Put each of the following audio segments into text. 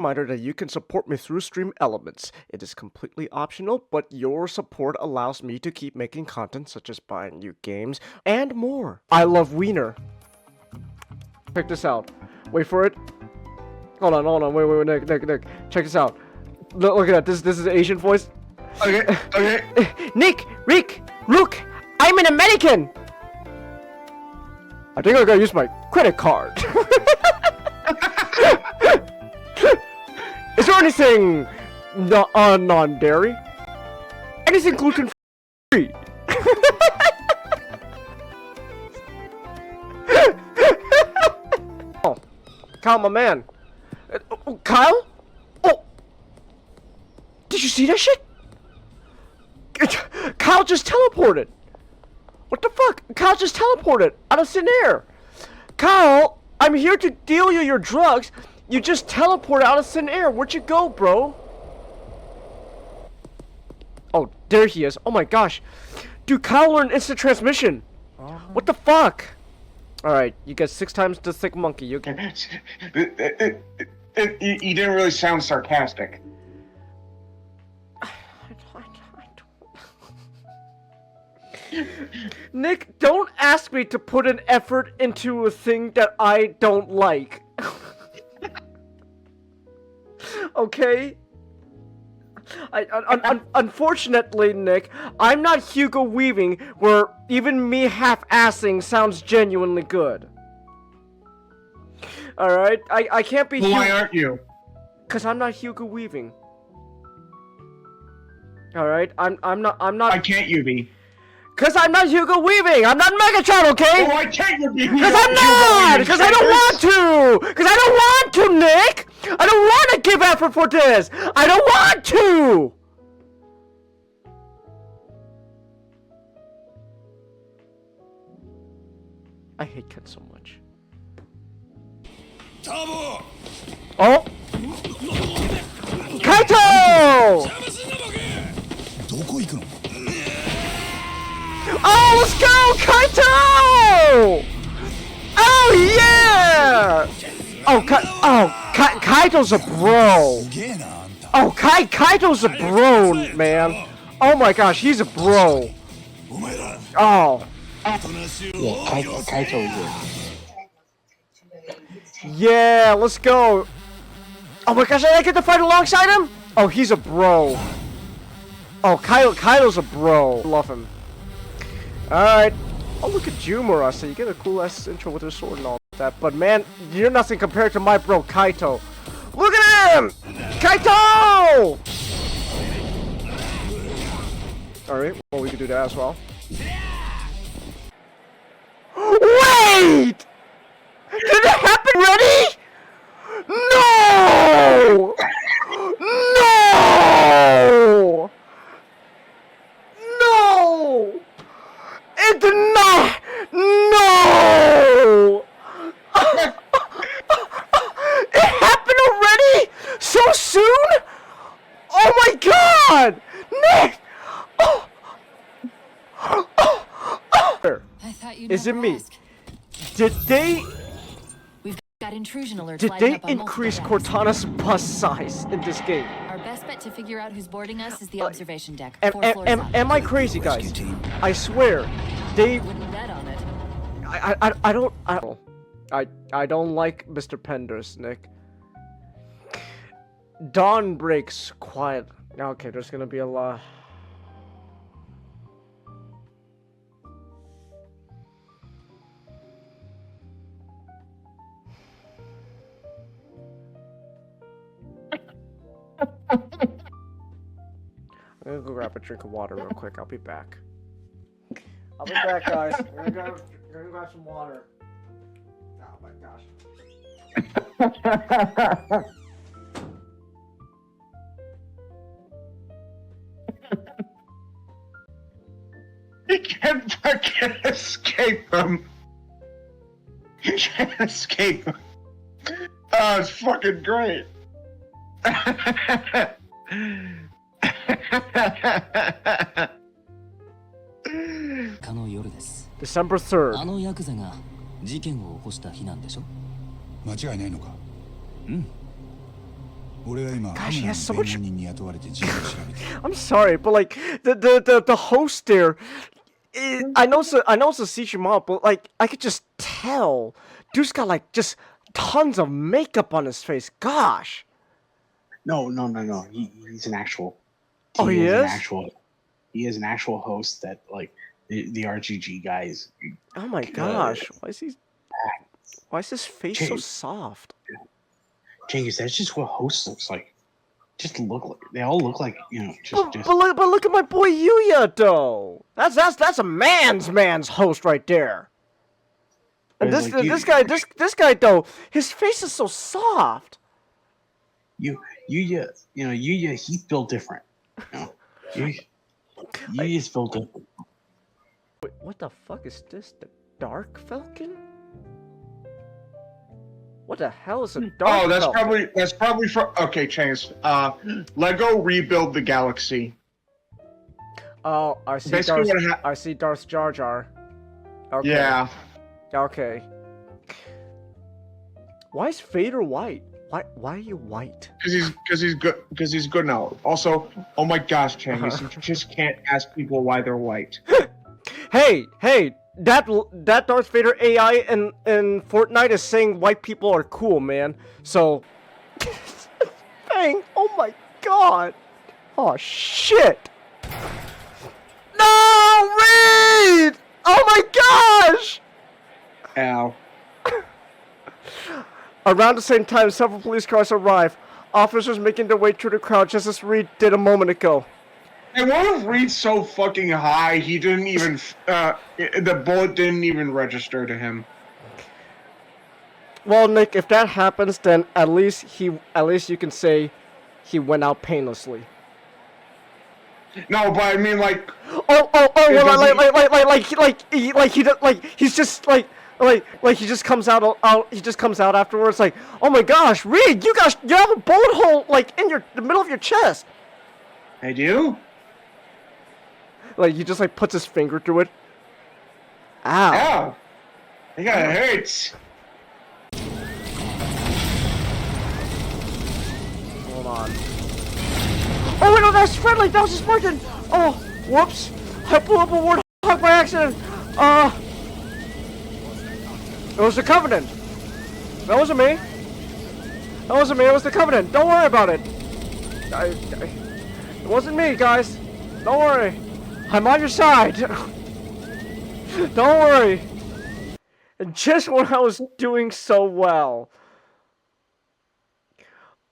Reminder that you can support me through Stream Elements. It is completely optional, but your support allows me to keep making content such as buying new games and more. I love Wiener. Check this out. Wait for it. Hold on. Wait, Nick. Check this out. Look at that. This is Asian voice. Okay. Nick, Rick, look, I'm an American. I think I gotta use my credit card. Is there anything non-dairy? Anything gluten-free? Oh, Kyle, my man. Kyle? Oh, did you see that shit? Kyle just teleported. What the fuck? Kyle just teleported out of thin air. Kyle, I'm here to deal you your drugs. You just teleported out of thin air. Where'd you go, bro? Oh, there he is. Oh my gosh. Dude, Kyle learned instant transmission. What the fuck? Alright, you get 6 times the thick monkey. You didn't really sound sarcastic. Nick, don't ask me to put an effort into a thing that I don't like. Okay? Unfortunately, Nick, I'm not Hugo Weaving, where even me half-assing sounds genuinely good. Alright? I can't be Well, why aren't you? Cause I'm not Hugo Weaving. Alright? I'm not Why can't you be? Cause I'm not Hugo Weaving! I'm not Megatron, okay? Oh, why can't you be? Cause I'm not! Cause I don't want to! Cause I don't want to, Nick! I don't want to give effort for this! I don't want to! I hate Ken so much. Oh! Kaito! Oh, let's go, Kaito! Oh, yeah! Kaito's a bro. Oh, Kaito's a bro, man. Oh my gosh, he's a bro. Oh. Yeah, Kaito. Yeah, let's go. Oh my gosh, I get to fight alongside him? Oh, he's a bro. Oh, Kaido's a bro. Love him. Alright. Oh, look at Jumura, so you get a cool ass intro with her sword and all that. But man, you're nothing compared to my bro, Kaito. Look at him! Kaito! Alright, well, we can do that as well. Wait! Did it happen already? No! No! No! It did not! No! It happened already? So soon? Oh my god! Nick! Oh! I thought you'd Is it never me? ask. Did they... We've got intrusion alerts. Did lighting they up on increase multiple decks. Cortana's bus size in this game? Our best bet to figure out who's boarding us is the observation deck. Am, 4 am, floors am, up. am I crazy, guys? I swear, they... Wouldn't bet on it. I don't like Mr. Penders, Nick. Dawn breaks quiet. Okay, there's gonna be a lot. I'm gonna go grab a drink of water real quick. I'll be back. I'll be back, guys. We're gonna grab some water. Oh my gosh. You can't fucking escape them. You can't escape them. Oh, it's fucking great. December 3rd. あのヤクザが事件を起こした日なんでしょ？間違いないのか？うん。Gosh, he has so much. I'm sorry, but like the host there, I know it's a CG model, but like I could just tell, dude's got like just tons of makeup on his face. Gosh. No. He's an actual. Oh, he is? He is an actual host that like the RGG guys. Oh my gosh, why is his face so soft? Jenkins, that's just what host looks like. They all look like, you know, But look at my boy Yuya though. That's a man's host right there. And this guy though, his face is so soft. Yuya, he's built different. You know, Yuya's built different. Wait, what the fuck is this? The Dark Falcon? What the hell is a Dark Falcon? That's probably for okay, Chase. Lego Rebuild the Galaxy. Oh, I see Darth Jar Jar. Okay. Yeah. Okay. Why is Vader white? Why are you white? Because he's good now. Also, oh my gosh, Chase, you just can't ask people why they're white. Hey, that Darth Vader AI in Fortnite is saying white people are cool, man. So, dang, oh my god. Oh shit. No, Reed! Oh my gosh! Ow. Around the same time, several police cars arrive. Officers making their way through the crowd just as Reed did a moment ago. And what if Reed's so fucking high he didn't even the bullet didn't even register to him? Well, Nick, if that happens, then at least you can say he went out painlessly. No, but I mean like. He just comes out afterwards like, oh my gosh, Reed, you have a bullet hole like in the middle of your chest. I do. Like he just like puts his finger through it. Ow. Ow. I think it hurts. Hold on. Oh wait, no, that's friendly. That was just Spartan. Oh, whoops. I blew up a warthog by accident. It was the Covenant. That wasn't me. It was the Covenant. Don't worry about it. It wasn't me, guys. Don't worry. I'm on your side. Don't worry. And just when I was doing so well.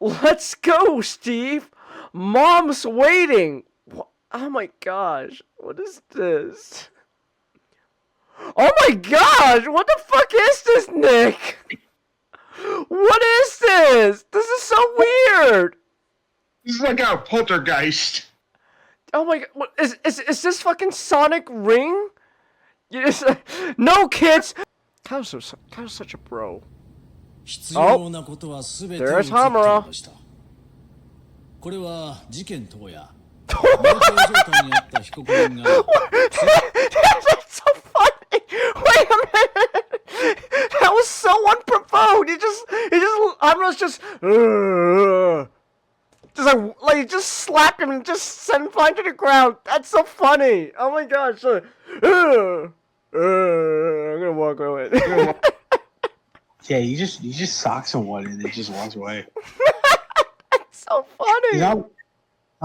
Let's go, Steve. Mom's waiting. Oh my gosh. What is this? Oh my gosh! What the fuck is this, Nick? What is this? This is so weird. This is like a poltergeist. Oh my god! What is this fucking Sonic Ring? No, kids. Kyle's such a bro. Oh, there's Hamura. That's so funny. Wait a minute. That was so unprovoked. Hamura's just like just slapped him and just sent him flying to the ground. That's so funny. Oh my gosh. I'm gonna walk away. Yeah, you just sock someone and it just walks away. That's so funny. I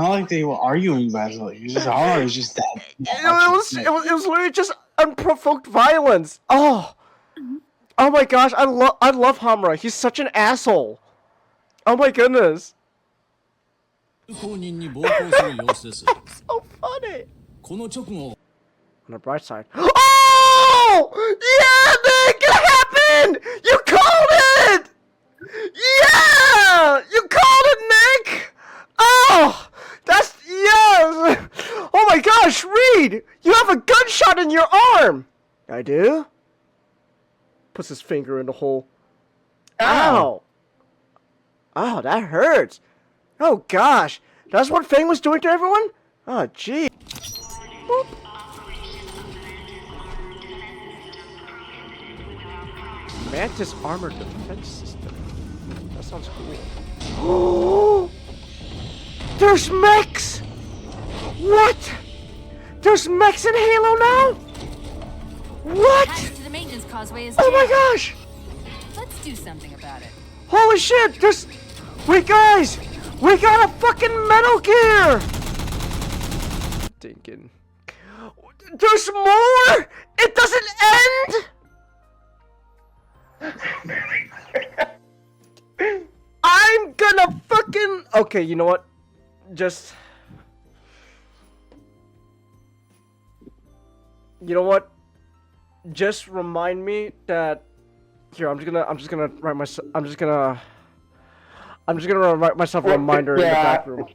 don't like they were arguing about it. Like, it's just hard. It's just that. It was literally just unprovoked violence. Oh my gosh! I love Hamura. He's such an asshole. Oh my goodness. So funny. On the bright side. Oh! Yeah, Nick! It happened! You called it! Yeah! You called it, Nick! Oh! That's... Yes! Oh my gosh, Reed! You have a gunshot in your arm! I do? Puts his finger in the hole. Ow! Oh, that hurts. Oh gosh. That's what Fang was doing to everyone? Oh, gee. Boop. Mantis armor defense system. That sounds cool. There's mechs! What? There's mechs in Halo now? What? Attached to the maintenance causeway is Oh my jammed. gosh! Let's do something about it. Holy shit! There's... Wait, guys! We got a fucking Metal Gear! Thinking... There's more! It doesn't end! I'm gonna fucking... Okay, you know what? Just... You know what? Just remind me that... Here, I'm just gonna write myself... I'm just gonna write myself a reminder in the back room.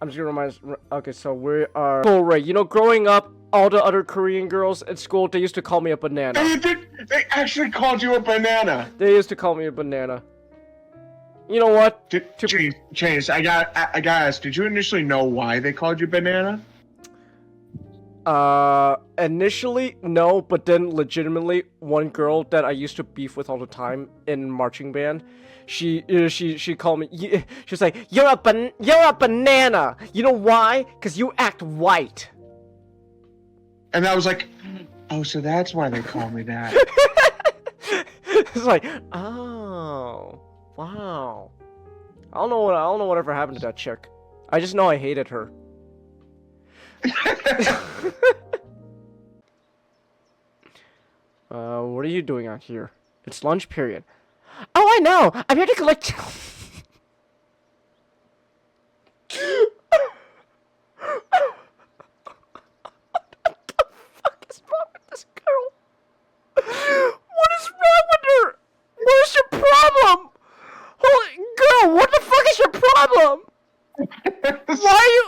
I'm just gonna remind... Okay, so we are... Oh, right, you know, growing up, all the other Korean girls at school, they used to call me a banana. They actually called you a banana. They used to call me a banana. You know what? Chase, I gotta ask, did you initially know why they called you banana? Initially, no, but then legitimately, one girl that I used to beef with all the time in marching band, she called me, she's like, you're a banana! You know why? Because you act white. And I was like, oh, so that's why they call me that. It's like, oh, wow. I don't know whatever happened to that chick. I just know I hated her. What are you doing out here? It's lunch period. Oh, I know! I'm here to collect... What the fuck is wrong with this girl? What is wrong with her? What is your problem? Holy girl, what the fuck is your problem? Why are you...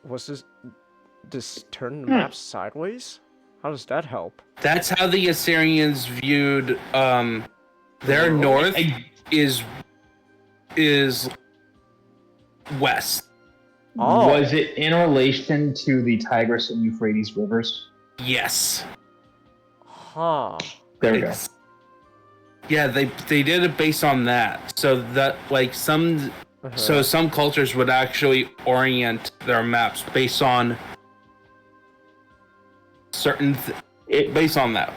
Was this turn the map sideways? How does that help? That's how the Assyrians viewed their north is west. Oh. Was it in relation to the Tigris and Euphrates rivers? Yes. Huh. There we go. Yeah, they did it based on that. So that like some cultures would actually orient their maps based on certain based on that.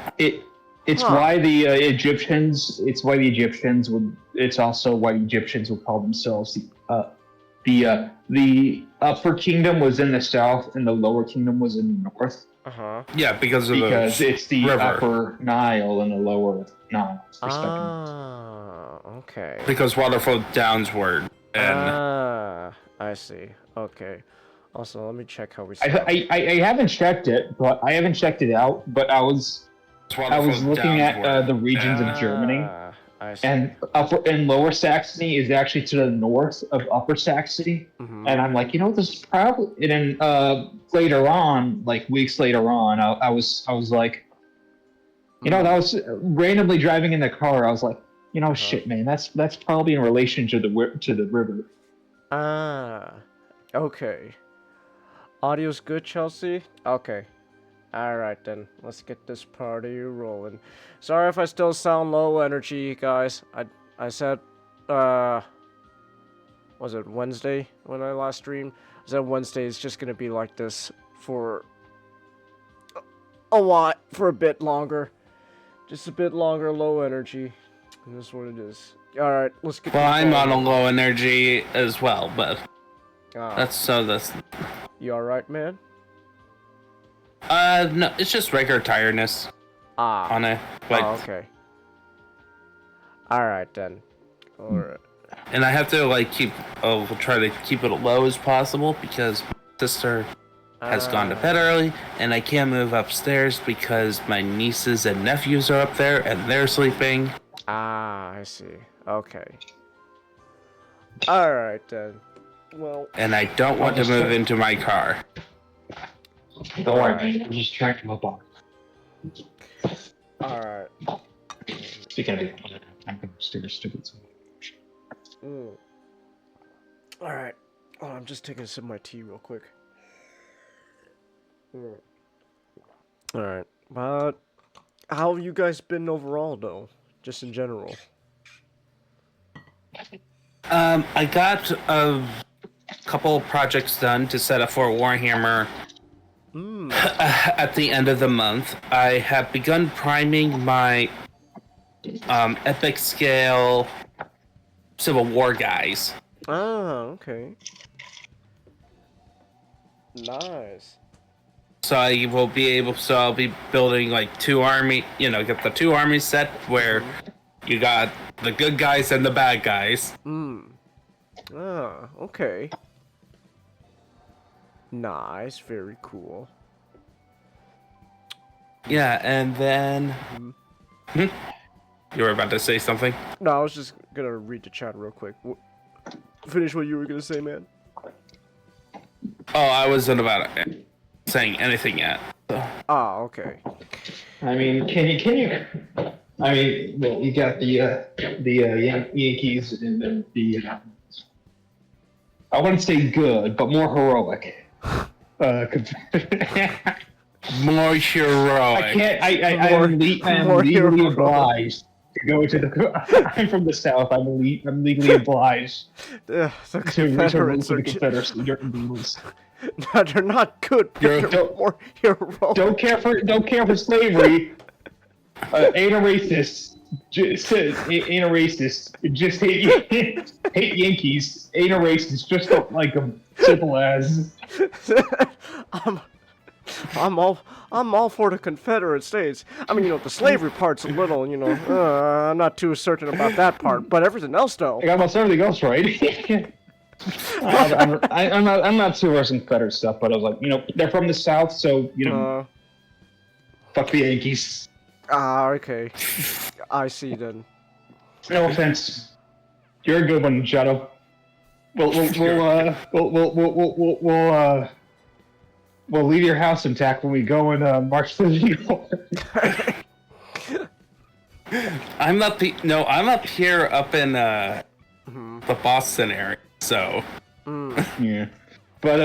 It's why the Egyptians. It's why the Egyptians would. It's also why Egyptians would call themselves the upper kingdom was in the south and the lower kingdom was in the north. Yeah, because it's the river. upper Nile and the lower Nile. Okay. Because water flowed downward. And I see. Okay. Also, let me check how we. I haven't checked it, but I haven't checked it out. But I was looking at the regions of Germany, I see. and upper and lower Saxony is actually to the north of Upper Saxony, and I'm like, you know, this is probably. And then later on, like weeks later on, I was like, you know, that was randomly driving in the car. I was like, you know, shit, man, that's probably in relation to the river. Okay. Audio's good, Chelsea? Okay. Alright then, let's get this party rolling. Sorry if I still sound low energy, guys. I said, was it Wednesday when I last streamed? I said Wednesday is just gonna be like this for a bit longer. Just a bit longer, low energy. And that's what it is. Alright, let's get I'm on a low energy as well, but that's. You alright, man? No, it's just regular tiredness. On it. But, okay. Alright then. Alright. And I have to like try to keep it low as possible because my sister has gone to bed early and I can't move upstairs because my nieces and nephews are up there and they're sleeping. I see. Okay. Alright then. Well. And I don't want to move into my car. Don't worry, I'm just tracking my box. Alright. Speaking of it, I'm gonna stupid. Alright. Oh, I'm just taking a sip of my tea real quick. Alright. But how have you guys been overall, though? Just in general. I got a couple of projects done to set up for Warhammer at the end of the month. I have begun priming my epic scale Civil War guys. Ah, okay. Nice. So I will be able. So I'll be building like two army. You know, get the two armies set where you got the good guys and the bad guys. Ah, okay. Nice, very cool. Yeah, and then you were about to say something. No, I was just gonna read the chat real quick. Finish what you were gonna say, man. Oh, I wasn't about saying anything yet. So. Ah, okay. I mean, can you? I mean, well, you got the Yankees and then the. I wouldn't say good, but more heroic. More heroic. I can't. I'm legally obliged to go to the. I'm from the South. I'm legally obliged The to Confederates the are Confederacy. no, they're not good, but they're more heroic. Don't care for slavery. Ain't a racist. Just ain't a racist. Just hate Yankees. Ain't a racist. Just don't like them. Simple as. I'm all for the Confederate States. I mean, the slavery part's a little, I'm not too certain about that part, but everything else, though. I got almost everything else right. I'm not too versed in Confederate stuff, but I was like, they're from the South, so fuck the Yankees. Okay. I see then. No offense. You're a good one, Shadow. We'll leave your house intact when we go and march to the north. I'm up here up in the Boston area, so. Yeah. But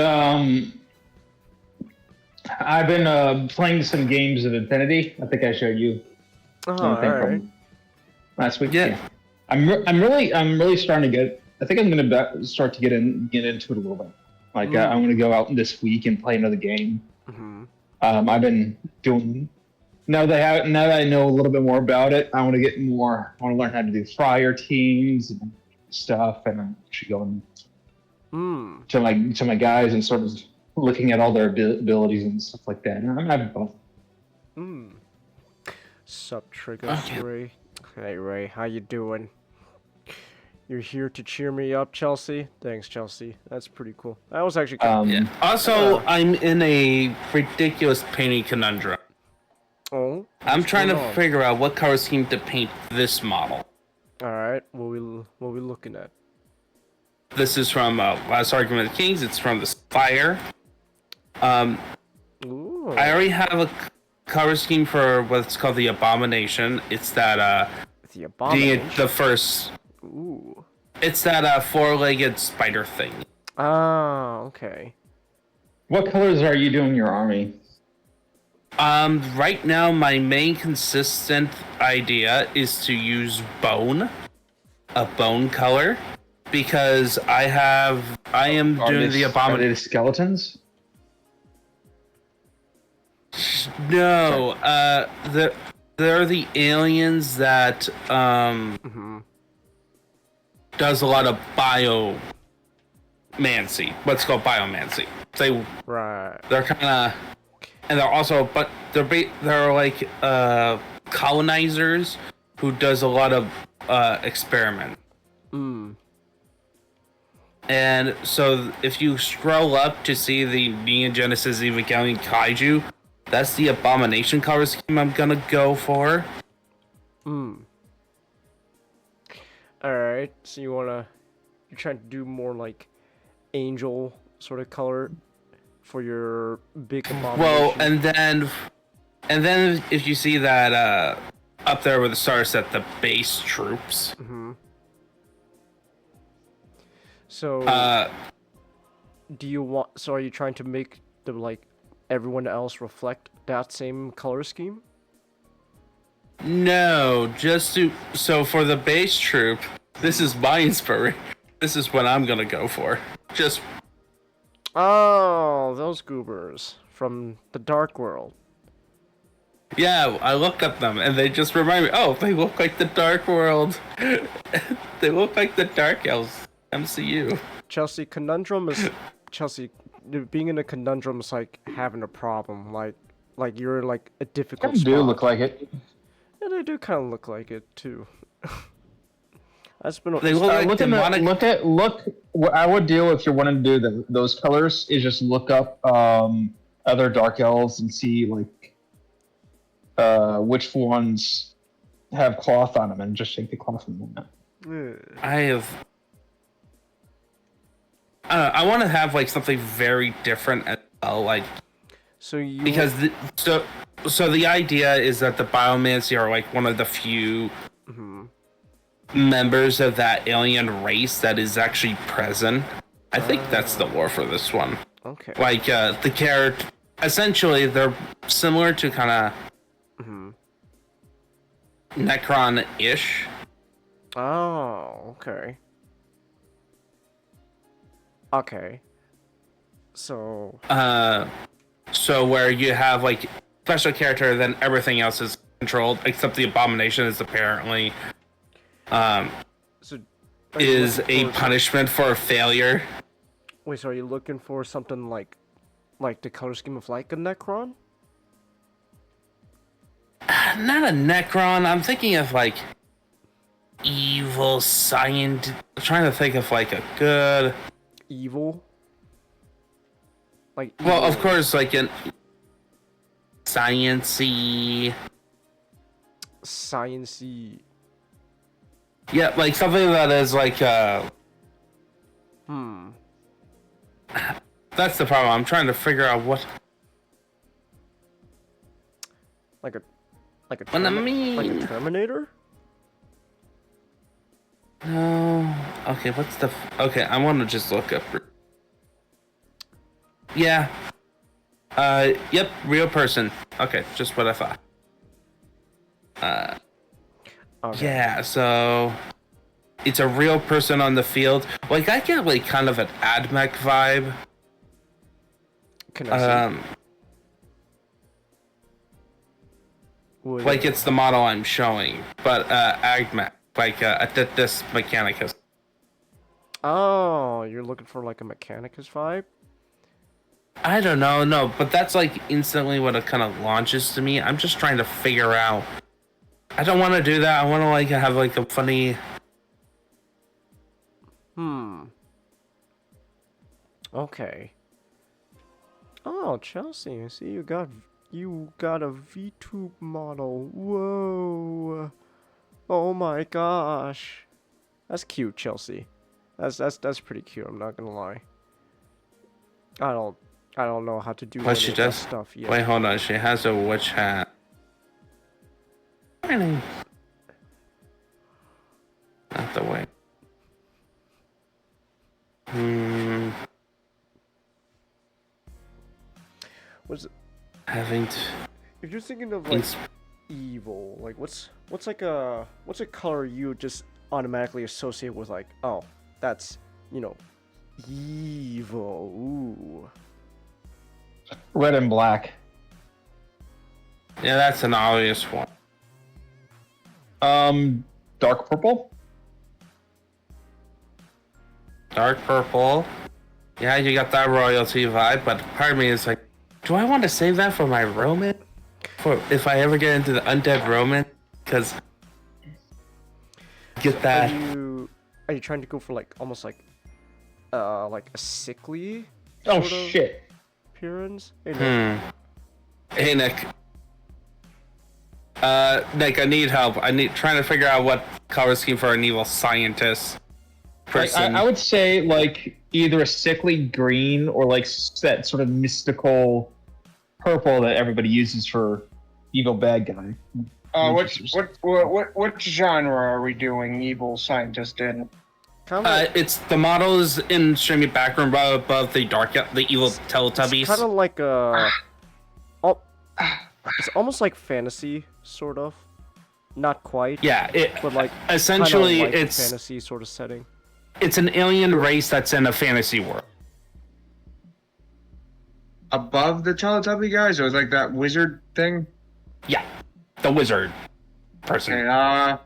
I've been playing some games of Infinity. I think I showed you. Alright. Last week. Yeah. I'm really starting to get. I think I'm gonna start to get into it a little bit. Like I'm gonna go out this week and play another game. I've been doing. Now that I know a little bit more about it, I want to get more. I want to learn how to do fire teams and stuff, and I'm actually going to my guys and sort of looking at all their abilities and stuff like that. And I'm having fun. Sup, Triggers, Ray. Hey, Ray, how you doing? You're here to cheer me up, Chelsea? Thanks, Chelsea. That's pretty cool. That was actually kind Yeah. Also, I'm in a ridiculous painting conundrum. Oh? I'm trying to figure out what color scheme to paint this model. Alright, what we looking at? This is from Last Argument of the Kings. It's from the Fire. Ooh. I already have a color scheme for what's called the Abomination. It's that The Abomination? the first. Ooh. It's that four-legged spider thing. Ah, okay. What colors are you doing your army? Right now, my main consistent idea is to use bone, a bone color, because I am doing the Are Abomination. they skeletons? No, they're the aliens that does a lot of biomancy. What's called biomancy. They're kind of, and they're also, but they're like colonizers who does a lot of experiment. And so if you scroll up to see the Neon Genesis Evangelion Kaiju, that's the Abomination color scheme I'm gonna go for. Alright, so you're trying to do more like angel sort of color for your big Abomination. Well, and then if you see that up there with the stars set, the base troops. So, are you trying to make the like everyone else reflect that same color scheme? No, so for the base troop, this is my inspiration. This is what I'm gonna go for. Just Oh, those goobers from the Dark World. yeah, I look at them and they just remind me. Oh, they look like the Dark World. They look like the Dark Elves. MCU. Chelsea, conundrum is Chelsea. Being in a conundrum is like having a problem. Like you're in like a difficult They spot. do look like it. Yeah, they do kind of look like it too. That's been. They look like demonic. What I would do if you're wanting to do those colors is just look up other dark elves and see like which ones have cloth on them and just shake the cloth from them. I want to have like something very different as well, like So you because so the idea is that the Biomancy are like one of the few members of that alien race that is actually present. I think that's the lore for this one. okay? Like the character, essentially, they're similar to kind of Necron-ish. Oh, okay. Okay. So. So where you have like special character, then everything else is controlled, except the Abomination is apparently So. are you is looking a for- punishment for failure. Wait, so are you looking for something like the color scheme of like a Necron? Not a Necron. I'm thinking of like evil science. I'm trying to think of like a good. Evil. Like. Well, evil. of course, like an science-y. Sciencey. Yeah, like something that is like That's the problem. I'm trying to figure out what. Like a. What I mean? Like a Terminator. No. Okay, what's the? Okay, I want to just look up. Yeah. Yep, real person. Okay, just what I thought. Okay. Yeah, so it's a real person on the field. Like I get like kind of an AdMech vibe. Can I see? Would- Like it's the model I'm showing, but AdMech, like this Mechanicus. Oh, you're looking for like a Mechanicus vibe? I don't know, no, but that's like instantly what it kind of launches to me. I'm just trying to figure out. I don't want to do that. I want to like have like a funny. Okay. Oh, Chelsea, I see you got a VTube model. Whoa. Oh my gosh. That's cute, Chelsea. That's pretty cute, I'm not gonna lie. I don't know how to do What any she of that does? stuff yet. Wait, hold on. She has a witch hat. Not the way. Was it, Having to. if you're thinking of like evil, like what's a color you would just automatically associate with like, oh, that's, evil. Ooh. Red and black. Yeah, that's an obvious one. Dark purple. Dark purple. Yeah, you got that royalty vibe, but part of me is like, do I want to save that for my Roman? For if I ever get into the undead Roman? Because get that. Are you trying to go for like almost like a sickly Oh sort of shit. appearance? Hey, Nick. Hey, Nick. Nick, I need help. Trying to figure out what color scheme for an evil scientist person. I would say like either a sickly green or like that sort of mystical purple that everybody uses for evil bad guy. What genre are we doing evil scientist in? It's the models in streaming background above the evil Teletubbies. Kind of like a It's almost like fantasy, sort of. Not quite. Yeah, but like essentially kinda like it's fantasy sort of setting. it's an alien race that's in a fantasy world. Above the Teletubby guys, or like that wizard thing? Yeah, the wizard person. Okay,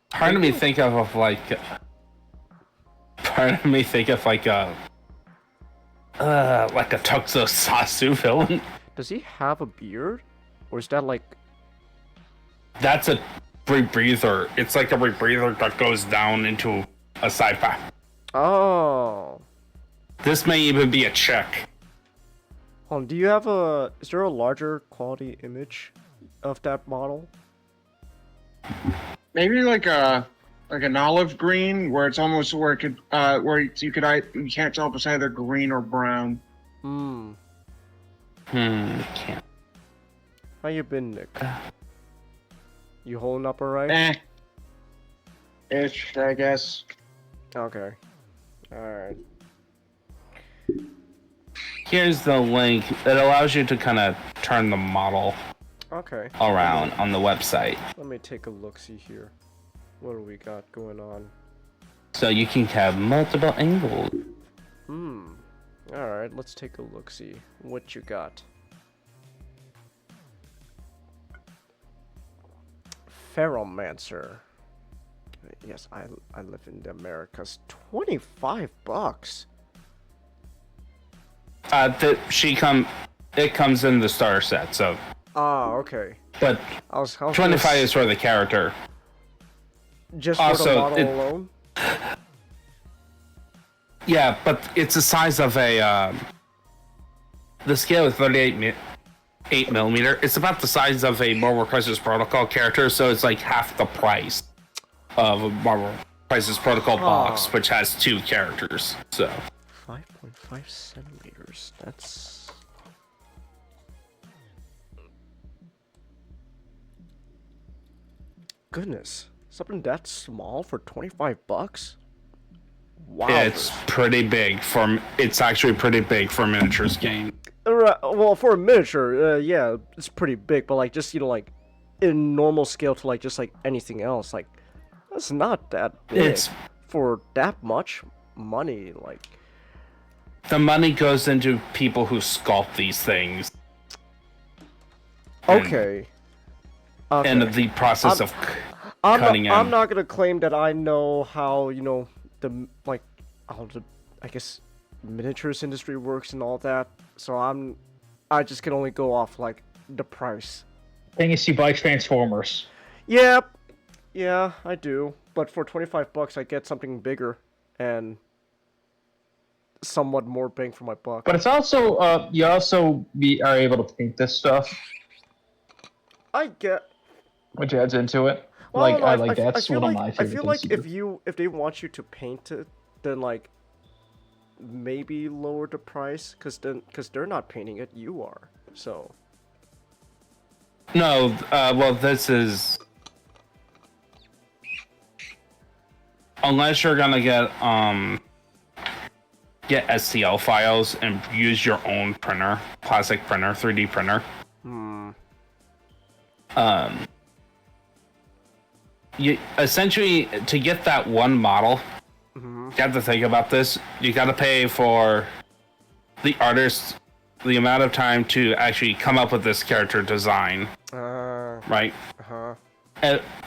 Part of me think of like a tokusatsu villain. Does he have a beard? Or is that like... That's a rebreather. It's like a rebreather that goes down into a sci-fi. Oh. This may even be a check. Hold on, do you have a... Is there a larger quality image of that model? maybe like an olive green, where it's almost where it could you can't tell if it's either green or brown. Can't. How you been, Nick? You holding up alright? Ish, I guess. Okay. Alright. Here's the link. It allows you to kind of turn the model Okay. around on the website. Let me take a look-see here. What do we got going on? So you can have multiple angles. Alright, let's take a look-see. What you got? Ferromancer. Yes, I live in the Americas. $25. It comes in the starter set, so. Ah, okay. But I was 25 is for the character. just for the Also, model alone. Yeah, but it's the size of a. The scale is 8 millimeter. It's about the size of a Marvel Crisis Protocol character, so it's like half the price of a Marvel Crisis Protocol box, which has 2 characters. So 5.5 centimeters. That's... Goodness. Something that small for $25? Wow. it's pretty big it's actually pretty big for a miniatures game. Well, for a miniature, yeah, it's pretty big, but like just, like in normal scale to like just like anything else, like that's not that big. It's for that much money, like... the money goes into people who sculpt these things. Okay. And the process of cutting I'm in. not gonna claim that I know how, the, like, how the, I guess, miniatures industry works and all that, so I just can only go off, like, the price. Thing is, you buy Transformers. Yep. Yeah, I do. But for $25, I get something bigger and somewhat more bang for my buck. But it's also, you also are able to paint this stuff, I get... which adds into it. Well, That's one of my favorite I feel like things if they want you to paint it, then like maybe lower the price, because they're not painting it, you are. So No, well, this is... Unless you're gonna get STL files and use your own printer, plastic printer, 3D printer. You essentially, to get that one model, you have to think about this. You got to pay for the artist the amount of time to actually come up with this character design, right?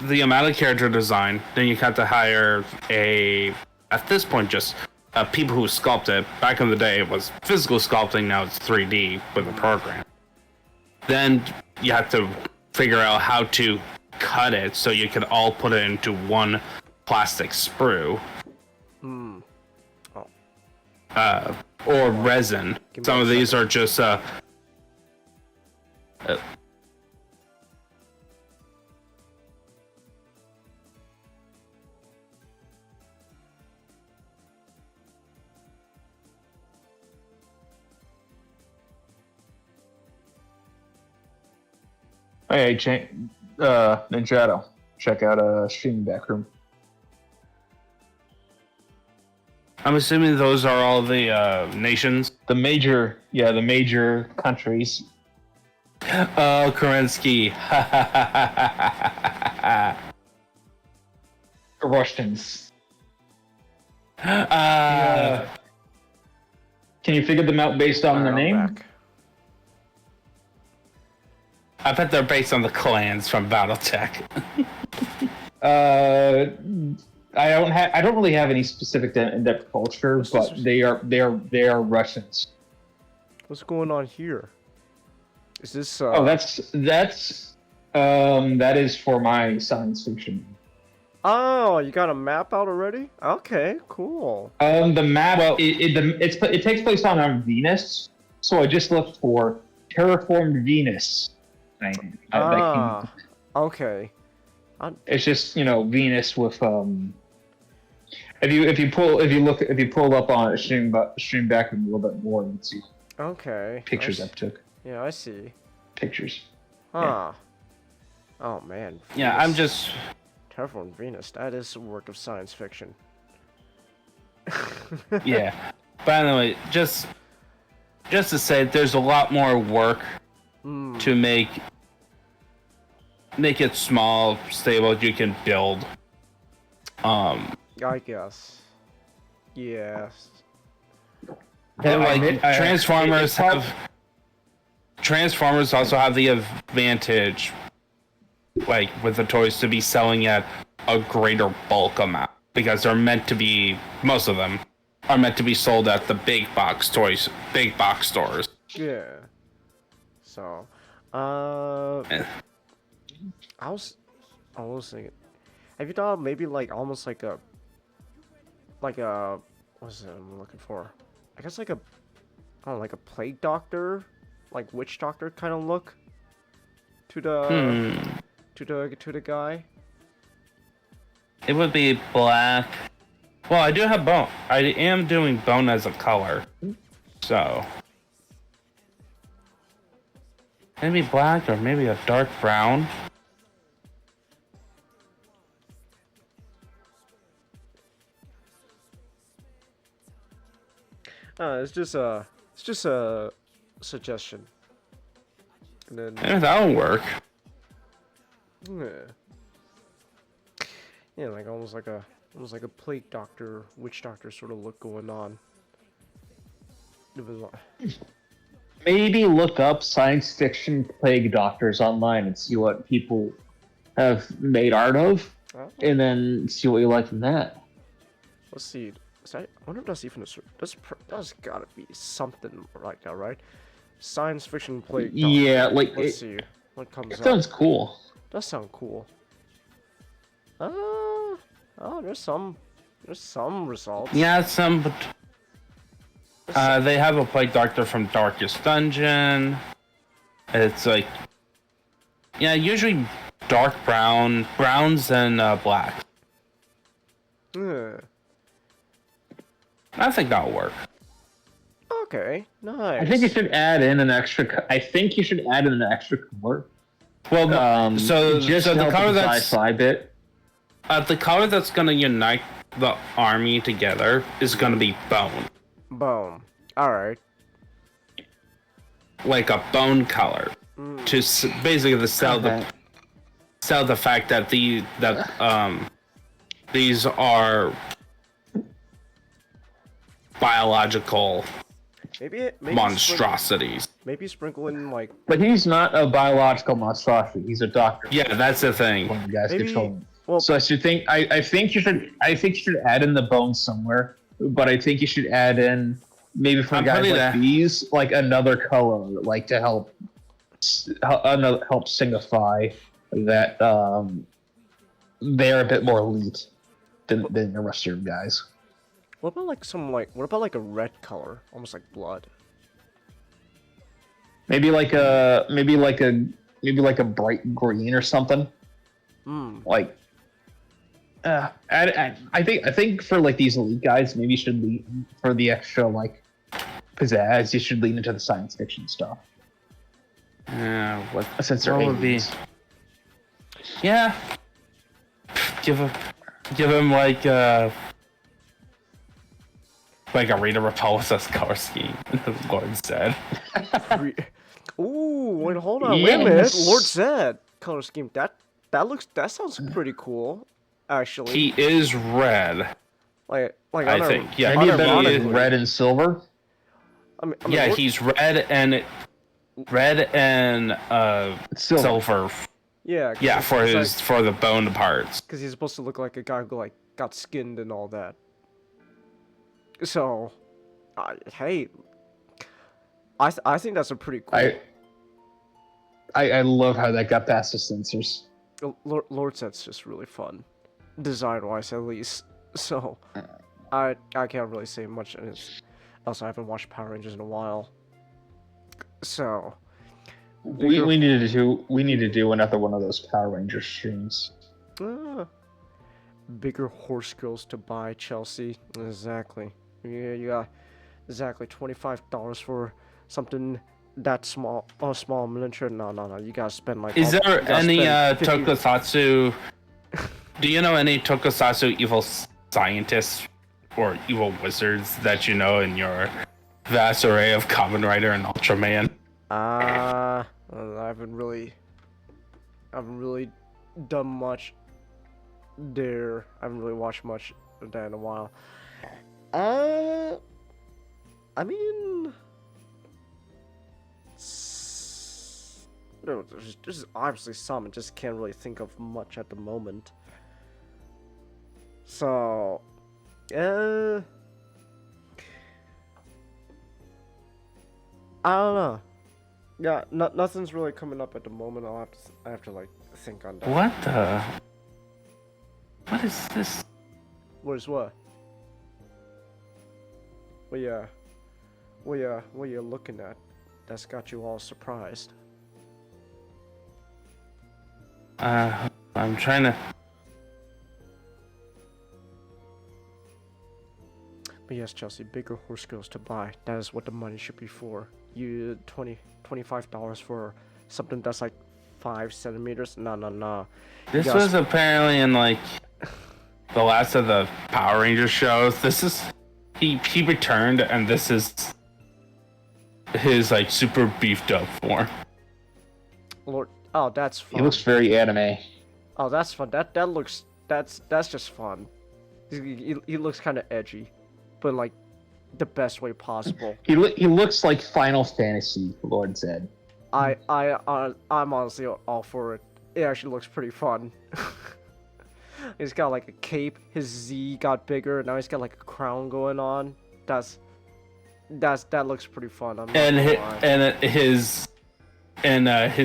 The amount of character design, then you have to hire at this point, just people who sculpt it. Back in the day, it was physical sculpting. Now it's 3D with a program. Then you have to figure out how to cut it so you can all put it into one plastic sprue. Or resin. Some of these are just Hey, Ninjato, check out streaming back room. give me a second. Hey, check out streaming back room. I'm assuming those are all the nations. The major countries. Oh, Kerensky. Russians. uh, Can you figure them out based on the I'm name? back. I bet they're based on the clans from BattleTech. I don't really have any specific in-depth culture, but they are Russians. What's going on here? Is this? That is for my science fiction. Oh, you got a map out already? Okay, cool. The map, it takes place on Venus, so I just looked for terraformed Venus. Okay. It's just Venus with if you pull up on it, stream back a little bit more and see Okay. pictures I took. Yeah, I see. Pictures. Huh. Oh man. Yeah, Venus. I'm just. Terraform Venus. That is a work of science fiction. Yeah. By the way, just to say, there's a lot more work to make it small, stable. You can build. I guess. Yes. And like Transformers also have the advantage, like with the toys, to be selling at a greater bulk amount because they're meant to be. Most of them are meant to be sold at the big box stores. Yeah. So, Eh. I was thinking, have you thought maybe like almost like a what's it I'm looking for? I guess like a, I don't know, like a plague doctor, like witch doctor kind of look to the to the guy. It would be black. Well, I do have bone. I am doing bone as a color, so maybe black or maybe a dark brown. It's just a suggestion. And then Yeah, that'll work. yeah, like almost like a plague doctor, witch doctor sort of look going on. It was Maybe look up science fiction plague doctors online and see what people have made art of, and then see what you like from that. Let's see. I wonder if that's even a that's gotta be something like that, right? Science fiction plague doctor. Yeah, like Let's see what comes it up. sounds cool. Does sound cool. Oh, there's some results. Yeah, some. They have a plague doctor from Darkest Dungeon. It's like, yeah, usually dark browns and black. Yeah. I think that'll work. Okay, nice. I think you should add in an extra. Color. Well, so the color that's sci-fi bit. The color that's gonna unite the army together is gonna be bone, Boom. All right. like a bone color, to basically to sell the fact that these are biological Maybe monstrosities. Maybe sprinkle in like. But he's not a biological monstrosity. He's a doctor. Yeah, that's the thing. One of the guys Maybe- control him. Well, So I think you should add in the bones somewhere. But I think you should add in maybe for I'm guys putting like that- these, like another color, like to help signify that they're a bit more elite than the rest of your guys. what about like a red color, almost like blood? Maybe like a bright green or something. Like, I think for like these elite guys, maybe you should lean for the extra like pizzazz. You should lean into the science fiction stuff. Since they're What would be? aliens. Yeah. Give him like like Arena Repulsa's color scheme. Lord said. Ooh, wait, hold on, wait a minute. Yes. Lord Zed color scheme. That sounds pretty cool, actually. He is red. Like I think. Yeah, Maybe a bit unironically. red and silver. I mean, yeah, Lord- he's red and silver. Yeah. Yeah, for the bone parts. Because he's supposed to look like a guy who like got skinned and all that. So, hey, I think that's a pretty cool. I love how that got past the censors. Lord Set's just really fun, design-wise at least. So, I can't really say much. And also, I haven't watched Power Rangers in a while. So, We need to do another one of those Power Ranger streams. Bigger horse girls to buy, Chelsea. Exactly. Yeah, you got exactly $25 for something that small. Oh, small miniature. No. You gotta spend like. Is there any tokusatsu? tokusatsu? Do you know any tokusatsu evil scientists or evil wizards that you know in your vast array of Kamen Rider and Ultraman? I haven't really done much there. I haven't really watched much of that in a while. I mean, there's obviously some. I just can't really think of much at the moment. So, I don't know. Yeah, nothing's really coming up at the moment. I have to like think on that. What is this? What is what? What you looking at? That's got you all surprised. I'm trying to. But yes, Chelsea, bigger horse girls to buy. That is what the money should be for. You $25 for something that's like 5 centimeters? No. This was apparently in like the last of the Power Rangers shows. This is he returned, and this is his like super beefed up form. Lord, oh, that's fun. He looks very anime. Oh, that's fun. That's just fun. He looks kind of edgy, but like the best way possible. He looks like Final Fantasy, Lord said. I'm honestly all for it. It actually looks pretty fun. He's got like a cape. His Z got bigger. Now he's got like a crown going on. That looks pretty fun. His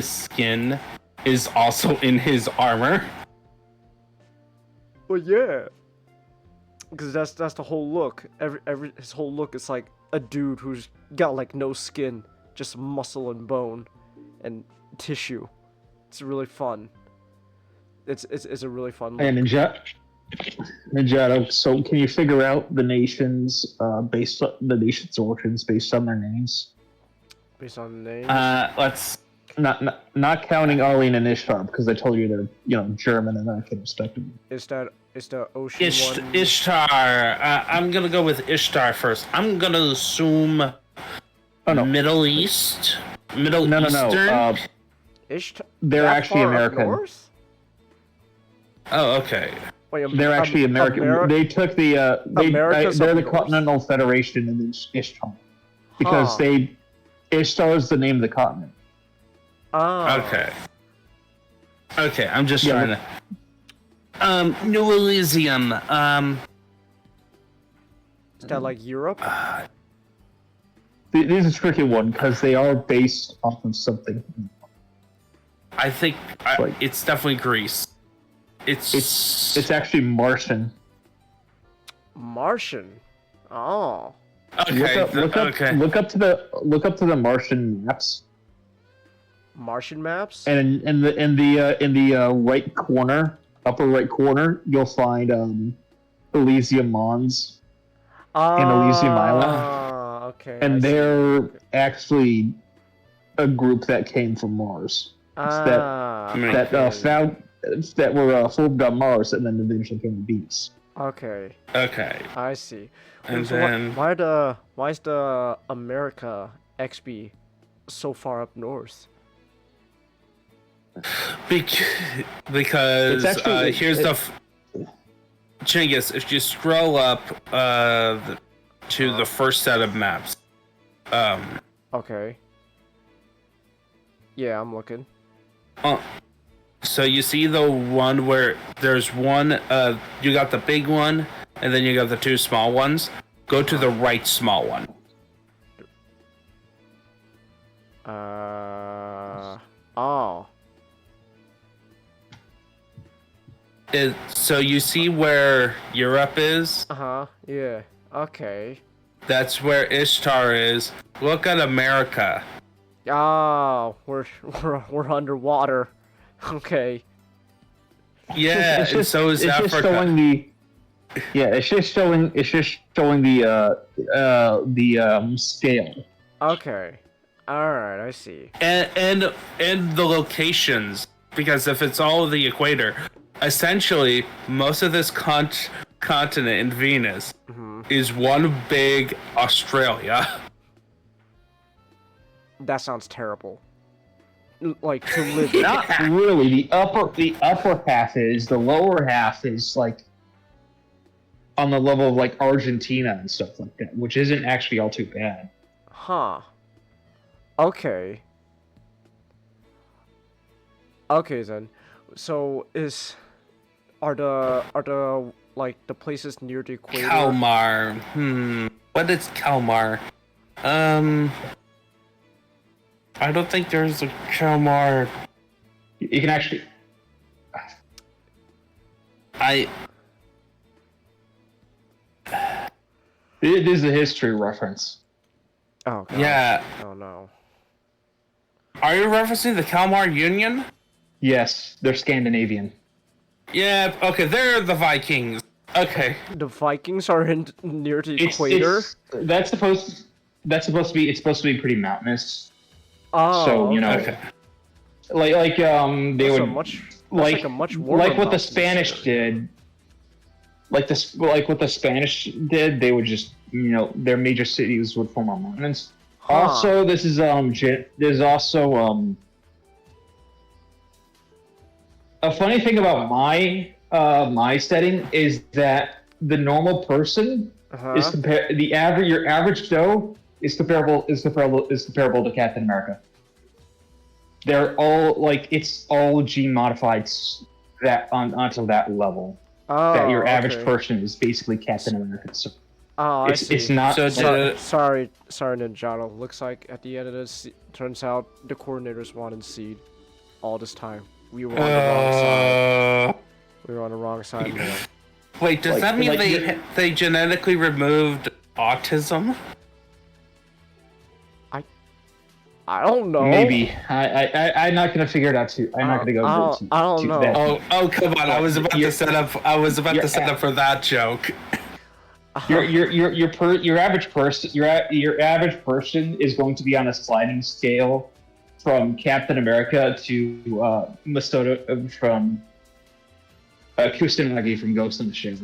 skin is also in his armor. Well, yeah. Because that's the whole look. His whole look is like a dude who's got like no skin, just muscle and bone, and tissue. It's really fun. It's a really fun look. And Ninjato, so can you figure out the nation's origins based on their names? Based on the names. Let's Not counting Arlene and Ishtar, because I told you they're German and American respectively. Is the ocean one? Ishtar. I'm gonna go with Ishtar first. I'm gonna assume Middle East. Middle Eastern. Ishtar. They're actually American. North? Oh, okay. Wait, They're actually American. They took they're the Continental Federation and then Ishtar, because Ishtar is the name of the continent. Oh. Okay, I'm just trying to. New Elysium. Is that like Europe? This is a tricky one because they are based off of something. I think it's definitely Greece. It's actually Martian. Martian. Oh. Okay. Look up to the Martian maps. Martian maps. And in the right corner, upper right corner, you'll find Elysium Mons and Elysium Island. Okay. And they're actually a group that came from Mars. That were formed on Mars and then eventually came to Venus. Okay, Okay. I see. And So then why is the America XP so far up north? bec- because It's actually- here's the Chinggis, if you scroll up to the first set of maps, Okay. Yeah, I'm looking. so you see the one where there's one, you got the big one, and then you got the two small ones. Go to the right small one. Oh. So you see where Europe is? Uh-huh. Yeah. Okay. That's where Ishtar is. Look at America. Oh, we're underwater. Okay. Yeah, and so is it's Africa. just showing the. Yeah, it's just showing the scale. Okay. All right, I see. and the locations, because if it's all of the equator, essentially most of this continent in Venus is one big Australia. That sounds terrible. Like to live in. Not really. The upper half is. The lower half is like on the level of like Argentina and stuff like that, which isn't actually all too bad. Huh. Okay. Okay then. So are the like the places near the equator? Kalmar. What is Kalmar? I don't think there's a Kalmar. You can actually. It is a history reference. Oh god. Yeah. Oh no. Are you referencing the Kalmar Union? Yes, they're Scandinavian. Yeah, okay, they're the Vikings. Okay. The Vikings are near the It's- equator. That's supposed to be. It's supposed to be pretty mountainous. Oh. So you know, Okay. they That's would a much a much warmer like what the mountain Spanish here. did. Like what the Spanish did, they would just their major cities would form on mountains. Huh. Also, this is there's also a funny thing about my setting is that the normal person is your average Joe is comparable to Captain America. They're all it's all gene modified onto that level. Oh, That your average okay. person is basically Captain America. So Oh, I see. it's not. So Sorry, Ninjato. Looks like at the end of this, turns out the coordinators wanted seed all this time. We were on the wrong side. We were on the wrong side, man. Wait, does that mean they genetically removed autism? I don't know. Maybe I'm not gonna figure it out too. I'm not gonna go. I don't know. That. Oh, come on! I was about to set up. I was about to set up for that joke. Your average person. Your average person is going to be on a sliding scale from Captain America to Masato from Kusanagi from Ghost in the Shell.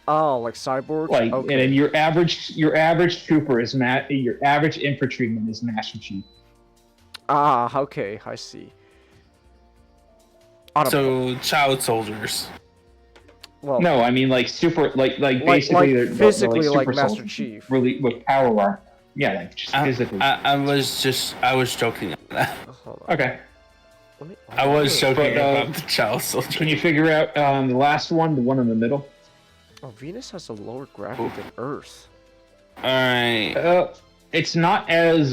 Oh, like cyborgs. Like, okay. and then your average trooper is your average infantryman is Master Chief. Ah, okay, I see. So child soldiers. Well, No, I mean like super, like basically they're physically like, like super Master soldiers, Chief. really with power armor. Yeah, like just physically. I was joking about that. Hold on. Okay, I was joking But, about the child soldiers. can you figure out the last one, the one in the middle? Oh, Venus has a lower gravity than Earth. All right. It's not as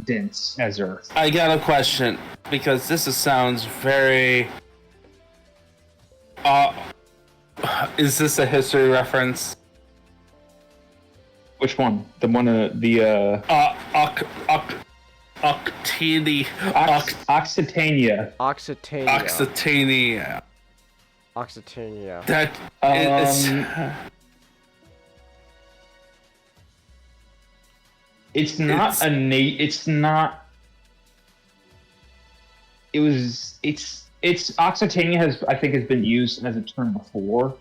dense as Earth. I got a question because sounds very. Is this a history reference? Which one? The one the Octini. Occitania. Occitania. Occitania. Occitania. That is. It's not It's- a It's not. It's it's Occitania has been used as a term before,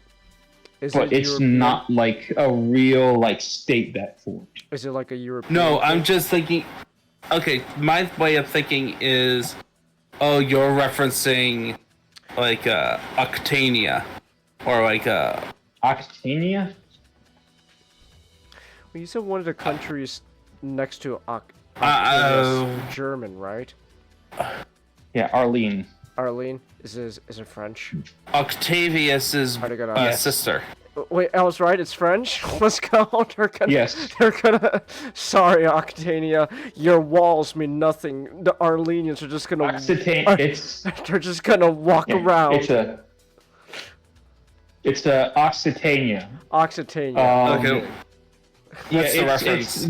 Is but it it's European? not like a real like state that formed. Is it like a European? No, I'm thing? just thinking. Okay, my way of thinking is, oh, you're referencing like Octania, or like Occitania? Well, you said one of the countries next to German, right? Yeah, Arlene. Arlene, is it French? Octavius's Are they gonna- sister. Wait, I was right. It's French. Let's go. Yes. They're gonna. Sorry, Octania. Your walls mean nothing. The Arlenians are just gonna. Occitania. It's They're just gonna walk around. It's a Occitania. Occitania. Okay. What's the reference?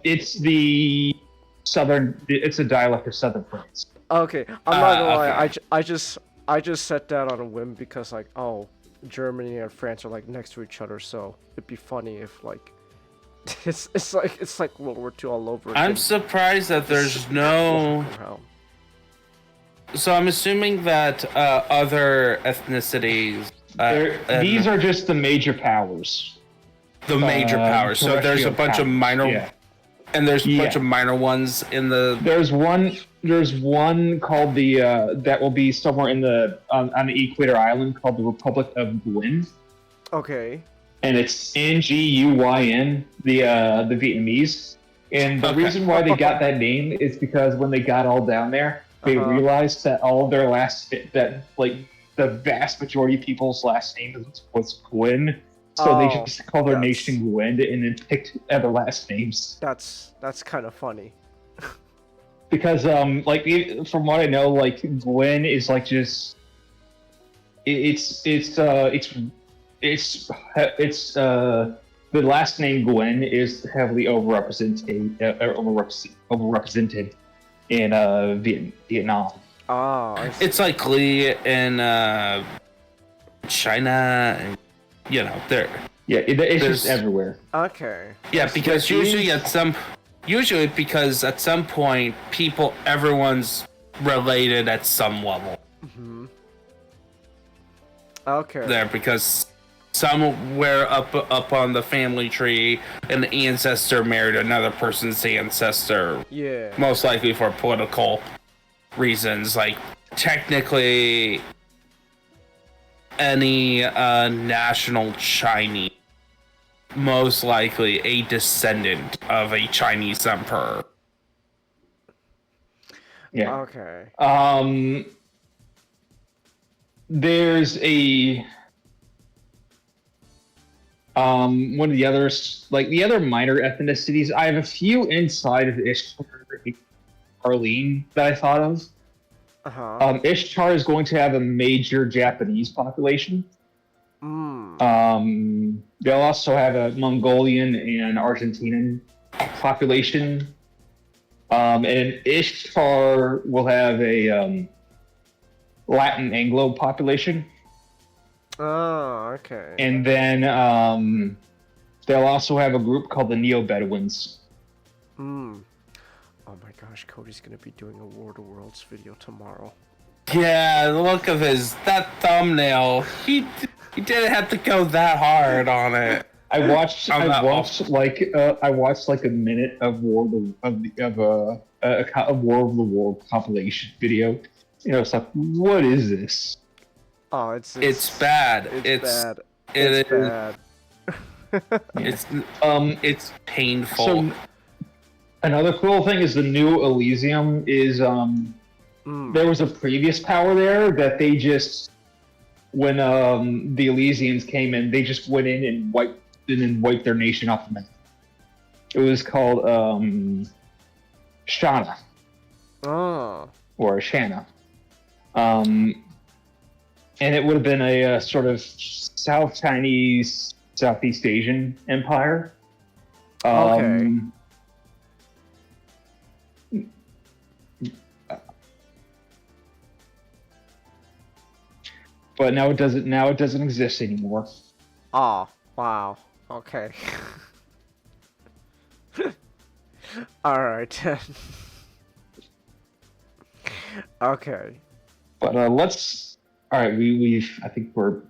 It's the southern. It's a dialect of southern France. Okay, I'm not gonna lie. okay. I just set that on a whim because like, oh, Germany and France are like next to each other, so it'd be funny if like, it's like World War II all over again. I'm surprised that there's no. Walking around. So I'm assuming that other ethnicities. These are just the major powers. the major powers. So there's a bunch of minor, and there's a bunch of minor ones in the. There's one called the that will be somewhere in the on the Equator Island called the Republic of Nguyen. Okay. And it's Nguyen, the Vietnamese. And the reason why they got that name is because when they got all down there, they realized that all of their the vast majority of people's last name was Nguyen. So they just called their nation Nguyen and then picked other last names. That's kind of funny. Because from what I know, like Nguyen is like just the last name Nguyen is heavily overrepresented in Vietnam. I see. It's like Lee in China, and there. Yeah, it's just everywhere. Okay. Yeah, because usually at some point, everyone's related at some level. Okay. There, because somewhere up on the family tree, an ancestor married another person's ancestor. Yeah. Most likely for political reasons. Like, technically, any national Chinese, most likely a descendant of a Chinese emperor. Yeah. Okay. There's one of the others, like the other minor ethnicities. I have a few inside of Ishtar, Arlene, that I thought of. Ishtar is going to have a major Japanese population. They'll also have a Mongolian and Argentinian population. And Ishtar will have a Latin Anglo population. Oh, okay. And then they'll also have a group called the Neo-Bedouins. Oh my gosh, Cody's gonna be doing a War of the Worlds video tomorrow. Yeah, the look of that thumbnail. He didn't have to go that hard on it. I watched like a minute of War of the World compilation video. It's like, what is this? Oh, it's bad. It's bad. It's bad. It's painful. So, another cool thing is the new Elysium is there was a previous power there that they just when the Elysians came in, they just went in and wiped their nation off the map. It was called Shana. Oh. Or Shana. And it would have been a sort of South Chinese, Southeast Asian empire. Okay. But now it doesn't exist anymore. Oh, wow. Okay. Alright. Okay. But let's. All right, we've. I think we're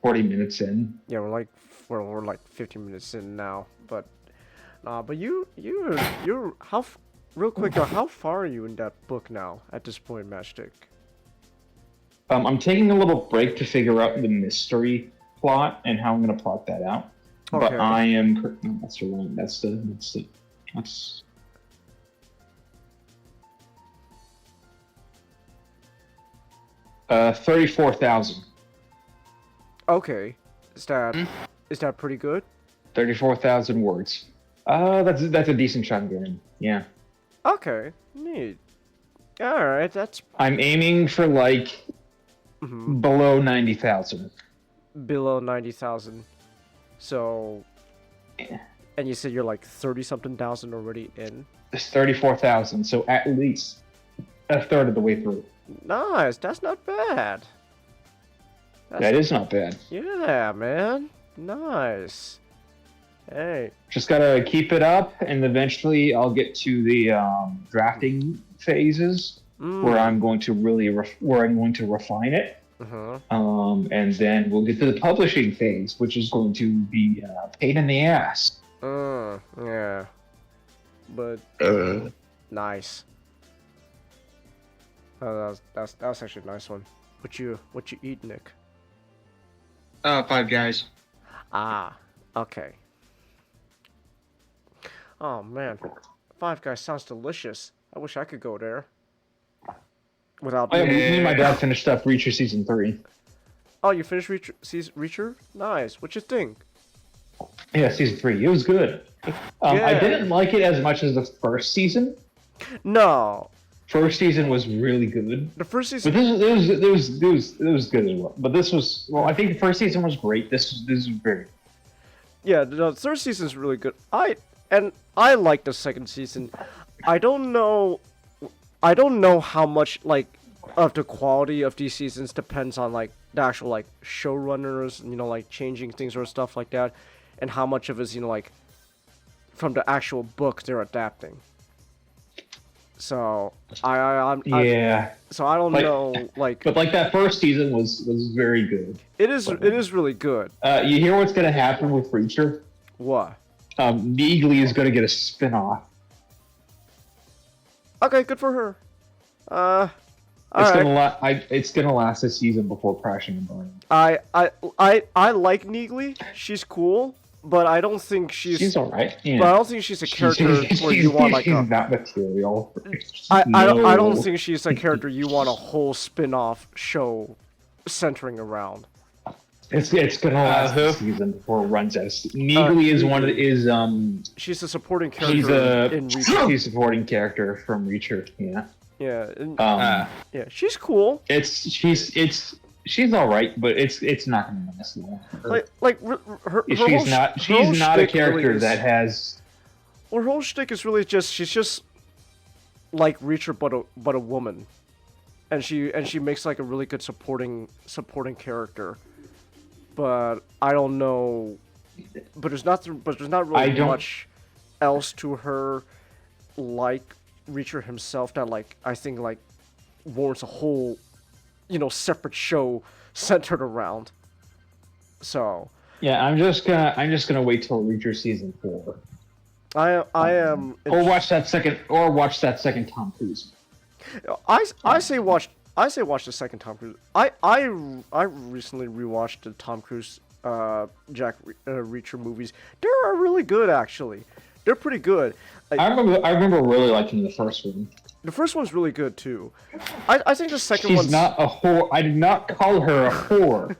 40 minutes in. Yeah, we're like 15 minutes in now, but but you're real quick though, how far are you in that book now at this point, Matchstick? I'm taking a little break to figure out the mystery plot and how I'm going to plot that out. Okay. But I am. That's the wrong. That's 34,000. Okay, is that pretty good? 34,000 words. That's a decent chunk in. Yeah. Okay, neat. All right, that's I'm aiming for like below 90,000. below 90,000. So, Yeah. and you said you're like 30-something thousand already in. It's 34,000, so at least a third of the way through. Nice, that's not bad. That is not bad. Yeah, man. Nice. Hey. Just gotta keep it up, and eventually I'll get to the drafting phases where I'm going to really refine it. And then we'll get to the publishing phase, which is going to be a pain in the ass. Yeah. But nice. That's actually a nice one. What you eat, Nick? 5 Guys. Ah, okay. Oh man, Five Guys sounds delicious. I wish I could go there. Without. Me and my dad finished up Reacher season 3. Oh, you finished Reacher? Nice. What you think? Yeah, season 3. It was good. I didn't like it as much as the first season. No. First season was really good. The first season. But it was good as well. But this was I think the first season was great. This is very. Yeah, the third season is really good. I like the second season. I don't know how much like of the quality of these seasons depends on like the actual like showrunners, like changing things or stuff like that, and how much of it is like from the actual book they're adapting. So so I don't know like. But like that first season was very good. It is really good. You hear what's gonna happen with Reacher? What? Neegly is gonna get a spin-off. Okay, good for her. It's gonna last a season before crashing and burning. I like Neegly. She's cool, but I don't think she's alright. Yeah. But I don't think she's a character where you want like she's not material. I don't think she's a character you want a whole spin-off show centering around. It's gonna last a season before it runs out. Neegly she's a supporting character in Reacher. She's a supporting character from Reacher. Yeah. Yeah. Yeah. She's cool. She's all right, but it's not gonna last long. She's not a character really that has. Well, her whole shtick is really she's just like Reacher, but a woman, and she makes like a really good supporting character. But I don't know. But there's not really much else to her, like Reacher himself, that like I think like warrants a whole, separate show centered around. So. Yeah, I'm just gonna wait till Reacher season 4. I am. Or watch that second Tom Cruise. I say watch the second Tom Cruise. I recently rewatched the Tom Cruise Jack Reacher movies. They're really good, actually. They're pretty good. I remember really liking the first one. The first one's really good too. I think the second one's... She's not a whore. I did not call her a whore.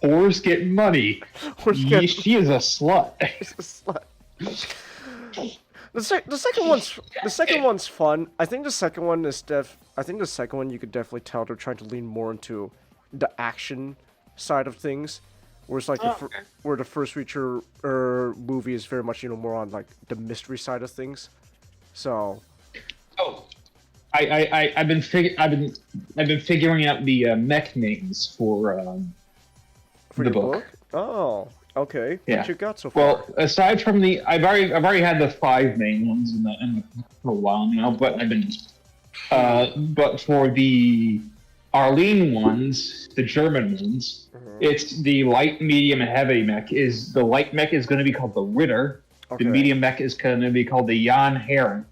Whores get money. She is a slut. She's a slut. The second one's fun. I think the second one you could definitely tell they're trying to lean more into the action side of things, whereas like where the first Reacher movie is very much more on like the mystery side of things. So. I've been figuring out the mech names for the book. Oh. Okay. Yeah. What you got so far? Well, aside from I've already had the 5 main ones for a while now, but but for the Arlene ones, the German ones, it's the light, medium, and heavy mech. The light mech is going to be called the Ritter. Okay. The medium mech is going to be called the Jan Herren.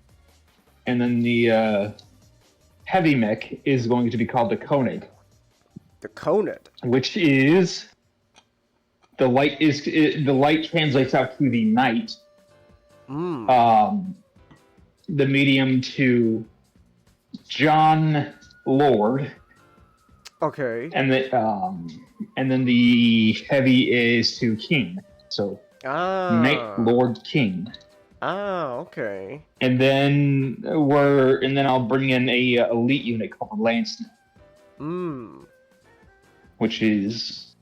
And then the heavy mech is going to be called the Koenig. The Koenig. Which is the light translates out to the knight. The medium to John Lord. Okay. And then the heavy is to King. So Knight, Lord, King. Okay. And then I'll bring in a elite unit called Lance. Which is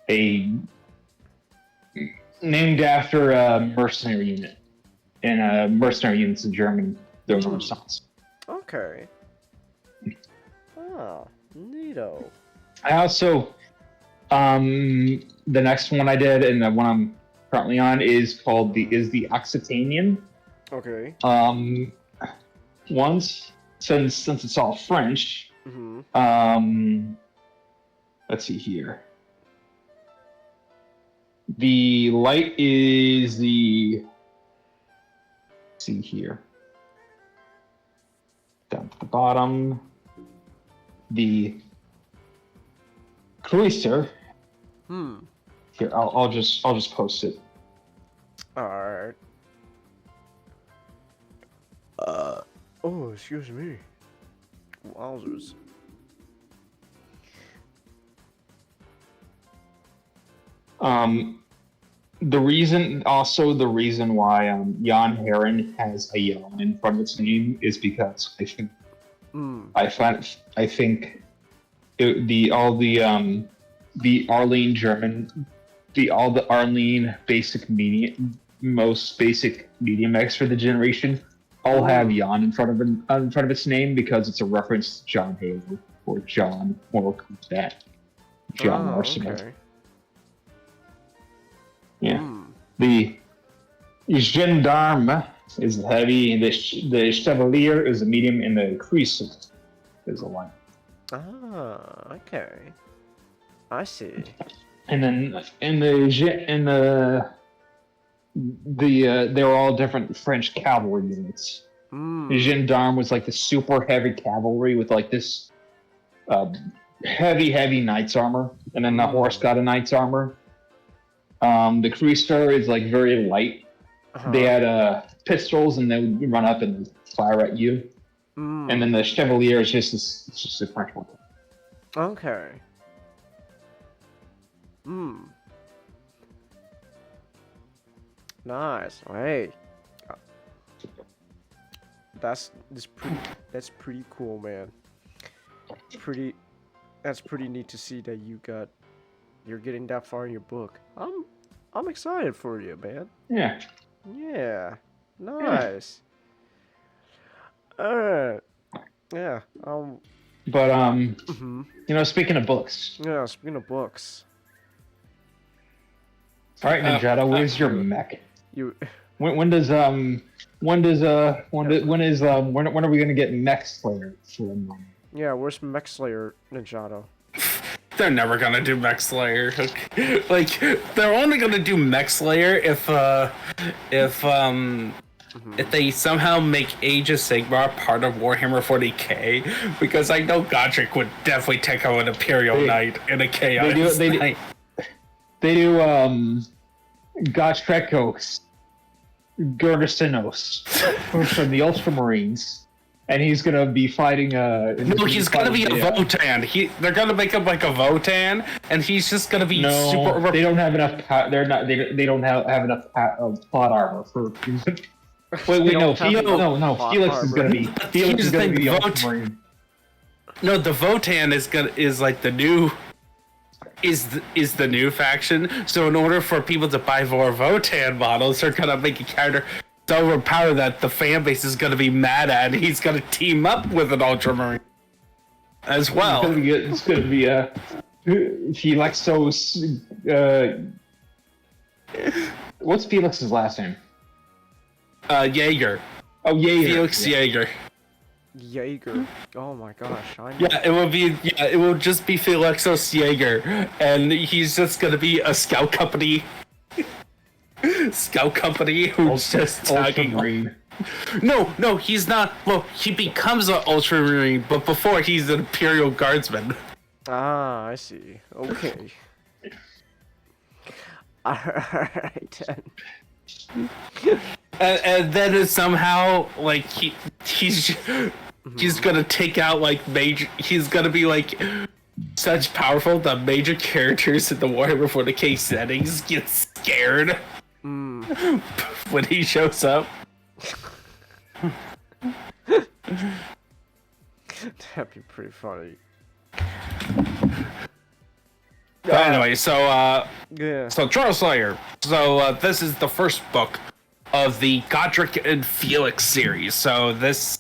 named after a mercenary unit. And mercenary units in German, they're Renaissance. Okay. Oh, neato. I also, the next one I did and the one I'm currently on is the Occitanian. Okay. Since it's all French, let's see here. The light is see here. Down to the bottom. The Cruiser. Here, I'll just post it. Alright. Oh, excuse me. Wowzers. The reason why Jan Herren has a yawn in front of its name is because I think the Arlene German, all the Arlene most basic medium mechs for the generation all have Jan in front of its name because it's a reference to John Halo or John Mortal Kombat, John Arsenal. Okay. Yeah. The Gendarme is the heavy, and the Chevalier is the medium, and the Cruiser is the light. Okay. I see. And then they're all different French cavalry units. The Gendarme was like the super heavy cavalry with like this heavy knight's armor, and then the horse got a knight's armor. The Cruiser is like very light. They had pistols, and they would run up and fire at you. And then the Chevalier is just a French one. Okay. Nice. Hey. That's pretty cool, man. That's pretty neat to see that you're getting that far in your book. I'm excited for you, man. Yeah. Yeah. Nice. Alright. Yeah. But speaking of books. Yeah, speaking of books. All right, Ninjato, where's your mech? When are we gonna get Mech Slayer from? Yeah, where's Mech Slayer, Ninjato? They're never gonna do Mech Slayer. Like, they're only gonna do Mech Slayer if they somehow make Age of Sigmar part of Warhammer 40k, because I know Godric would definitely take out an Imperial Knight and a Chaos Knight. They do Gotrekos, Gergesinos from the Ultramarines, and he's gonna be fighting. No, he's gonna be a Votan. They're gonna make him like a Votan, and he's just gonna be super. They don't have enough. They don't have enough plot armor for. Wait, no, Felix is gonna be. Felix is gonna be the Ultramarine. No, the Votan is like the new. Is the new faction. So in order for people to buy more Votan models, they're gonna make a character so overpowered that the fan base is gonna be mad at, and he's gonna team up with an Ultramarine as well. It's gonna be Felixos. What's Felix's last name? Jaeger. Oh, Jaeger. Felix Jaeger. Jaeger. Oh my gosh. I know. Yeah, it will be. Yeah, it will just be Felixos Jaeger, and he's just gonna be a scout company. Scout company who's just tagging. Ultramarine. No, he's not. Well, he becomes an Ultramarine, but before he's an Imperial Guardsman. Ah, I see. Okay. Alright then. And then it's somehow like he's gonna take out like major. He's gonna be like such powerful that major characters in the Warhammer 40k settings get scared when he shows up. That'd be pretty funny. But anyway, so Yeah. so Trollslayer. So this is the first book of the Godric and Felix series. So this,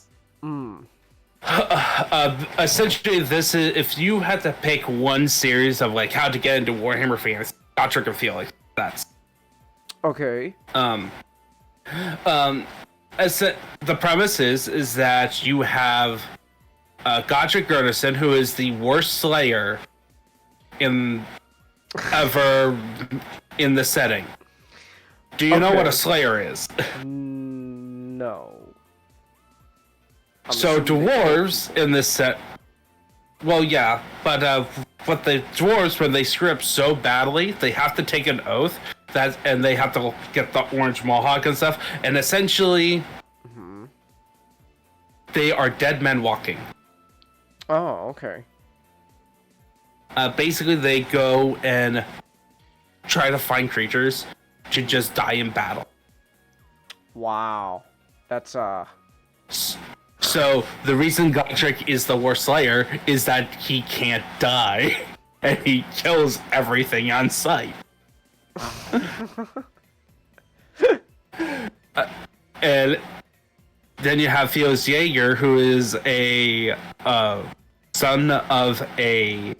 essentially, this is if you had to pick one series of like how to get into Warhammer fans, Godric and Felix. That's Okay. the premise is that you have Godric Gurderson, who is the worst Slayer ever in the setting. Do you know what a Slayer is? No. So dwarves in this set, well, yeah, but the dwarves, when they screw up so badly, they have to take an oath and they have to get the orange mohawk and stuff, and essentially, they are dead men walking. Oh, okay. Basically, they go and try to find creatures to just die in battle. Wow. That's So the reason Godric is the worst Slayer is that he can't die, and he kills everything on sight. And then you have Felix Jaeger, who is a son of a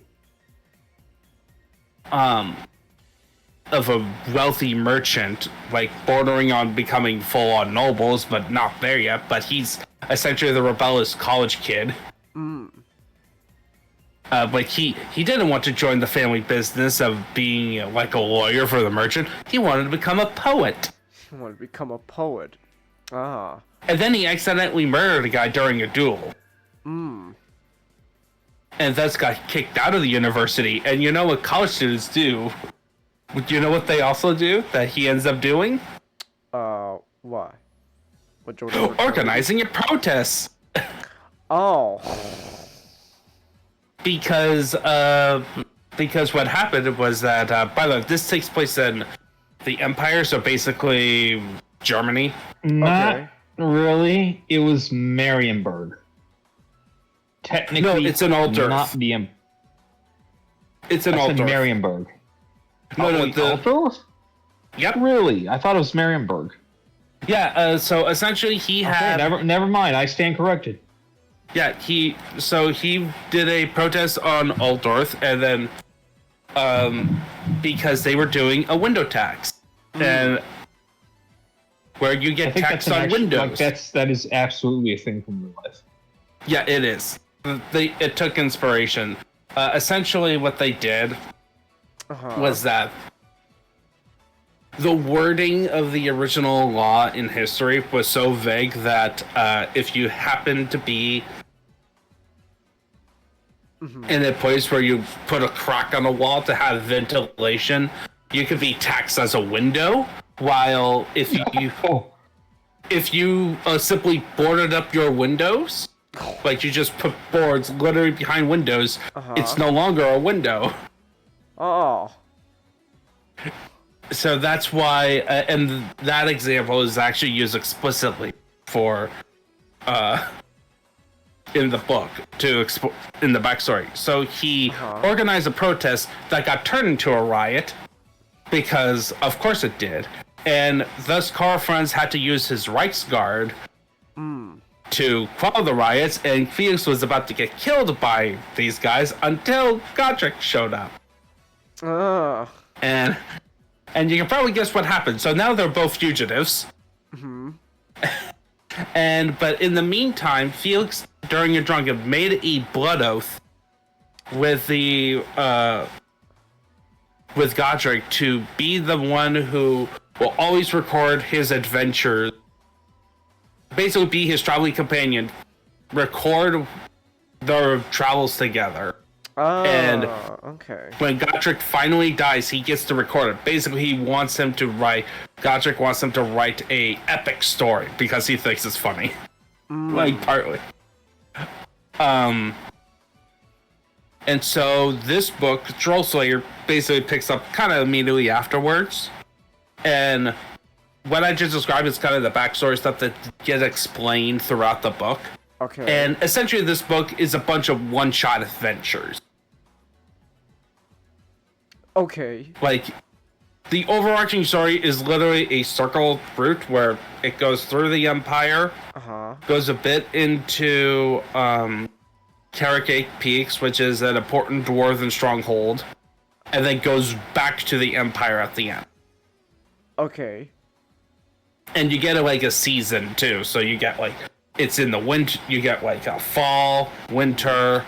wealthy merchant, like bordering on becoming full-on nobles, but not there yet. But he's essentially the rebellious college kid. But he didn't want to join the family business of being like a lawyer for the merchant. He wanted to become a poet. I want to become a poet. Ah. And then he accidentally murdered a guy during a duel. And thus got kicked out of the university. And you know what college students do? Do you know what they also do that he ends up doing? Why? What Jordan? Organizing a protest. Oh. Because what happened was that, by the way, this takes place in the Empire, so basically Germany. Not really. It was Marienburg. Technically, No, it's an Altdorf. Not the It's an I said Altdorf. Marienburg. No, wait, Altdorf? Yep. Really? I thought it was Marienburg. Yeah, so essentially he had... Never mind. I stand corrected. Yeah, he did a protest on Altdorf, and then because they were doing a window tax, and where you get taxed on windows. Like that is absolutely a thing from real life. Yeah, it is. It took inspiration. Essentially, what they did was that the wording of the original law in history was so vague that if you happen to be in a place where you put a crack on a wall to have ventilation, you could be taxed as a window, while if you simply boarded up your windows, like you just put boards literally behind windows, it's no longer a window. Oh. So that's why, and that example is actually used explicitly for, in the book, in the backstory. So he organized a protest that got turned into a riot, because of course it did. And thus Karl Franz had to use his Reichsguard to quell the riots, and Felix was about to get killed by these guys until Godric showed up. And you can probably guess what happened. So now they're both fugitives. But in the meantime, Felix, during a drunken, made a blood oath with with Godric to be the one who will always record his adventures. Basically, be his traveling companion, record their travels together. And okay. when Godric finally dies, he gets to record it. Basically, Godric wants him to write a epic story because he thinks it's funny. Like, partly. And so this book, Trollslayer, basically picks up kind of immediately afterwards. And what I just described is kind of the backstory stuff that gets explained throughout the book. Okay. And essentially this book is a bunch of one-shot adventures. Okay. Like, the overarching story is literally a circle route where it goes through the Empire, goes a bit into Carragate Peaks, which is an important dwarven stronghold, and then goes back to the Empire at the end. Okay. And you get like a season too, so you get like, it's in the winter, you get like a fall, winter,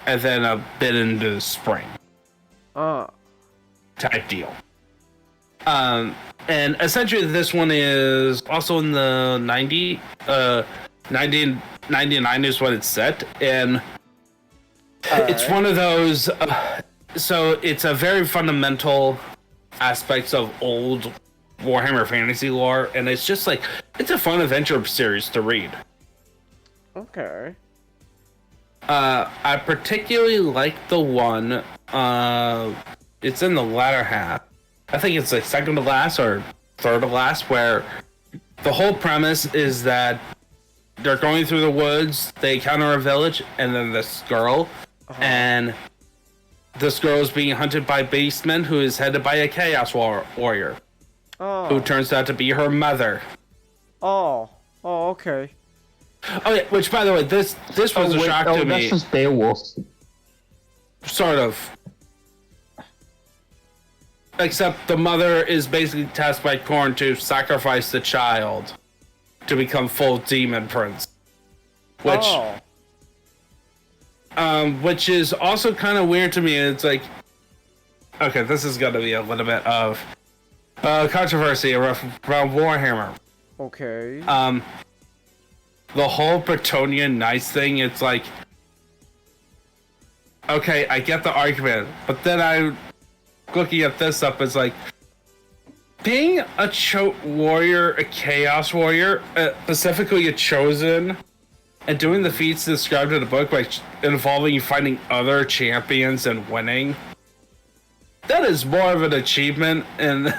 and then a bit into the spring. Type deal. And essentially this one is also in the 1999 is what it's set, and it's one of those, so it's a very fundamental aspects of old Warhammer Fantasy lore, and it's just like, it's a fun adventure series to read. Okay. I particularly like the one, it's in the latter half. I think it's like second to last or third to last, where the whole premise is that they're going through the woods, they encounter a village, and then this girl, and this girl is being hunted by beastmen who is headed by a chaos warrior, who turns out to be her mother. Oh, okay. Oh yeah, which by the way, this was a shock to me. That's just Beowulf. Sort of. Except the mother is basically tasked by Khorne to sacrifice the child to become full demon prince. Which is also kind of weird to me. It's like, okay, this is gonna be a little bit of controversy around Warhammer. Okay. The whole Bretonnian Knights thing, it's like, okay, I get the argument, but then looking at this up, it's like, being a warrior, a chaos warrior, specifically a chosen, and doing the feats described in the book, like involving you finding other champions and winning, that is more of an achievement than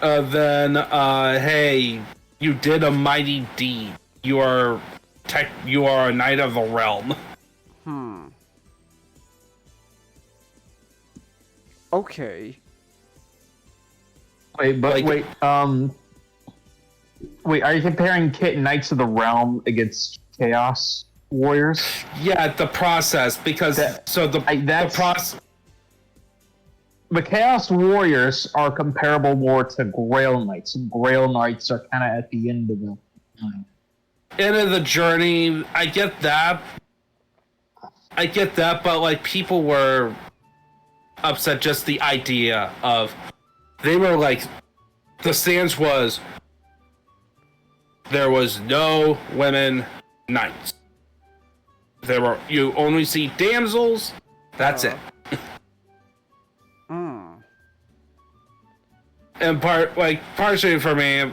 hey, you did a mighty deed. You are a knight of the realm. Okay. Wait, are you comparing Knights of the Realm against Chaos Warriors? Yeah, the process, because the process. The Chaos Warriors are comparable more to Grail Knights, and Grail Knights are kind of at the end of the line. End of the journey. I get that, but like, people were upset just the idea of, they were like, the stance was, there was no women knights. You only see damsels, that's it. And partially for me,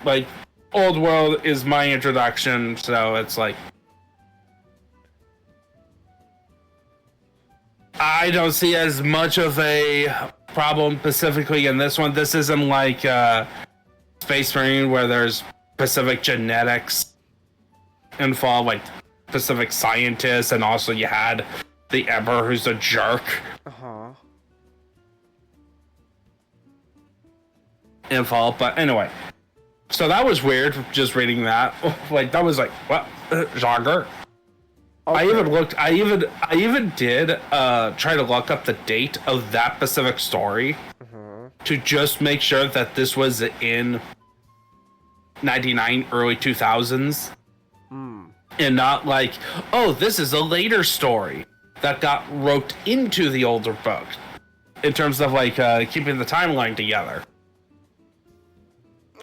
like, Old World is my introduction, so it's like, I don't see as much of a problem specifically in this one. This isn't like Space Marine, where there's specific genetics involved, like specific scientists, and also you had the Emperor, who's a jerk. Involved, but anyway, so that was weird. Just reading that, like, that was like, what genre? Okay. I even did try to look up the date of that specific story to just make sure that this was in 99, early 2000s. And not like, oh, this is a later story that got roped into the older book. In terms of like keeping the timeline together.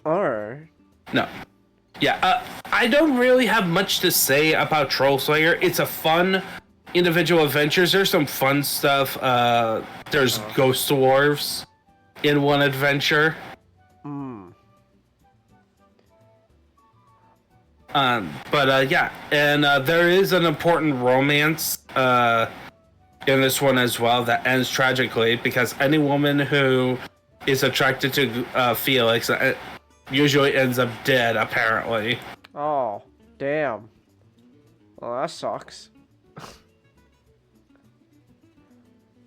Alright. No. Yeah, I don't really have much to say about Trollslayer. It's a fun individual adventures. There's some fun stuff. There's ghost dwarves in one adventure. Yeah, and there is an important romance in this one as well that ends tragically because any woman who is attracted to Felix usually ends up dead, apparently. Oh, damn. Well, that sucks.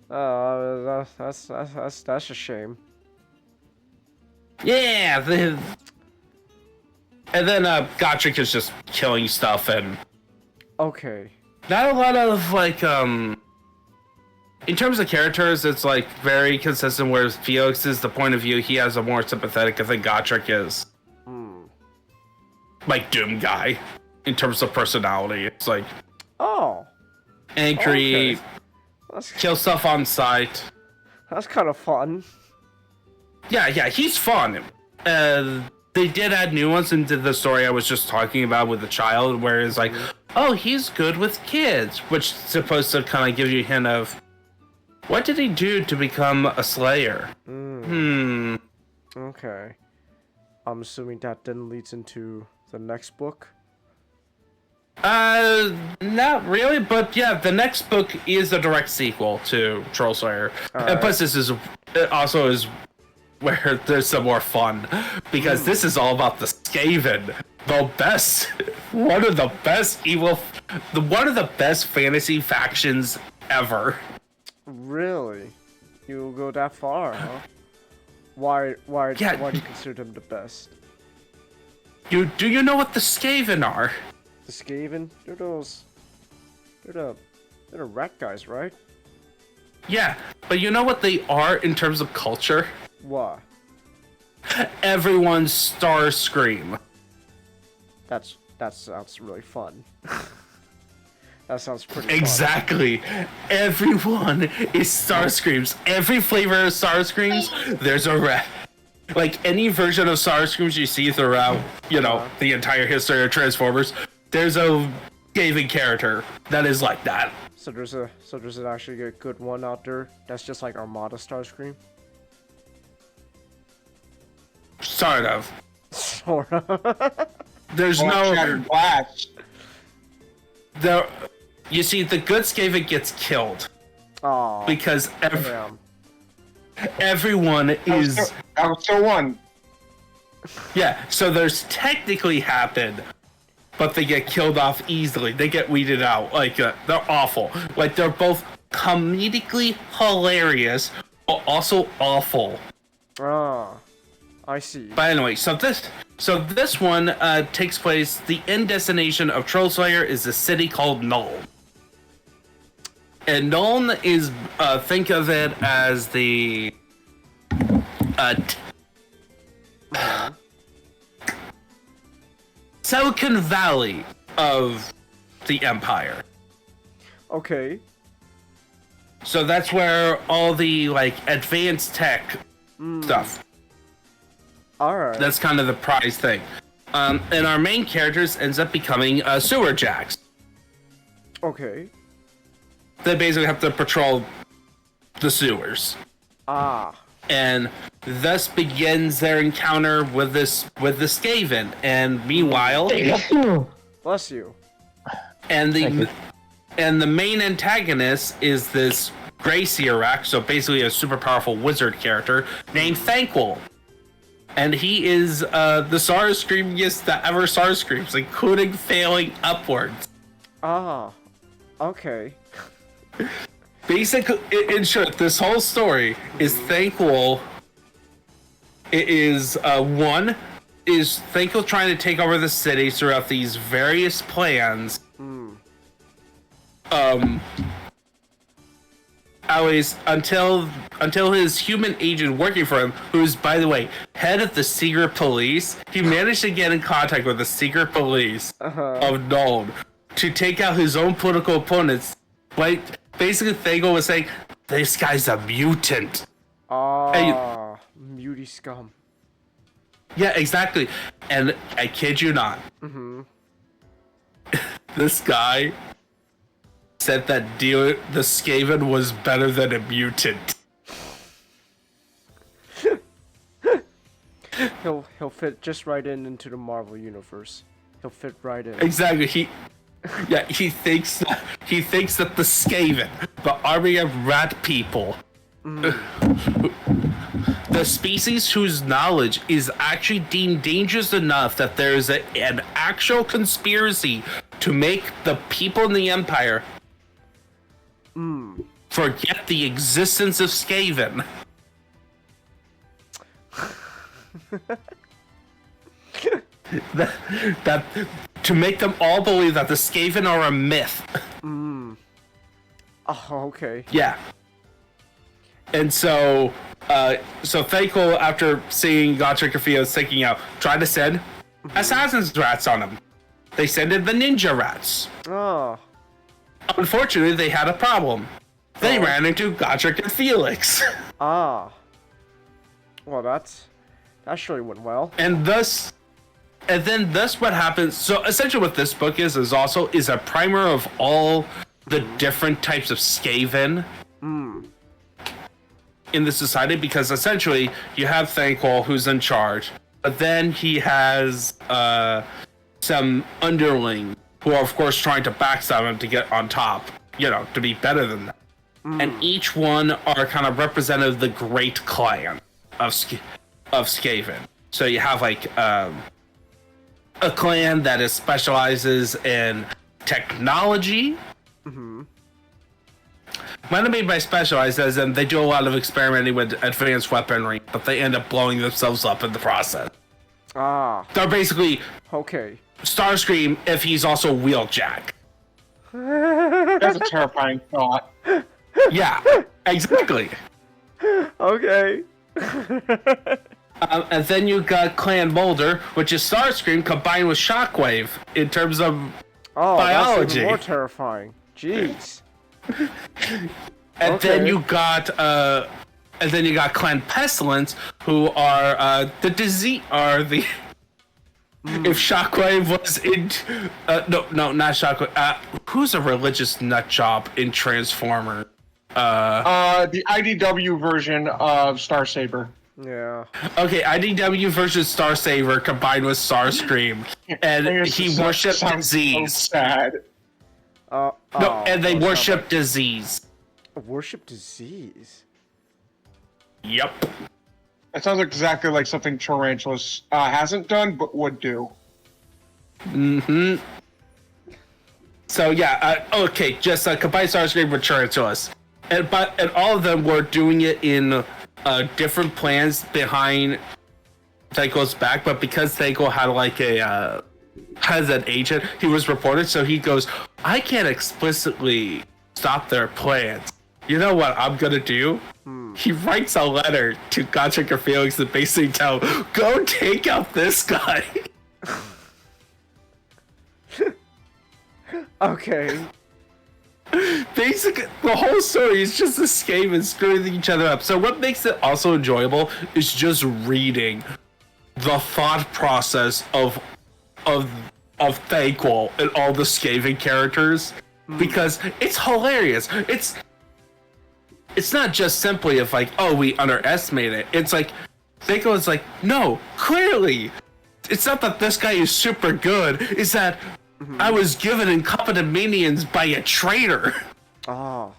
That's a shame. Yeah, and then Gotrek is just killing stuff and Okay. not a lot of like in terms of characters, it's like very consistent. Whereas Felix is the point of view, he has a more sympathetic. I think Gotrek is like Doom guy in terms of personality. It's like angry, kill stuff on sight. That's kind of fun. Yeah, he's fun. They did add new ones into the story I was just talking about with the child, where it's like, oh, he's good with kids, which is supposed to kind of give you a hint of what did he do to become a Slayer? Okay. I'm assuming that then leads into the next book. Not really, but yeah, the next book is a direct sequel to Trollslayer. And plus, this is also is where there's some more fun, because this is all about the Skaven, one of the best fantasy factions ever. Really? You'll go that far, huh? Why do you consider them the best? Do you know what the Skaven are? The Skaven? They're the rat guys, right? Yeah, but you know what they are in terms of culture? What? Everyone's Starscream. That sounds really fun. That sounds pretty Exactly. Fun. Everyone is Starscreams. Every flavor of Starscreams, there's a rat. Like any version of Starscreams you see throughout, the entire history of Transformers, there's a Skaven character that is like that. So there's actually a good one out there that's just like Armada Starscream. Sort of. Sort of. There's no shattered glass. You see, the good Skaven gets killed. Oh. Because everyone is. I was still one. Yeah, so there's technically happened, but they get killed off easily. They get weeded out. Like, they're awful. Like, they're both comedically hilarious, but also awful. Ah, I see. But anyway, so this one takes place. The end destination of Trollslayer is a city called Nuln. And Nuln is, think of it as the Silicon Valley of the Empire. Okay. So that's where all the like advanced tech stuff. Alright. That's kind of the prize thing. And our main characters ends up becoming sewer jacks. Okay. They basically have to patrol the sewers. Ah. And thus begins their encounter with the Skaven. And meanwhile, Bless you. And the main antagonist is this Graciorak, so basically a super powerful wizard character named Thankful. And he is the Starscreamiest that ever Starscreams, including failing upwards. Ah. Okay. Basically, in short, this whole story is Thankful. It is Thankful trying to take over the city throughout these various plans. at least until his human agent working for him, who's, by the way, head of the secret police, he managed to get in contact with the secret police of Nuln to take out his own political opponents. Like, basically, Thago was saying, this guy's a mutant. Muty scum. Yeah, exactly. And I kid you not. This guy said that the Skaven was better than a mutant. He'll fit just right into the Marvel universe. He'll fit right in. Exactly. He thinks that the Skaven, the army of rat people, the species whose knowledge is actually deemed dangerous enough that there is an actual conspiracy to make the people in the Empire forget the existence of Skaven. that to make them all believe that the Skaven are a myth. Oh, okay. Yeah. And so Thankful, after seeing Gotrek and Theo's taking out, tried to send assassin's rats on him. They sent in the ninja rats. Oh. Unfortunately, they had a problem. They ran into Gotrek and Felix. Ah. Well, that surely went well. And thus what happens. So essentially what this book is a primer of all the different types of Skaven in the society, because essentially you have Thankful, who's in charge, but then he has some underling who are of course trying to backstab him to get on top, to be better than them. And each one are kind of representative of the great clan of Skaven. So you have like a clan that specializes in technology. What I mean by specialized as in they do a lot of experimenting with advanced weaponry, but they end up blowing themselves up in the process. Ah. They're basically Okay. Starscream if he's also Wheeljack. That's a terrifying thought. Yeah, exactly. Okay. And then you got Clan Mulder, which is Starscream combined with Shockwave in terms of biology. That's even more terrifying. Jeez. And then you got Clan Pestilence, who are the disease the. If Shockwave was in, no, not Shockwave. Who's a religious nutjob in Transformers? The IDW version of Starsaber. Yeah. Okay, IDW versus Starsaver combined with Starscream, and he worshipped disease. So sad. And they worship disease. Worship disease. Yep. That sounds exactly like something Tarantulas hasn't done, but would do. So yeah, okay, just combine Starscream with Tarantulas, and all of them were doing it in different plans behind Thankle's back, but because Thankle had like has an agent, he was reported, so he goes, I can't explicitly stop their plans. You know what I'm gonna do? He writes a letter to Gotrek or Felix and basically tell him, go take out this guy. Okay. Basically, the whole story is just the Skaven screwing each other up. So what makes it also enjoyable is just reading the thought process of Thankful and all the Skaven characters, because it's hilarious. It's not just simply of like, oh, we underestimate it. It's like, Thankful is like, no, clearly, it's not that this guy is super good. It's that I was given incompetent minions by a traitor. Ah,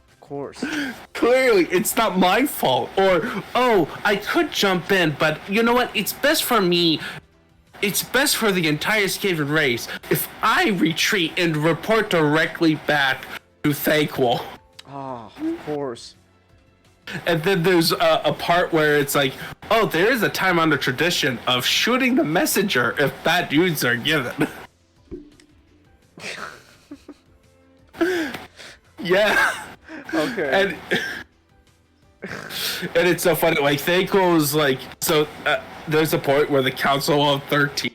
of course. Clearly, it's not my fault. Or, oh, I could jump in, but you know what? It's best for me. It's best for the entire Skaven race if I retreat and report directly back to Thankful. Ah, of course. And then there's a part where it's like, oh, there is a time-honored tradition of shooting the messenger if bad news are given. Yeah. Okay. And it's so funny. Like Thankful's like so. There's a point where the Council of 13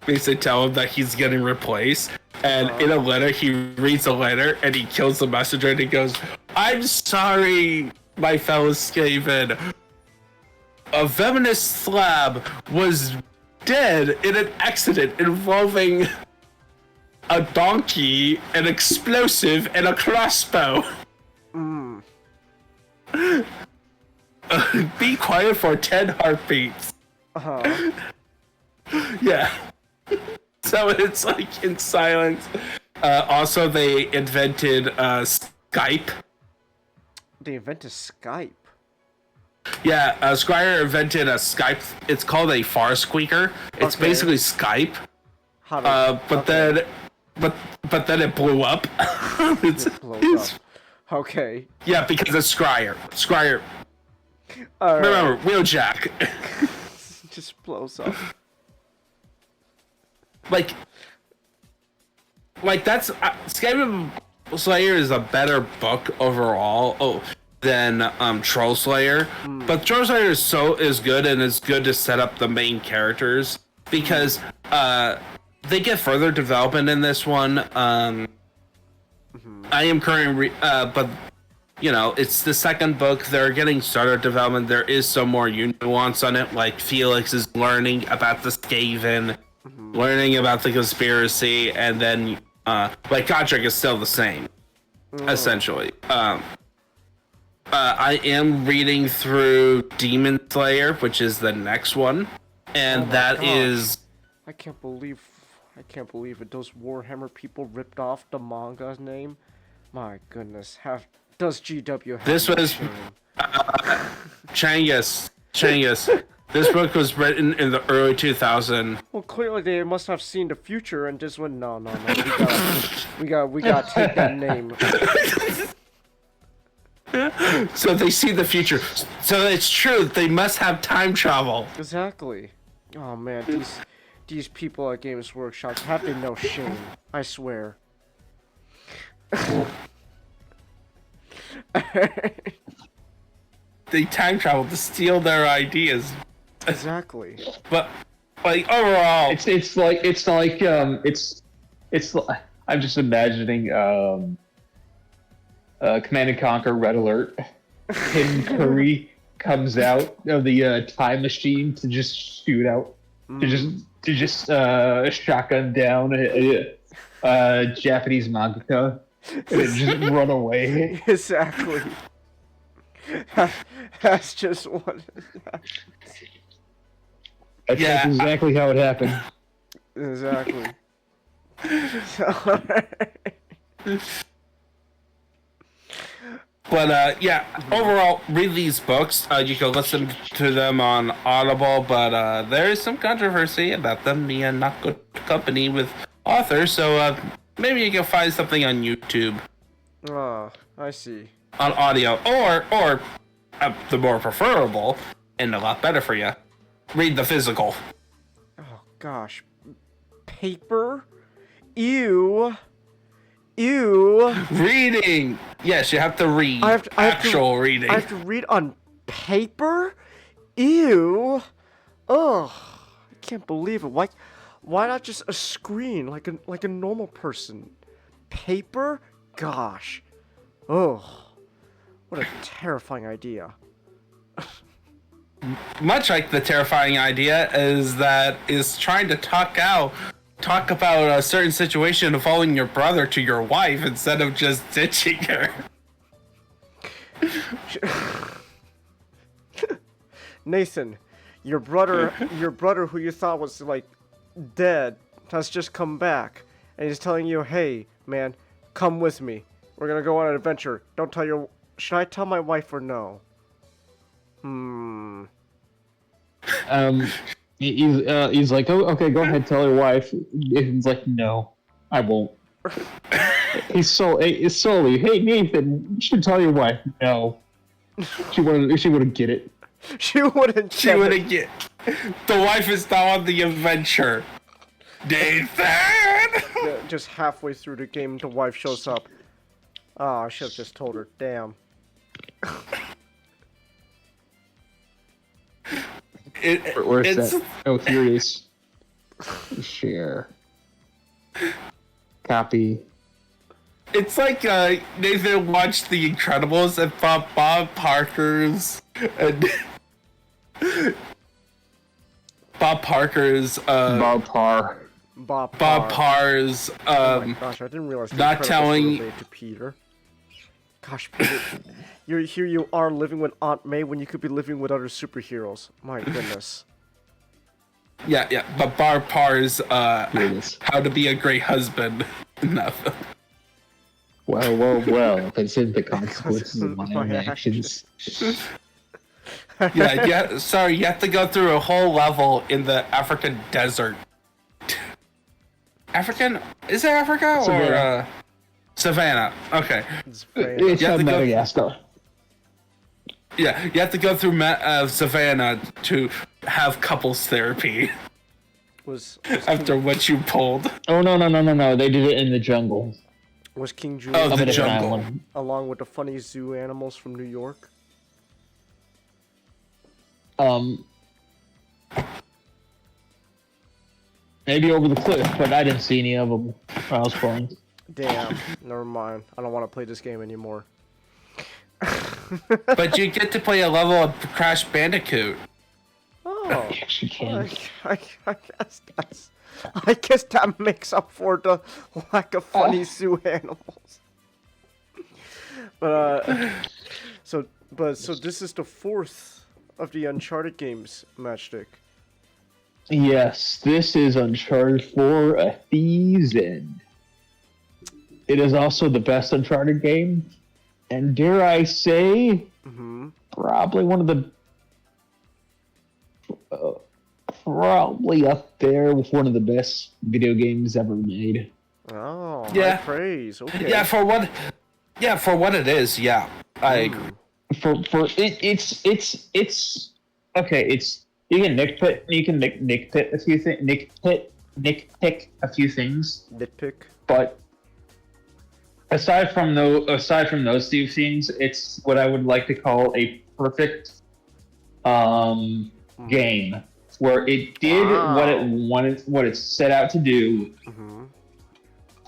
basically tell him that he's getting replaced, and in a letter he reads a letter and he kills the messenger and he goes, "I'm sorry, my fellow Skaven. A venomous slab was dead in an accident involving a donkey, an explosive, and a crossbow. Be quiet for 10 heartbeats." Yeah. So it's like in silence. Also, they invented Skype. They invented Skype. Yeah, Squire invented a Skype. It's called a far squeaker. It's basically Skype. But then it blew up. It blew up. Okay. Yeah, because it's Scryer. Scryer. All right. Remember, Wheeljack. Just blows up. Like that's Skavenslayer is a better book overall than Trollslayer, but Trollslayer is good, and it's good to set up the main characters because they get further development in this one. I am currently but you know, it's the second book. They're getting started development. There is some more nuance on it, like Felix is learning about the Skaven, learning about the conspiracy, and then like Godric is still the same, essentially. I am reading through Demon Slayer, which is the next one, and that is. I can't believe it. Those Warhammer people ripped off the manga's name. My goodness, does GW have This was Changus. This book was written in the early 2000s. Well, clearly they must have seen the future and just went, no. We gotta take that name. So they see the future. So it's true. They must have time travel. Exactly. Oh man, these people at Games Workshop have they no shame. I swear. They time travel to steal their ideas. Exactly. But like overall, I'm just imagining Command and Conquer Red Alert. Tim Curry comes out of the time machine to just shoot out, to just shotgun down a Japanese mangaka and then just run away. Exactly. That's just what. That's exactly how it happened. Exactly. But overall, read these books. You can listen to them on Audible, but there is some controversy about them being not good company with authors. So maybe you can find something on YouTube. Oh, I see. On audio, or the more preferable and a lot better for you, read the physical. Oh gosh, paper? Ew. Reading. Yes, you have to read. Actual reading. I have to read on paper? Ew. Ugh. I can't believe it. Why not just a screen like a normal person? Paper? Gosh. Ugh. What a terrifying idea. Much like the terrifying idea is trying to talk about a certain situation involving your brother to your wife instead of just ditching her. Nathan, your brother who you thought was like dead has just come back and he's telling you, "Hey, man, come with me. We're gonna go on an adventure. Don't tell your... Should I tell my wife or no?" He's like, "Oh, okay, go ahead, tell your wife." He's like, "No, I won't." He's solely, "Hey, Nathan, you should tell your wife." No, she wouldn't get it. She wouldn't get. The wife is now on the adventure. Nathan. Just halfway through the game, the wife shows up. Oh, I should have just told her. Damn. Where's it's that? Oh, here it is. Share. Copy. it's like Nathan watched The Incredibles and thought Bob Parker's and Bob Parker's Bob Parr. Bob Parr's Oh my gosh, I didn't realize the not Incredibles were telling- related to Peter. Gosh, Peter, here you are living with Aunt May when you could be living with other superheroes. My goodness. yeah, but Bob Parr's Here it is. How to Be a Great Husband. Nothing. Well. Consider the consequences of my own actions. Yeah. Sorry, you have to go through a whole level in the African desert. African? Is it Africa or Savannah? Okay. It's very- It's You have from to go- Madagascar. Yeah, you have to go through Savannah to have couples therapy was after what you pulled. Oh no! They did it in the jungle. King Oh, Julius the Of a different jungle. island. along with the funny zoo animals from New York? Maybe over the cliff, but I didn't see any of them when I was playing. Damn, never mind. I don't want to play this game anymore. But you get to play a level of Crash Bandicoot. Oh, Yes, you can. I guess that makes up for the lack of funny zoo animals. But so this is the fourth of the Uncharted games, Matchstick. Yes, this is Uncharted 4: A Thieves' End. It is also the best Uncharted game, and dare I say, probably one of the probably up there with one of the best video games ever made. Oh, Yeah. high praise. Okay. Yeah, for what it is. Yeah, I agree. It's okay. It's you can nitpick a few things, nitpick a few things, Nitpick. but aside from those two things, it's what I would like to call a perfect game where it did what it wanted, what it set out to do,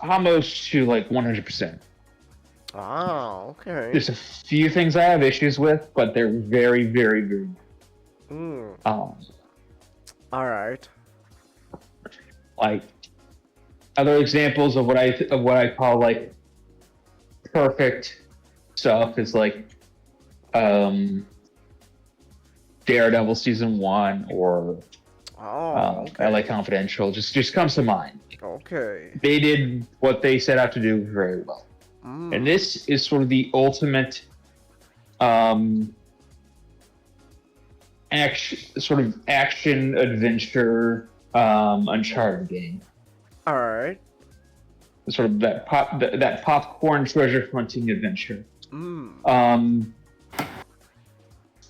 almost to like 100%. Oh, okay. There's a few things I have issues with, but they're very, very, very. All right. Like other examples of what I call like perfect stuff is like Daredevil season 1 or Oh, okay. LA Confidential just comes to mind. Okay. They did what they set out to do very well. And this is sort of the ultimate action adventure Uncharted game. All right. Sort of that popcorn treasure hunting adventure.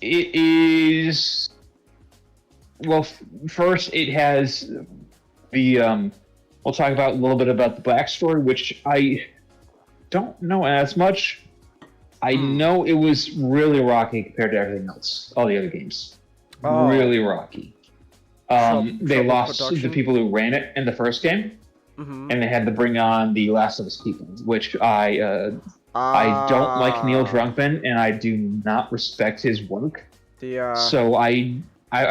It is well. First, it has the we'll talk about a little bit about the backstory, which I don't know as much. I know it was really rocky compared to everything else, all the other games. Oh. Really rocky. They Trouble lost production? the people who ran it in the first game, and they had to bring on the Last of Us people, which I don't like Neil Druckmann, and I do not respect his work. So I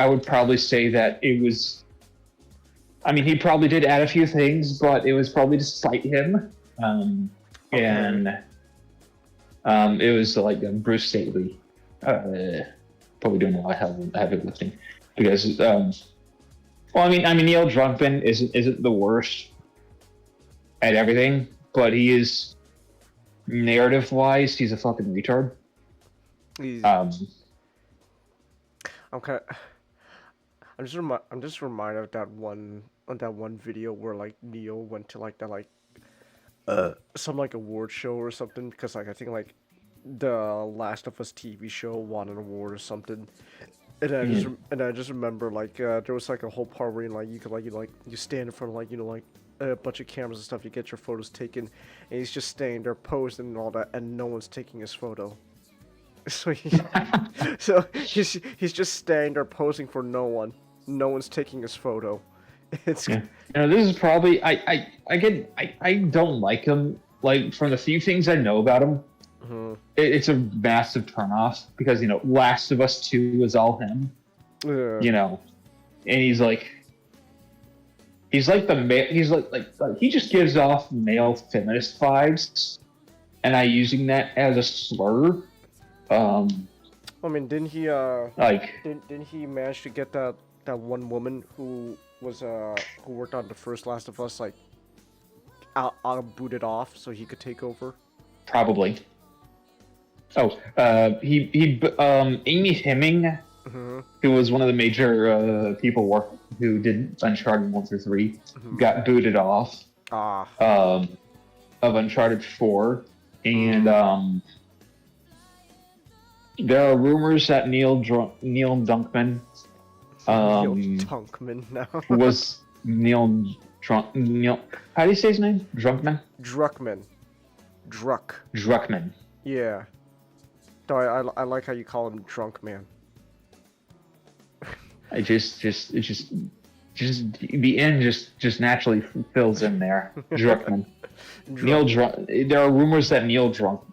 would probably say that it was. I mean, he probably did add a few things, but it was probably to spite him. And it was like Bruce Stately probably doing a lot of heavy lifting because. Well, I mean, Neil Druckmann isn't the worst at everything, but he is narrative-wise, he's a fucking retard. I'm just reminded of that one video where like Neil went to like that like some like award show or something because like I think like the Last of Us TV show won an award or something. And I just remember like there was like a whole part where like you could like you stand in front of like like a bunch of cameras and stuff. You get your photos taken, and he's just staying there posing and all that, and no one's taking his photo. So he's just staying there posing for no one. No one's taking his photo. It's this is probably I don't like him. Like from the few things I know about him, it's a massive turnoff because Last of Us 2 is all him. And he's like he just gives off male feminist vibes, and I using that as a slur. I mean, didn't he didn't he manage to get that one woman who was who worked on the first Last of Us out booted off so he could take over? Probably. Oh, Amy Hemming, who was one of the major people who did Uncharted 1 through 3, got booted off of Uncharted 4, and there are rumors that Neil Druckmann was Neil. How do you say his name? Druckmann. Druckmann. Yeah. Though I like how you call him Drunk Man. It just the end just naturally fills in there. Druckmann. There are rumors that Neil Druckmann.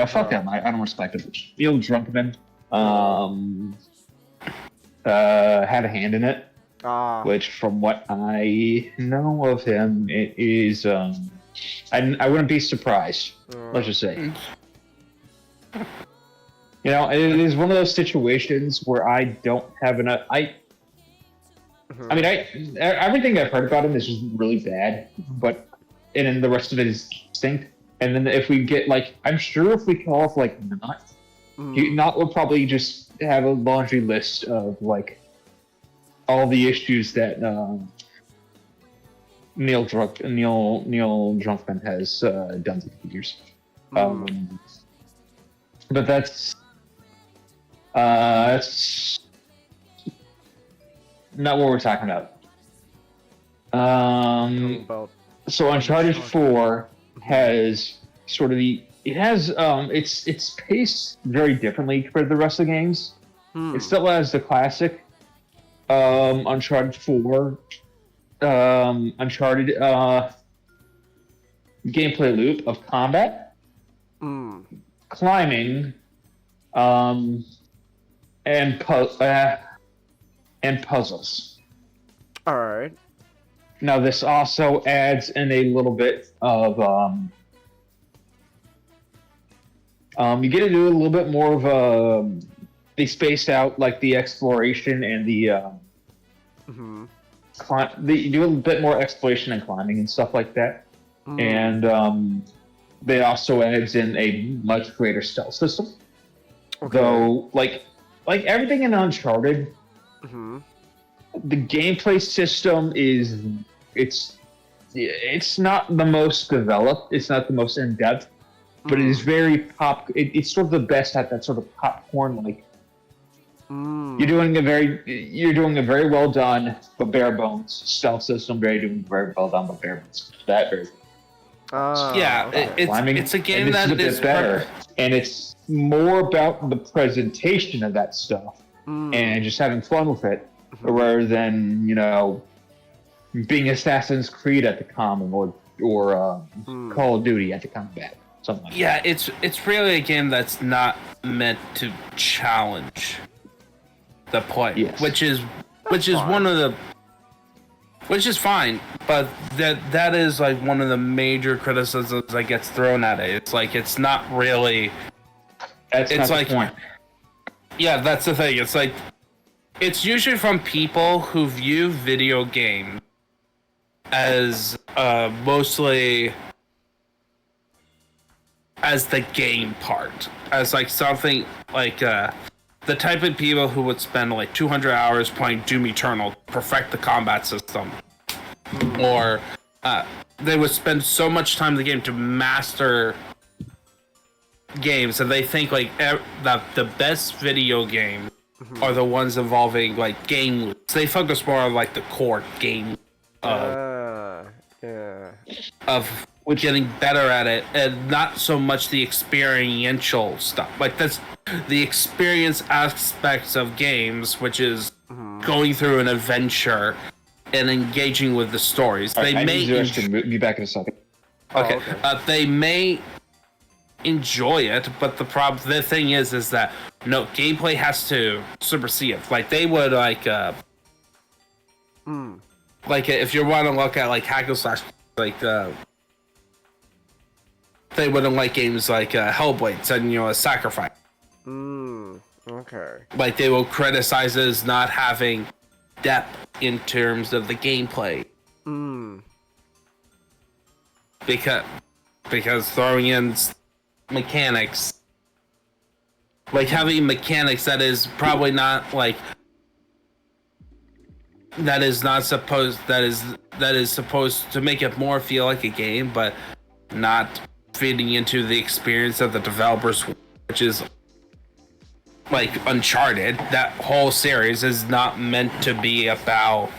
Fuck him. I don't respect him. Neil Druckmann had a hand in it. Which, from what I know of him, it is I wouldn't be surprised. Let's just say. It is one of those situations where I don't have enough. I mean, everything I've heard about him is just really bad, and then the rest of it is distinct. And then if we get I'm sure if we call off Knot will probably just have a laundry list of all the issues that Neil Druckmann has done through the years. But that's not what we're talking about. So Uncharted 4 has it's paced very differently compared to the rest of the games. It still has the classic Uncharted 4 Uncharted gameplay loop of combat, climbing, and puzzles. All right. Now this also adds in a little bit of you get to do a little bit more of they spaced out the exploration and the you do a bit more exploration and climbing and stuff like that, and they also adds in a much greater stealth system. Okay. Though, like everything in Uncharted, the gameplay system it's not the most developed, it's not the most in depth, but it is very it's sort of the best at that sort of popcorn You're doing a very well done but bare bones stealth system. Doing very well done but bare bones. That very. It's a game that is better, and it's more about the presentation of that stuff and just having fun with it, rather than being Assassin's Creed at the common or Call of Duty at the combat. Something like that. It's really a game that's not meant to challenge the play, yes. which is fine, but that is one of the major criticisms that gets thrown at it. It's it's not really. That's not the point. Yeah, that's the thing. It's it's usually from people who view video games as mostly as the game part, as something the type of people who would spend 200 hours playing Doom Eternal to perfect the combat system, or they would spend so much time in the game to master games, and they think that the best video game are the ones involving like game loops. They focus more on like the core game yeah. of getting better at it, and not so much the experiential stuff. Like that's the experience aspects of games, which is going through an adventure and engaging with the stories. They may be back in a second. Okay. They may enjoy it, but the thing is that no, gameplay has to supersede it. Like they would like if you want to look at like hack and slash, like they wouldn't like games like Hellblade and a Sacrifice. Okay. Like they will criticize it as not having depth in terms of the gameplay. Because throwing in mechanics, like having mechanics that is probably not like that is supposed to make it more feel like a game, but not feeding into the experience of the developers, which is like Uncharted. That whole series is not meant to be about,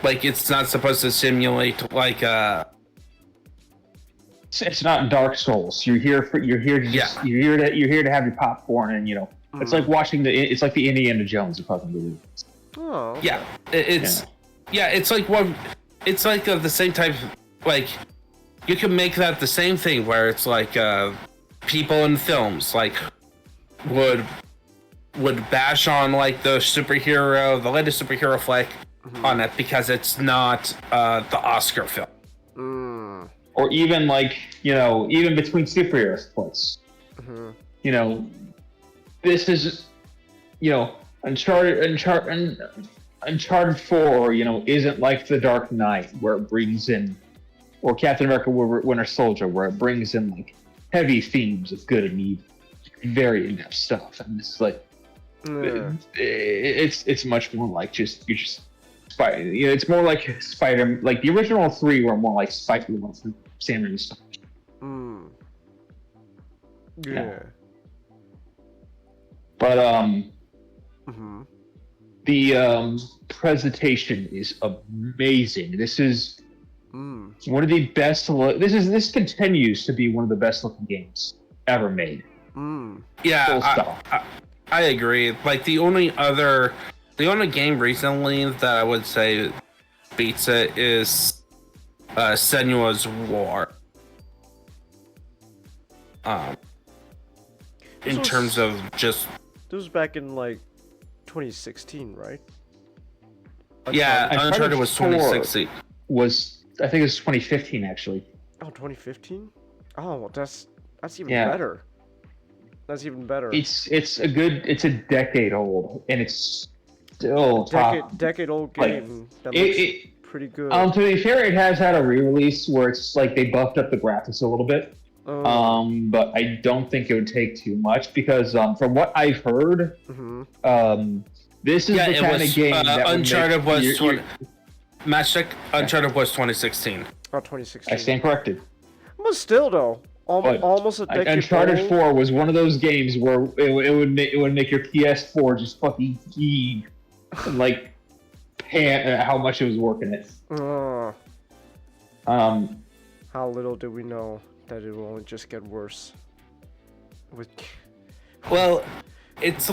like, it's not supposed to simulate like It's not Dark Souls. You're here to have your popcorn, and it's like watching it's like the Indiana Jones of fucking movie. Oh. Yeah, it's like one. It's like the same type. Like, you can make that the same thing where it's like people in films like would bash on like the latest superhero flick on it because it's not the Oscar film. Or even like even between superhero flicks. This is Uncharted 4, isn't like The Dark Knight where it brings in, or Captain America Winter Soldier where it brings in like heavy themes of good and evil, very in-depth stuff, and it's like it's much more like you're just fighting. It's more like Spider. Like the original 3 were more like Spider-Man from Sam Raimi stuff. Yeah. But the presentation is amazing. This is one of the best. This continues to be one of the best looking games ever made. Yeah, I agree. Like the only game recently that I would say beats it is Senua's War. In terms of just... This was back in, like, 2016, right? Yeah, Uncharted was 2016. I think it was 2015, actually. Oh, 2015? Oh, that's even Yeah. better. That's even better. It's a decade old, and it's still decade old game. That looks pretty good. To be fair, it has had a re-release where it's like they buffed up the graphics a little bit. But I don't think it would take too much because from what I've heard, this is the kind of game that Uncharted was Uncharted was 2016 Oh, 2016. I stand corrected. But still, though, almost a decade. Uncharted 4 was one of those games where it would make your PS4 just fucking heave and like pant at how much it was working it. How little did we know that it will only just get worse. It's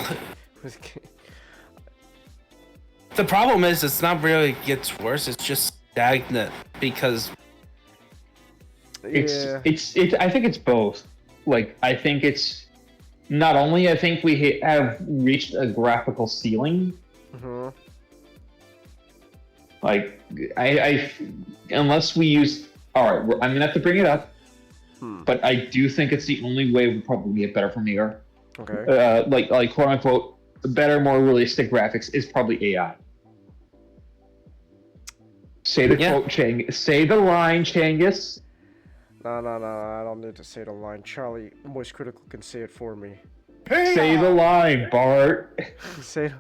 the problem is it's not really gets worse. It's just stagnant because I think it's both. Like I think it's not only. I think we have reached a graphical ceiling. Like I unless we use. All right, I'm gonna have to bring it up. But I do think it's the only way we'll probably get better from here. Okay. Like quote unquote, better, more realistic graphics is probably AI. Say the quote, say the line, Changus. No, I don't need to say the line. Charlie, Voice Critical can say it for me. Say the line, Bart. Say,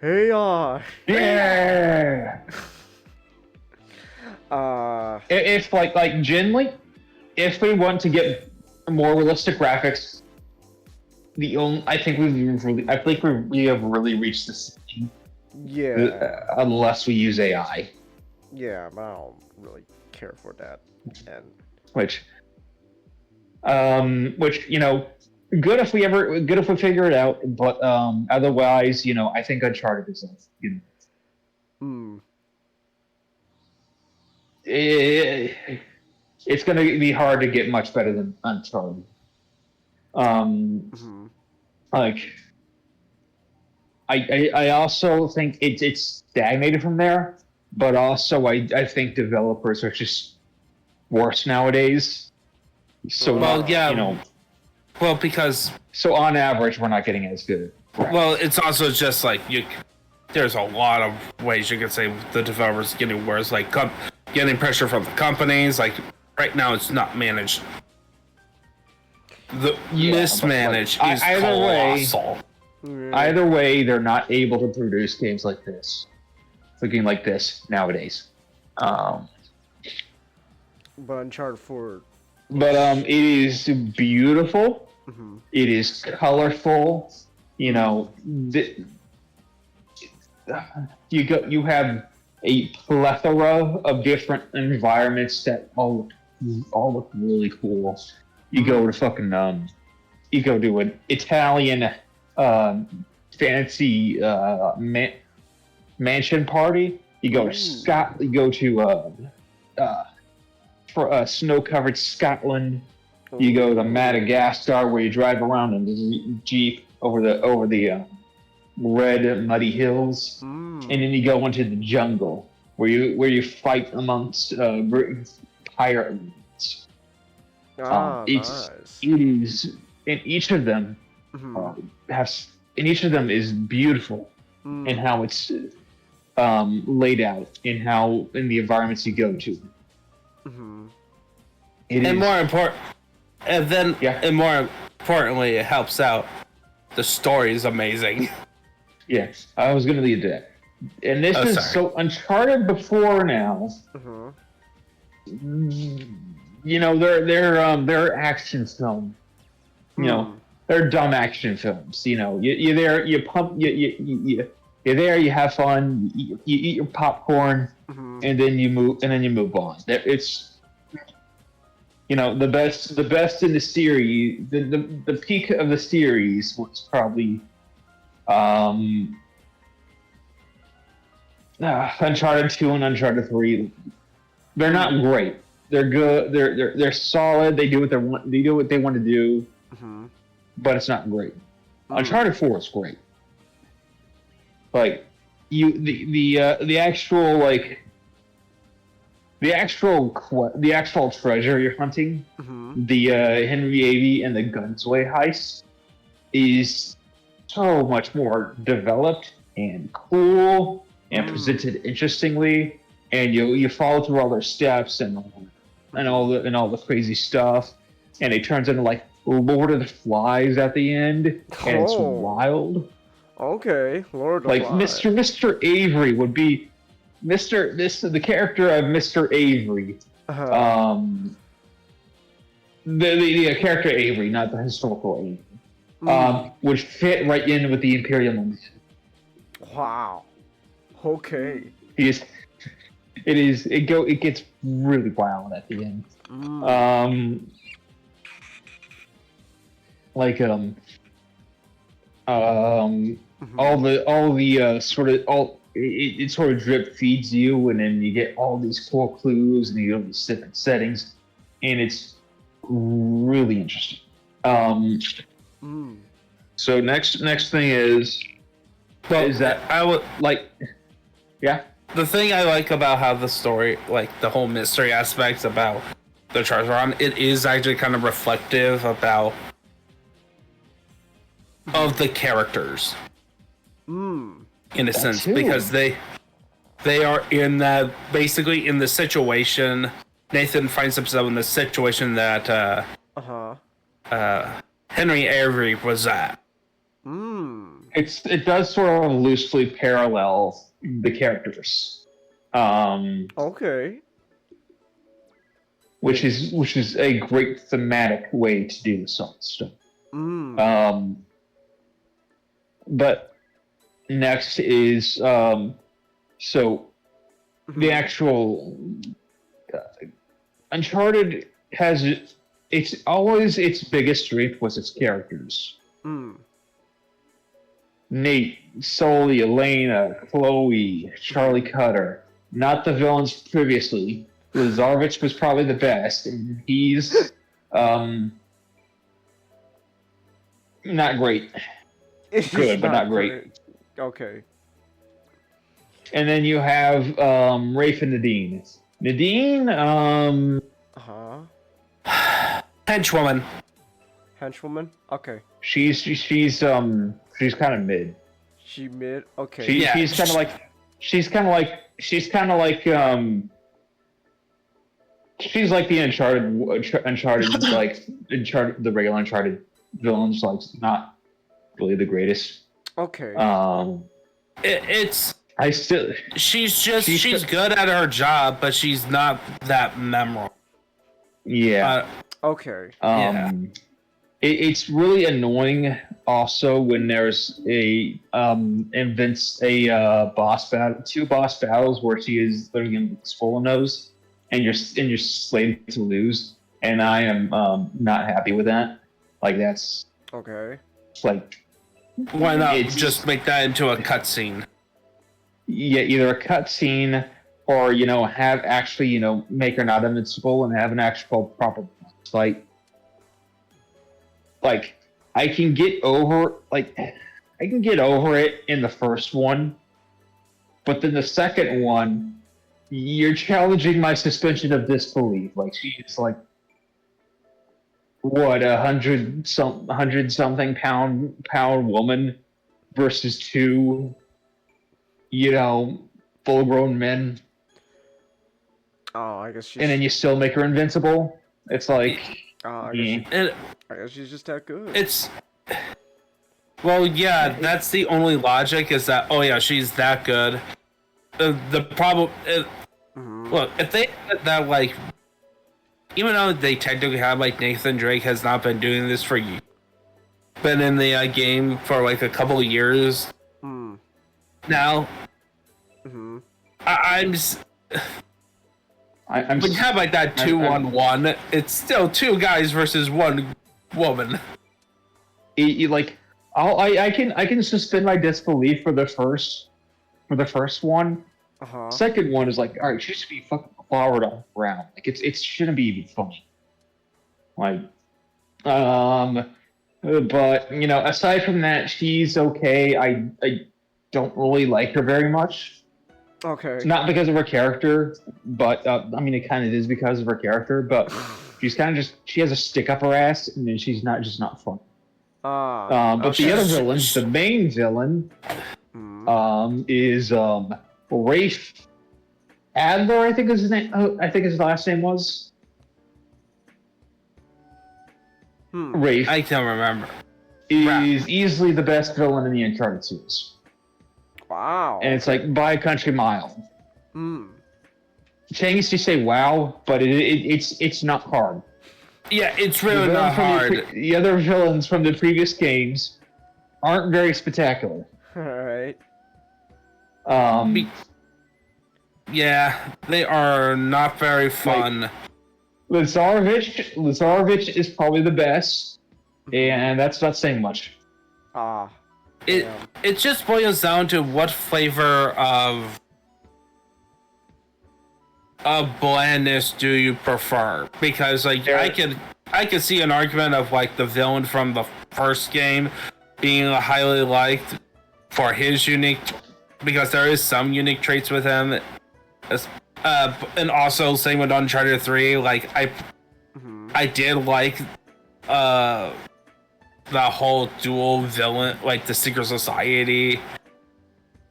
AI. Yeah. If generally, if we want to get more realistic graphics, I think we have really reached this thing, Yeah. unless we use AI, Yeah, but I don't really care for that. And which good if we figure it out, but otherwise, I think Uncharted is it's going to be hard to get much better than Uncharted. Like, I also think it's stagnated from there, but also I think developers are just worse nowadays. So because so on average we're not getting as good. well, it's also just like there's a lot of ways you could say the developers getting worse, like getting pressure from the companies. Like right now, it's not managed. The mismanaged is colossal. Either way, they're not able to produce games like this, looking like this nowadays. But Uncharted 4. But it is beautiful. It is colorful. You have a plethora of different environments that all look really cool. You go to you go to an Italian fancy mansion party. You go to You go to snow-covered Scotland. You go to Madagascar, where you drive around in the Jeep over the red muddy hills, and then you go into the jungle where you fight amongst pirates. Nice. It is, and each of them each of them is beautiful in how it's laid out, in the environments you go to. More importantly, it helps out. The story is amazing. Yes, I was going to lead to that. And this is so Uncharted before now. They're action films. They're dumb action films. You're there, you have fun, you eat your popcorn, and then you move on. It's the best in the series. The peak of the series was probably Uncharted 2 and Uncharted 3. They're not great. They're good. They're solid. They do what they want. They do what they want to do. But it's not great. Uncharted 4 is great. Like the actual treasure you're hunting, the Henry Avey and the Gunsway heist, is so much more developed and cool and presented interestingly, and you follow through all their steps and all the crazy stuff, and it turns into like Lord of the Flies at the end, and it's wild. Okay, Lord of like the Flies. Mr. Avery would be the character of Mr. Avery. The character Avery, not the historical Avery, would fit right in with the Imperial Militia. Wow. Okay. It gets really wild at the end. It sort of drip feeds you, and then you get all these cool clues, and you go to these different settings, and it's really interesting. So next thing is that I would like, yeah. The thing I like about how the story, like the whole mystery aspects about the treasure on, it is actually kind of reflective of the characters. In a sense, too. because they are basically in the situation. Nathan finds himself in the situation that Henry Avery was at. It does sort of loosely parallel the characters. Okay. Which is a great thematic way to do this sort of stuff. but next is so the actual Uncharted has it's always its biggest strength was its characters. Nate, Sully, Elena, Chloe, Charlie Cutter. Not the villains previously. Lazarevich was probably the best, and he's not great. Good, but not great. Okay. And then you have Rafe and Nadine. Nadine, Henchwoman. Henchwoman? Okay. she's kind of mid. She mid? Okay. She's kind of like she's like the Uncharted like Uncharted, the regular Uncharted villains, like not really the greatest. Okay. It's she's good at her job, but she's not that memorable. Yeah. Okay. It's really annoying also when there's boss battle, two boss battles where she is literally invincible in those, and you're slated to lose, and I am not happy with that. Like that's okay. Like why not just make that into a cutscene? Yeah, either a cutscene or have actually make her not invincible and have an actual proper fight. Like I can get over it in the first one, but then the second one, you're challenging my suspension of disbelief. Like she's like what 100 something pound woman versus two full grown men. Oh, I guess she's... And then you still make her invincible. It's like I guess she's just that good. Well, yeah, that's the only logic is that, oh yeah, she's that good. The problem look, if they had that, like, even though they technically have, like, Nathan Drake has not been doing this for years, been in the game for like a couple of years now. I'm when you have like that 2-1-1, it's still two guys versus one woman. I can suspend my disbelief for the first one. Second one is like, all right, she should be fucking forward on the ground. Like it shouldn't be even funny. Like, but aside from that, she's okay. I don't really like her very much. Okay. It's not because of her character, but I mean, it kind of is because of her character. But she's kind of she has a stick up her ass, and then she's not fun. But the other villains, the main villain, is Rafe Adler. I think is his name. I think his last name was Rafe. I can't remember. Is easily the best villain in the Uncharted series. Wow. And it's like by a country mile. Chang's to say wow, but it's not hard. Yeah, it's really not hard. The other villains from the previous games aren't very spectacular. Alright. Yeah, they are not very fun. Like, Lazarevich is probably the best, and that's not saying much. It just boils down to what flavor of blandness do you prefer? Because like I could see an argument of like the villain from the first game being highly liked for his unique, because there is some unique traits with him. And also same with Uncharted 3. Like I did like the whole dual villain, like the secret society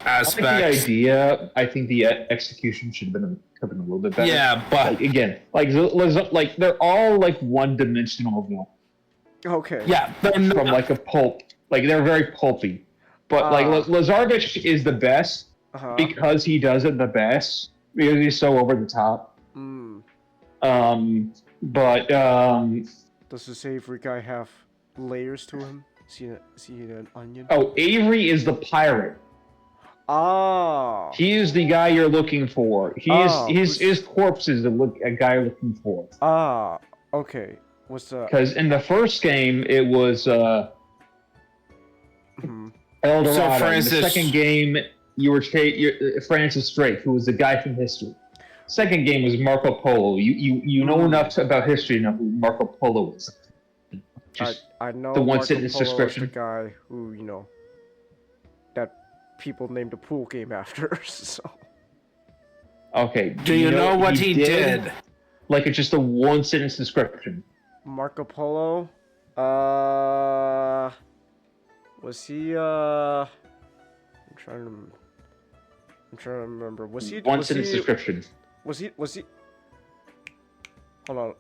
aspect. I think the execution should have been a little bit better. Yeah, but like, again, like they're all like one-dimensional villains. Okay. Yeah, from like a pulp. Like they're very pulpy. But like Lazarevich is the best because he does it the best, because he's so over the top. Does the savory guy have layers to him? See an onion? Oh, Avery is the pirate. Oh. He is the guy you're looking for. His corpse is a guy you're looking for. Ah. Okay. What's the? Because in the first game it was El Dorado. So In the Francis- second game you were Francis Drake, who was the guy from history. Second game was Marco Polo. You know enough about history to know who Marco Polo is. I know the one Marco sentence Polo is description. the guy who that people named a pool game after. So. Okay. Do you know what he did? Like it's just a one sentence description. Marco Polo. Was he? I'm trying to remember. Was he? One sentence description. Was he? Hold on.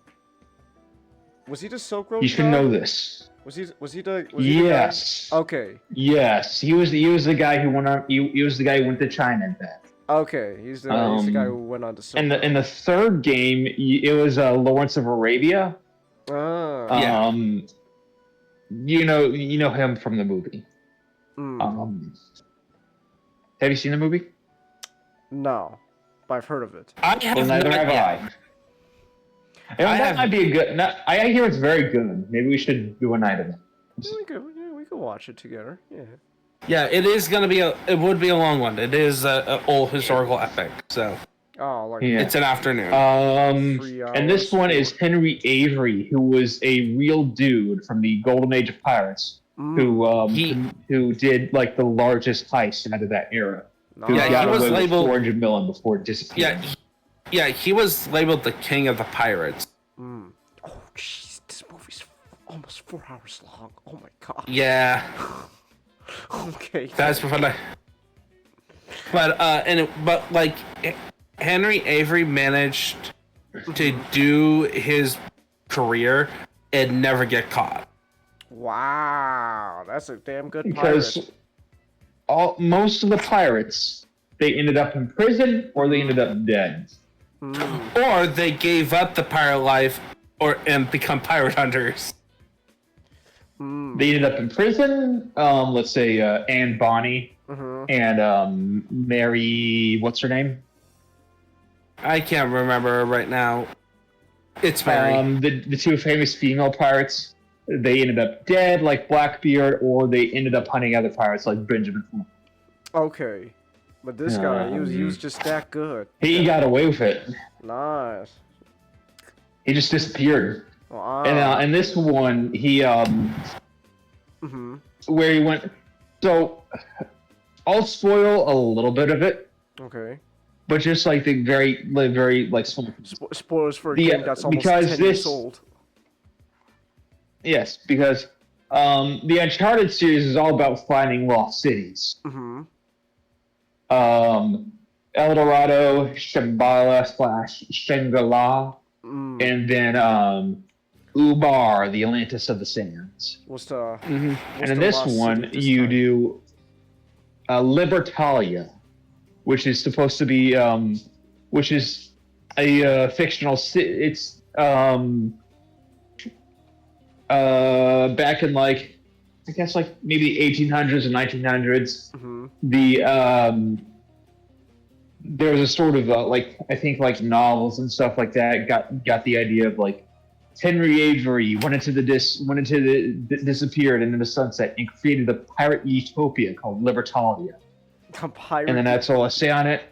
Was he the Silk Road? You should guy? know this. Was he the? Yes. Okay. Yes, he was the guy who went on. He was the guy who went to China and back. Okay, he's the guy who went on to Silk Road. In the third game, it was Lawrence of Arabia. Ah. You know him from the movie. Have you seen the movie? No, but I've heard of it. I have Well, neither not have yet. I. That might be a good. I hear it's very good. Maybe we should do a night of it. We could watch it together. Yeah. Yeah, it is gonna be it would be a long one. It is an old historical epic, so Oh, like Yeah. it's an afternoon. 3 hours. And this one is Henry Avery, who was a real dude from the Golden Age of Pirates, who did like the largest heist out of that era. Who Yeah, got he was away with labeled- 400 million before it disappeared. He was labeled the king of the pirates. Oh, jeez, this movie's almost 4 hours long. Oh my god. Yeah, Okay. that's funny. But like Henry Avery managed to do his career and never get caught. Wow, that's a damn good Because pirate. most of the pirates, they ended up in prison or they ended up dead. Or they gave up the pirate life and become pirate hunters. They ended up in prison. Let's say Anne Bonny and Mary. What's her name? I can't remember her right now. It's Mary. The two famous female pirates. They ended up dead, like Blackbeard, or they ended up hunting other pirates, like Benjamin Franklin. Okay. But this guy, he was just that good. He got away with it. Nice. He just disappeared. Wow. And this one, he where he went. So I'll spoil a little bit of it, Okay. but just like the very like small. Spoilers for a The- game that's almost because 10 years this- old. Yes, because the Uncharted series is all about finding lost cities. El Dorado, Shambhala / Shangri-La, and then Ubar, the Atlantis of the Sands. What's the? And in this one, you do Libertalia, which is supposed to be, which is a fictional city. It's back in like, I guess like maybe 1800s and 1900s. There was a sort of like, I think like novels and stuff like that got the idea of like Henry Avery disappeared into the sunset and created a pirate utopia called Libertalia. A pirate. And then that's all I say on it.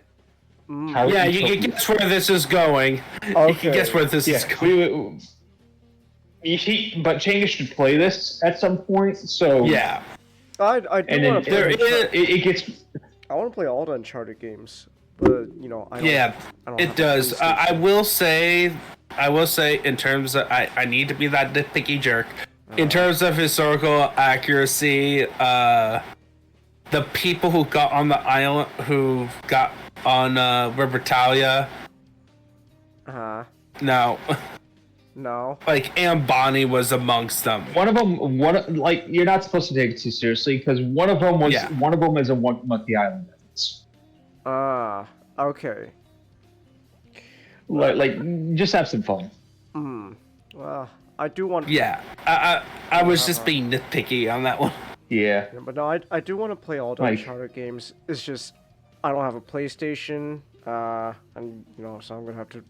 Pirate Yeah, you utopia. can guess where this is going. You Okay. can guess where this is Yeah, going. but Changus should play this at some point. So Yeah. I do and then want to play. it gets. I want to play all the Uncharted games, but I don't. Yeah, I don't it have a does. PlayStation. I will say, in terms of, I need to be that nitpicky jerk. In terms of historical accuracy, the people who got on the island, who got on Libertalia, no, No. like Anne Bonny was amongst them. One of them, like you're not supposed to take it too seriously because one of them is a Monkey Island. Okay. Like just have some fun. Well, I do want. Yeah, I was just being nitpicky on that one. Yeah. Yeah, but no, I do want to play all the Like- Uncharted games. It's just I don't have a PlayStation, and so I'm gonna have to.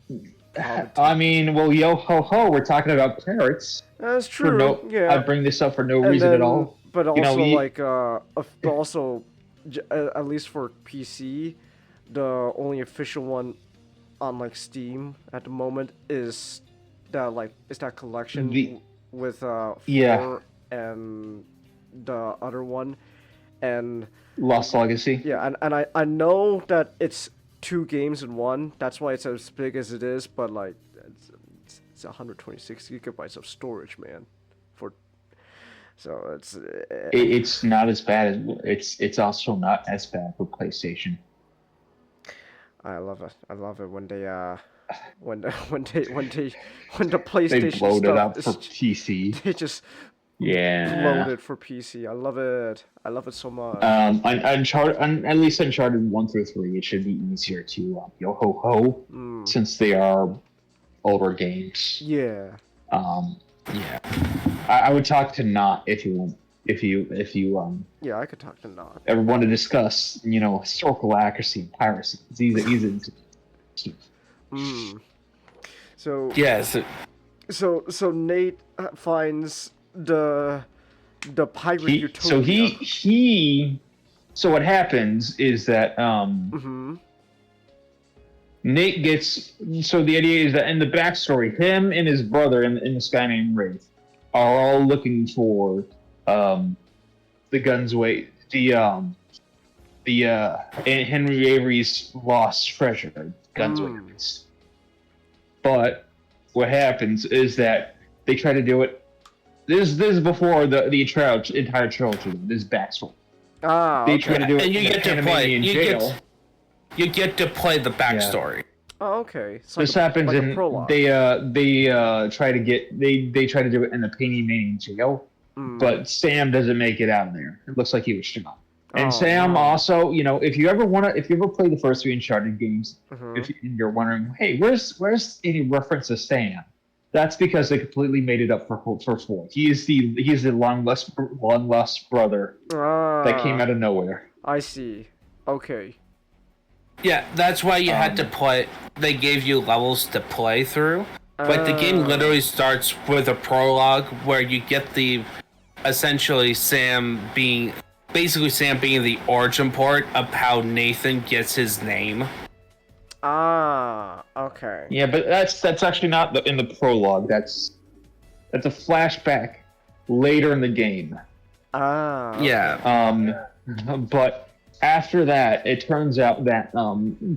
I mean, well, yo ho ho, we're talking about parrots. That's For true. no, yeah. I bring this up for no And reason then, at all. But You know, also you- but also, at least for PC, the only official one on like Steam at the moment is that collection with 4 Yeah. and the other one, and Lost Legacy. yeah, and I know that it's 2 games in one. That's why it's as big as it is. But like, it's 126 gigabytes of storage, man. So It's not as bad as it's also not as bad for PlayStation. I love it. I love it when they when the PlayStation They blowed it stuff up for PC. they just Yeah. load it for PC. I love it. I love it so much. Uncharted, at least Uncharted 1 through 3, it should be easier to yo ho ho, since they are older games. Yeah. Yeah. I would talk to Not if you Yeah, I could talk to Not. ever want to discuss, historical accuracy and piracy. It's easy. So Yes. so Nate finds the pirate So utopia. so what happens is that Nate gets, so the idea is that in the backstory, him and his brother and this guy named Wraith are all looking for the Gunsway, the Henry Avery's lost treasure, Gunsway. But what happens is that they try to do it. This is before the entire trilogy. This is backstory. They try to do it. And you in get to play. Panamanian jail. You get to play the backstory. Oh, okay. It's This like happens like a in prologue. they try to do it in the Panamanian jail, but Sam doesn't make it out of there. It looks like he was shot. And Sam also, if you ever play the first 3 Uncharted games, if you're wondering, hey, where's any reference to Sam? That's because they completely made it up for 4. He's the long lost brother that came out of nowhere. I see. Okay. Yeah, that's why you had to play. They gave you levels to play through. But the game literally starts with a prologue where you get essentially Sam being the origin part of how Nathan gets his name. Okay. Yeah, but that's actually not in the prologue. That's a flashback later in the game. Okay. Yeah. But after that, it turns out that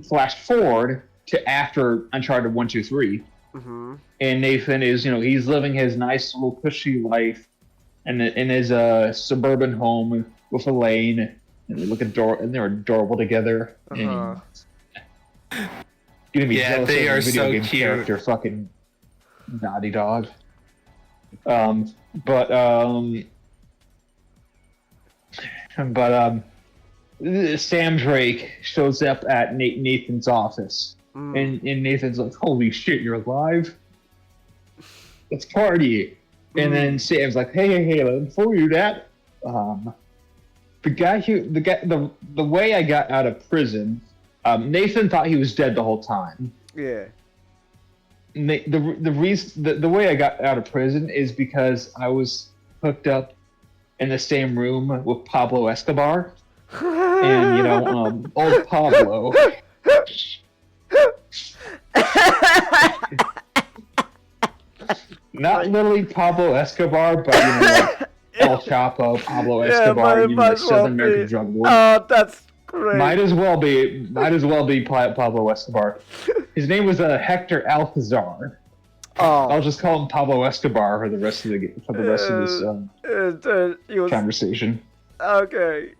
flash forward to after Uncharted 1, 2, 3, and Nathan is, he's living his nice little cushy life in his suburban home with Elaine, and they look adorable, and they're adorable together. And you're gonna be jealous they of are the video so game cute. character, fucking Naughty Dog. Sam Drake shows up at Nathan's office, and Nathan's like, "Holy shit, you're alive! Let's party!" And then Sam's like, "Hey, before you do that, the way I got out of prison, Nathan thought he was dead the whole time. Yeah. The way I got out of prison is because I was hooked up in the same room with Pablo Escobar." And old Pablo. Not literally Pablo Escobar, but El Chapo, Pablo Escobar, Southern American drug lord. Oh, that's great. Might as well be Pablo Escobar. His name was Hector Alcazar. I'll just call him Pablo Escobar for the rest of this conversation. Okay.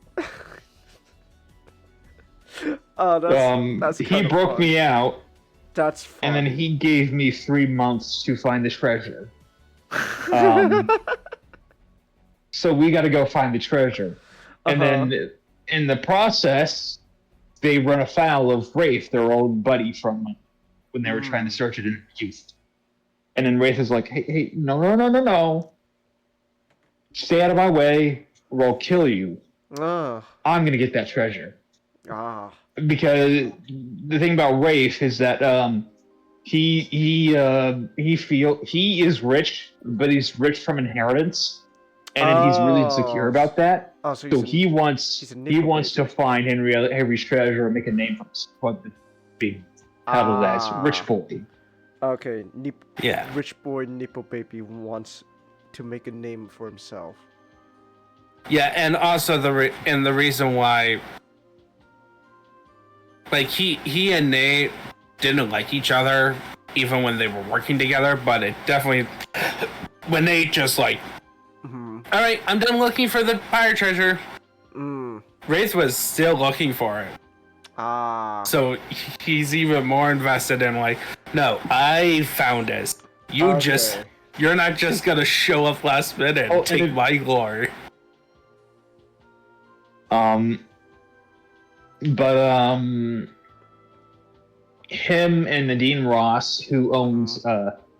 That's he broke me out, That's funny. and then he gave me 3 months to find the treasure. So we got to go find the treasure, and then in the process, they run afoul of Wraith, their old buddy from when they were trying to search it in youth. And then Wraith is like, hey, no. Stay out of my way, or I'll kill you. Ah. I'm gonna get that treasure. Ah. Because the thing about Wraith is that he is rich, but he's rich from inheritance, and then he's really insecure about that. Oh, so So he wants to find Henry's treasure and make a name for himself. Big out of that rich boy. Okay, Yeah. Rich boy Nipple Baby wants to make a name for himself. Yeah, and also the reason why, like he and Nate didn't like each other even when they were working together, but it definitely when Nate just like, all right, I'm done looking for the fire treasure. Wraith was still looking for it. So he's even more invested in like, no, I found this. You're not just gonna show up last minute and take my glory. Him and Nadine Ross, who owns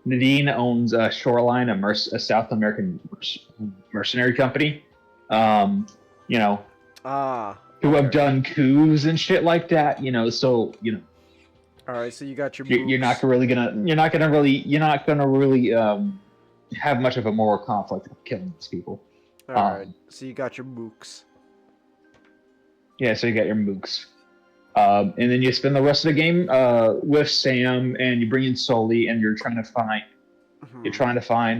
Nadine owns Shoreline, a South American mercenary company. Who have done coups and shit like that. All right, so you got your. You're not gonna really have much of a moral conflict of killing these people. All right, so you got your mooks. Yeah, so you got your mooks. And then you spend the rest of the game with Sam, and you bring in Sully, and you're trying to find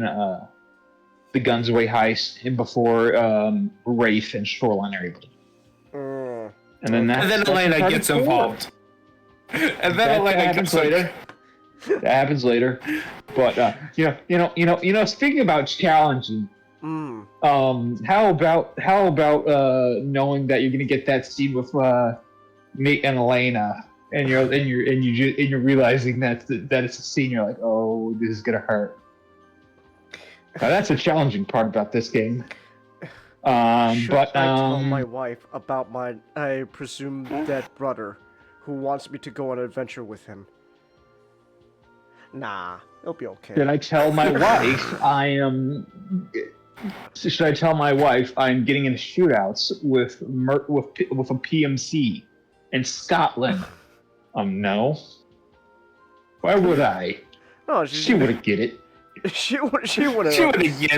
the Gunsway heist before Wraith and Shoreline are able to. And then Elena gets involved. And then Elena gets later. That happens later. But speaking about challenging, how about knowing that you're gonna get that scene with Nate and Elena, and you're realizing that it's a scene, you're like, oh, this is gonna hurt. Now, that's a challenging part about this game. I tell my wife about my, I presume, dead brother, who wants me to go on an adventure with him? Nah, it'll be okay. Should I tell my wife Should I tell my wife I'm getting into shootouts with a PMC in Scotland? No. Why would I? Oh, she wouldn't get it. She wouldn't get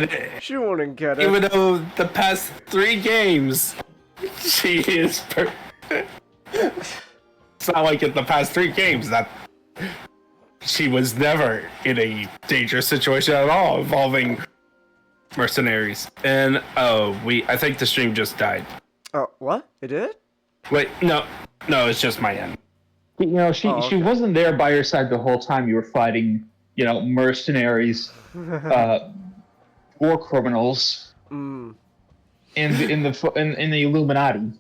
it. She wouldn't get it. Even though the past 3 games, she is. It's not like in the past 3 games that she was never in a dangerous situation at all involving mercenaries. And I think the stream just died. Oh, what? It did? Wait, no, it's just my end. She wasn't there by your side the whole time you were fighting. Mercenaries, war criminals, in the Illuminati,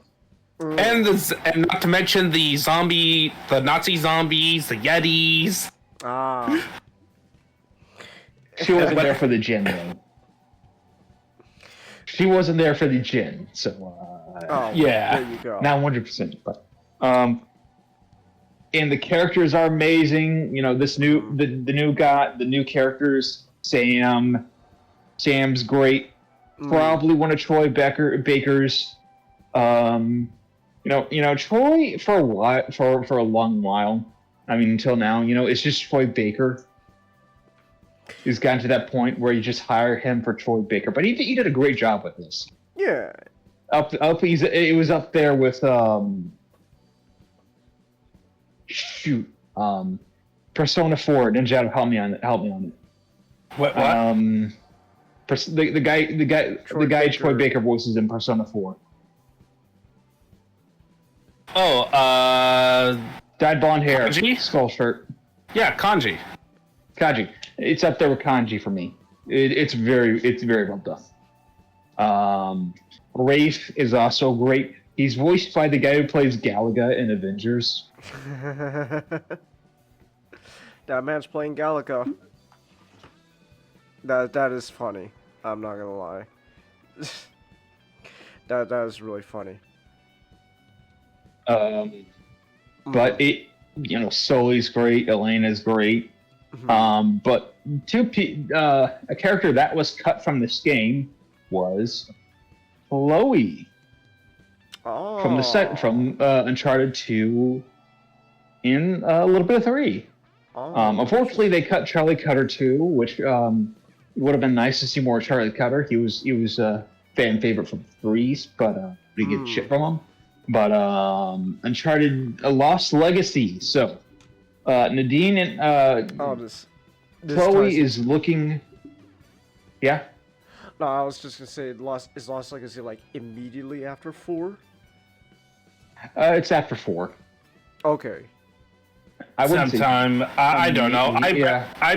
and not to mention the Nazi zombies, the Yetis. She wasn't there for the gin, though. She wasn't there for the gin, so yeah, there you go. Not 100%, but and the characters are amazing. The new characters. Sam's great. Probably one of Troy Baker's. Troy for a while, for a long while. I mean, until now, it's just Troy Baker. He's gotten to that point where you just hire him for Troy Baker, but he did a great job with this. Yeah. It was up there with Persona 4. Ninja, help me on it. What? The guy Troy Baker voices in Persona 4. Dyed blonde hair, Kanji? skull shirt. Yeah, Kanji. It's up there with Kanji for me. It's very well done. Wraith is also great. He's voiced by the guy who plays Galaga in Avengers. That man's playing Galaga. That is funny. I'm not gonna lie. that is really funny. But Sully's great. Elena's great. But a character that was cut from this game was Chloe Oh. from Uncharted 2 in a little bit of 3. Oh. Unfortunately, they cut Charlie Cutter too, which would have been nice to see more Charlie Cutter. He was a fan favorite from 3s, but we get shit from him. But Uncharted Lost Legacy. So Nadine and this Chloe ties- is looking. Yeah. No, I was just gonna say is Lost Legacy like immediately after 4? It's after 4. Okay. I wouldn't say- Sometime. I don't know. Yeah. I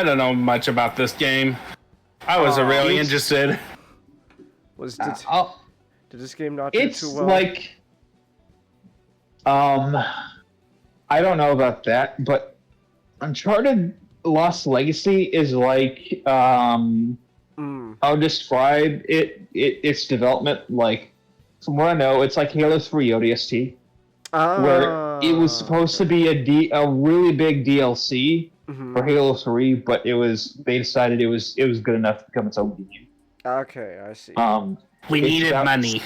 don't know much about this game. I wasn't really it's- interested. Did this game not do It's too well? like, I don't know about that, but Uncharted Lost Legacy is like, I'll describe its development like, from what I know, it's like Halo 3 ODST, where it was supposed to be a really big DLC for Halo 3, but they decided it was good enough to become its own game. Okay, I see. We needed money.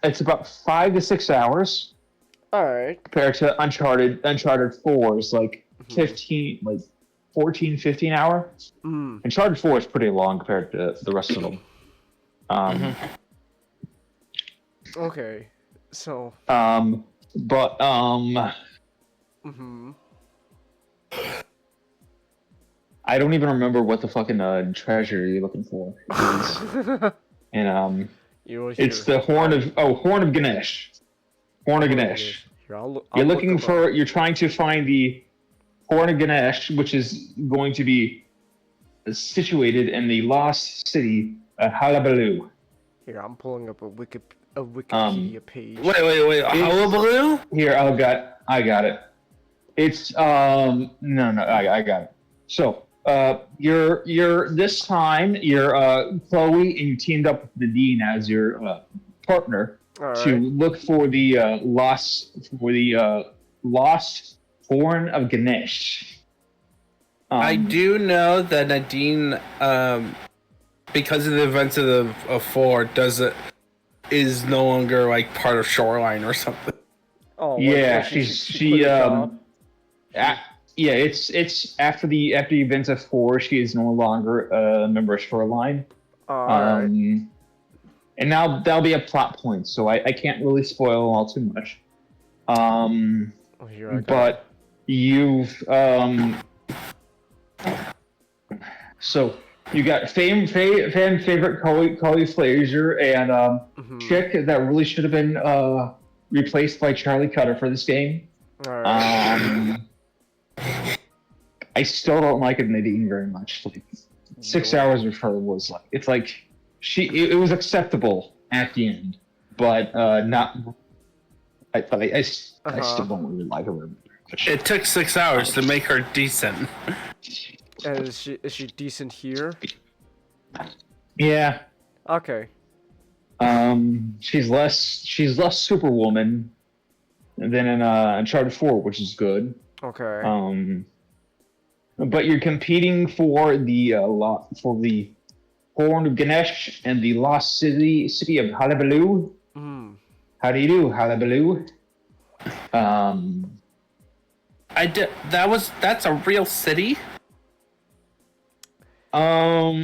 It's about 5 to 6 hours. All right. Compared to Uncharted 4 is like 14, 15 hours. Uncharted 4 is pretty long compared to the rest of them. Okay. So. But I don't even remember what the fucking treasure you're looking for is. And it's the Horn of Ganesh. Horn of Ganesh. Here, you're trying to find the Horn of Ganesh, which is going to be situated in the lost city of Hullabaloo. Here, I'm pulling up a Wikipedia page. Wait. Hullabaloo? Here, I got it. It's no, I got it. So, you're this time you're Chloe, and you teamed up with Nadine as your partner to look for the lost Horn of Ganesh. I do know that Nadine, because of the events of 4, is no longer like part of Shoreline or something. Oh yeah, yeah, it's after the events of 4, she is no longer a member of Shoreline. And now that'll be a plot point, so I can't really spoil all too much. But you've so you got fan favorite Chloe Fraser and chick that really should have been replaced by Charlie Cutter for this game. I still don't like Nadine very much. Like 6 hours of her was like it was acceptable at the end, but not. I still don't really like her very much. It took 6 hours to make her decent. And is she decent here? Yeah. Okay. She's less Superwoman than in Uncharted 4, which is good. Okay. But you're competing for the Horn of Ganesh and the lost city of Hullabaloo. How do you do, Hullabaloo? That's a real city? All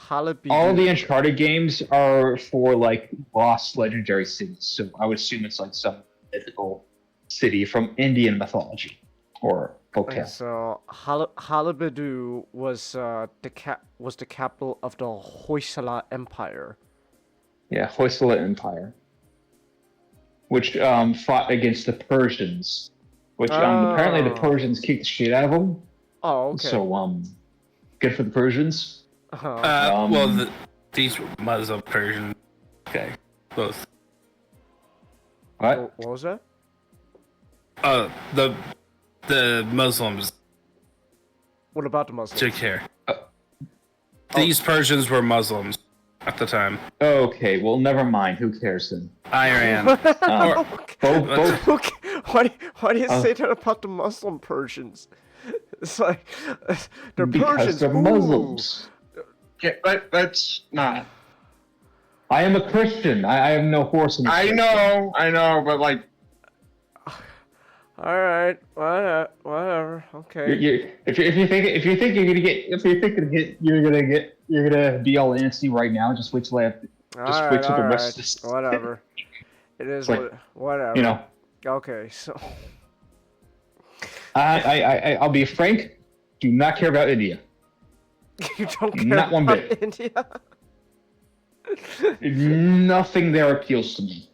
the Uncharted games are for like lost legendary cities, so I would assume it's like some mythical city from Indian mythology or folktale. Okay, so Hullabaloo was the capital of the Hoysala Empire. Yeah, Hoysala Empire, which fought against the Persians, which apparently the Persians kicked the shit out of them. Oh, okay. So good for the Persians. These were Muslim Persians. Okay, both. What? What was that? The Muslims What about the Muslims? took care. These Persians were Muslims at the time. Okay, well, never mind. Who cares then? Iran. Both. Okay. Why do you say that about the Muslim Persians? It's like they're Because Persians. they're Ooh. Muslims. Okay, that's not. I am a Christian. I have no horse in the I know, but like, All right, whatever. Okay. if you think you're gonna be all antsy right now, just wait till the All rest right, of this. whatever. It is It's like, whatever. you know, Okay, so I'll be frank. Do not care about India. you don't care Not one about bit. India? Nothing there appeals to me.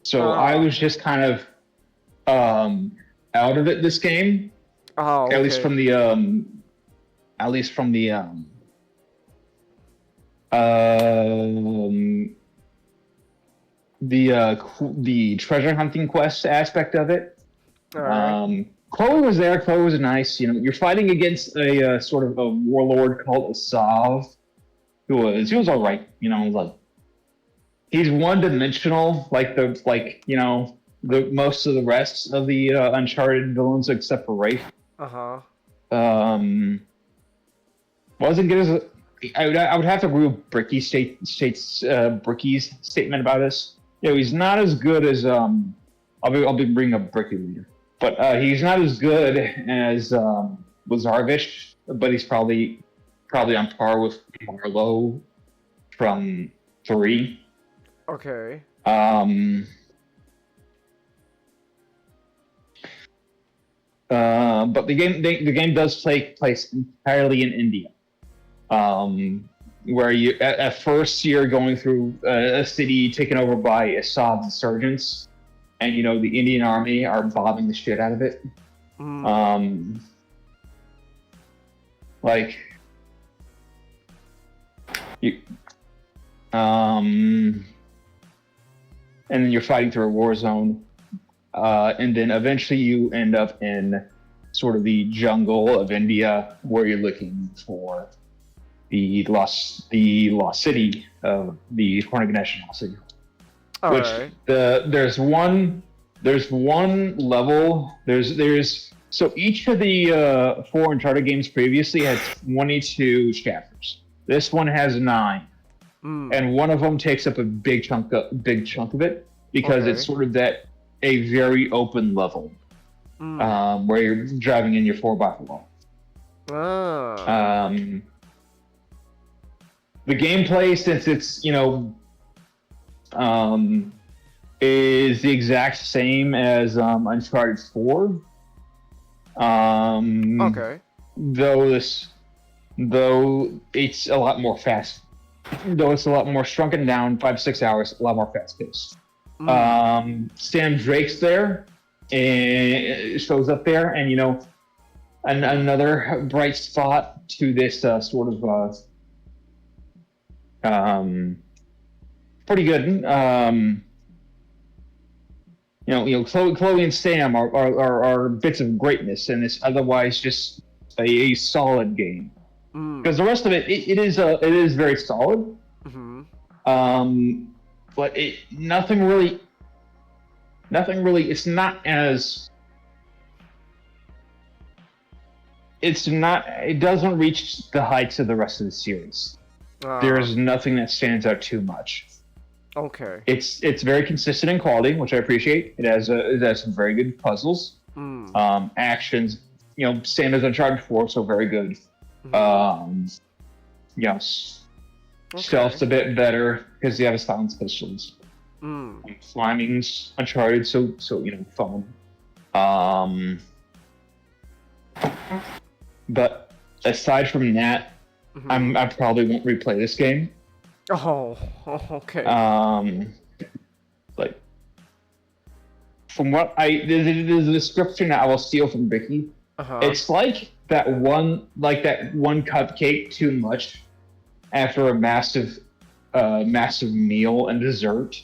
So I was just kind of out of it this game. Oh, okay. At least from the the treasure hunting quest aspect of it. All right. Chloe was there. Chloe was nice. You know, you're fighting against a sort of a warlord called Asav, he was all right. You know, like he's one dimensional, like the most of the rest of the Uncharted villains except for Rafe. Wasn't good as I would have to agree with Bricky's statement about this. You know, he's not as good as I'll be bringing up Bricky later, but he's not as good as Lazarevich, but he's probably on par with Marlowe from 3. Okay. But the game does take place entirely in India, where you at first you're going through a city taken over by Assad's insurgents, and you know the Indian army are bombing the shit out of it. Like you, and then you're fighting through a war zone. And then eventually you end up in sort of the jungle of India, where you're looking for the lost city of the Horniganesh lost city. All Which right. there's one level. There's so each of the 4 Uncharted games previously had 22 chapters. This one has 9, and one of them takes up a big chunk of it because it's sort of a very open level, where you're driving in your 4x4. The gameplay, since it's is the exact same as Uncharted 4. Okay. Though it's a lot more fast. Though it's a lot more shrunken down, 5-6 hours, a lot more fast paced. Sam Drake's there, and shows up there, and you know, another bright spot to this sort of pretty good. Chloe and Sam are bits of greatness in this otherwise just a solid game. Because the rest of it is very solid. But nothing really. It's not as. It doesn't reach the heights of the rest of the series. There's nothing that stands out too much. Okay. It's very consistent in quality, which I appreciate. It has some very good puzzles, actions. You know, same as Uncharted 4, so very good. Stealth's a bit better because you have a silent pistols. Climbing's Uncharted, so fun. But aside from that, I probably won't replay this game. Oh, okay. Like from what there's a description that I will steal from Vicky. It's like that one cupcake too much after a massive meal and dessert,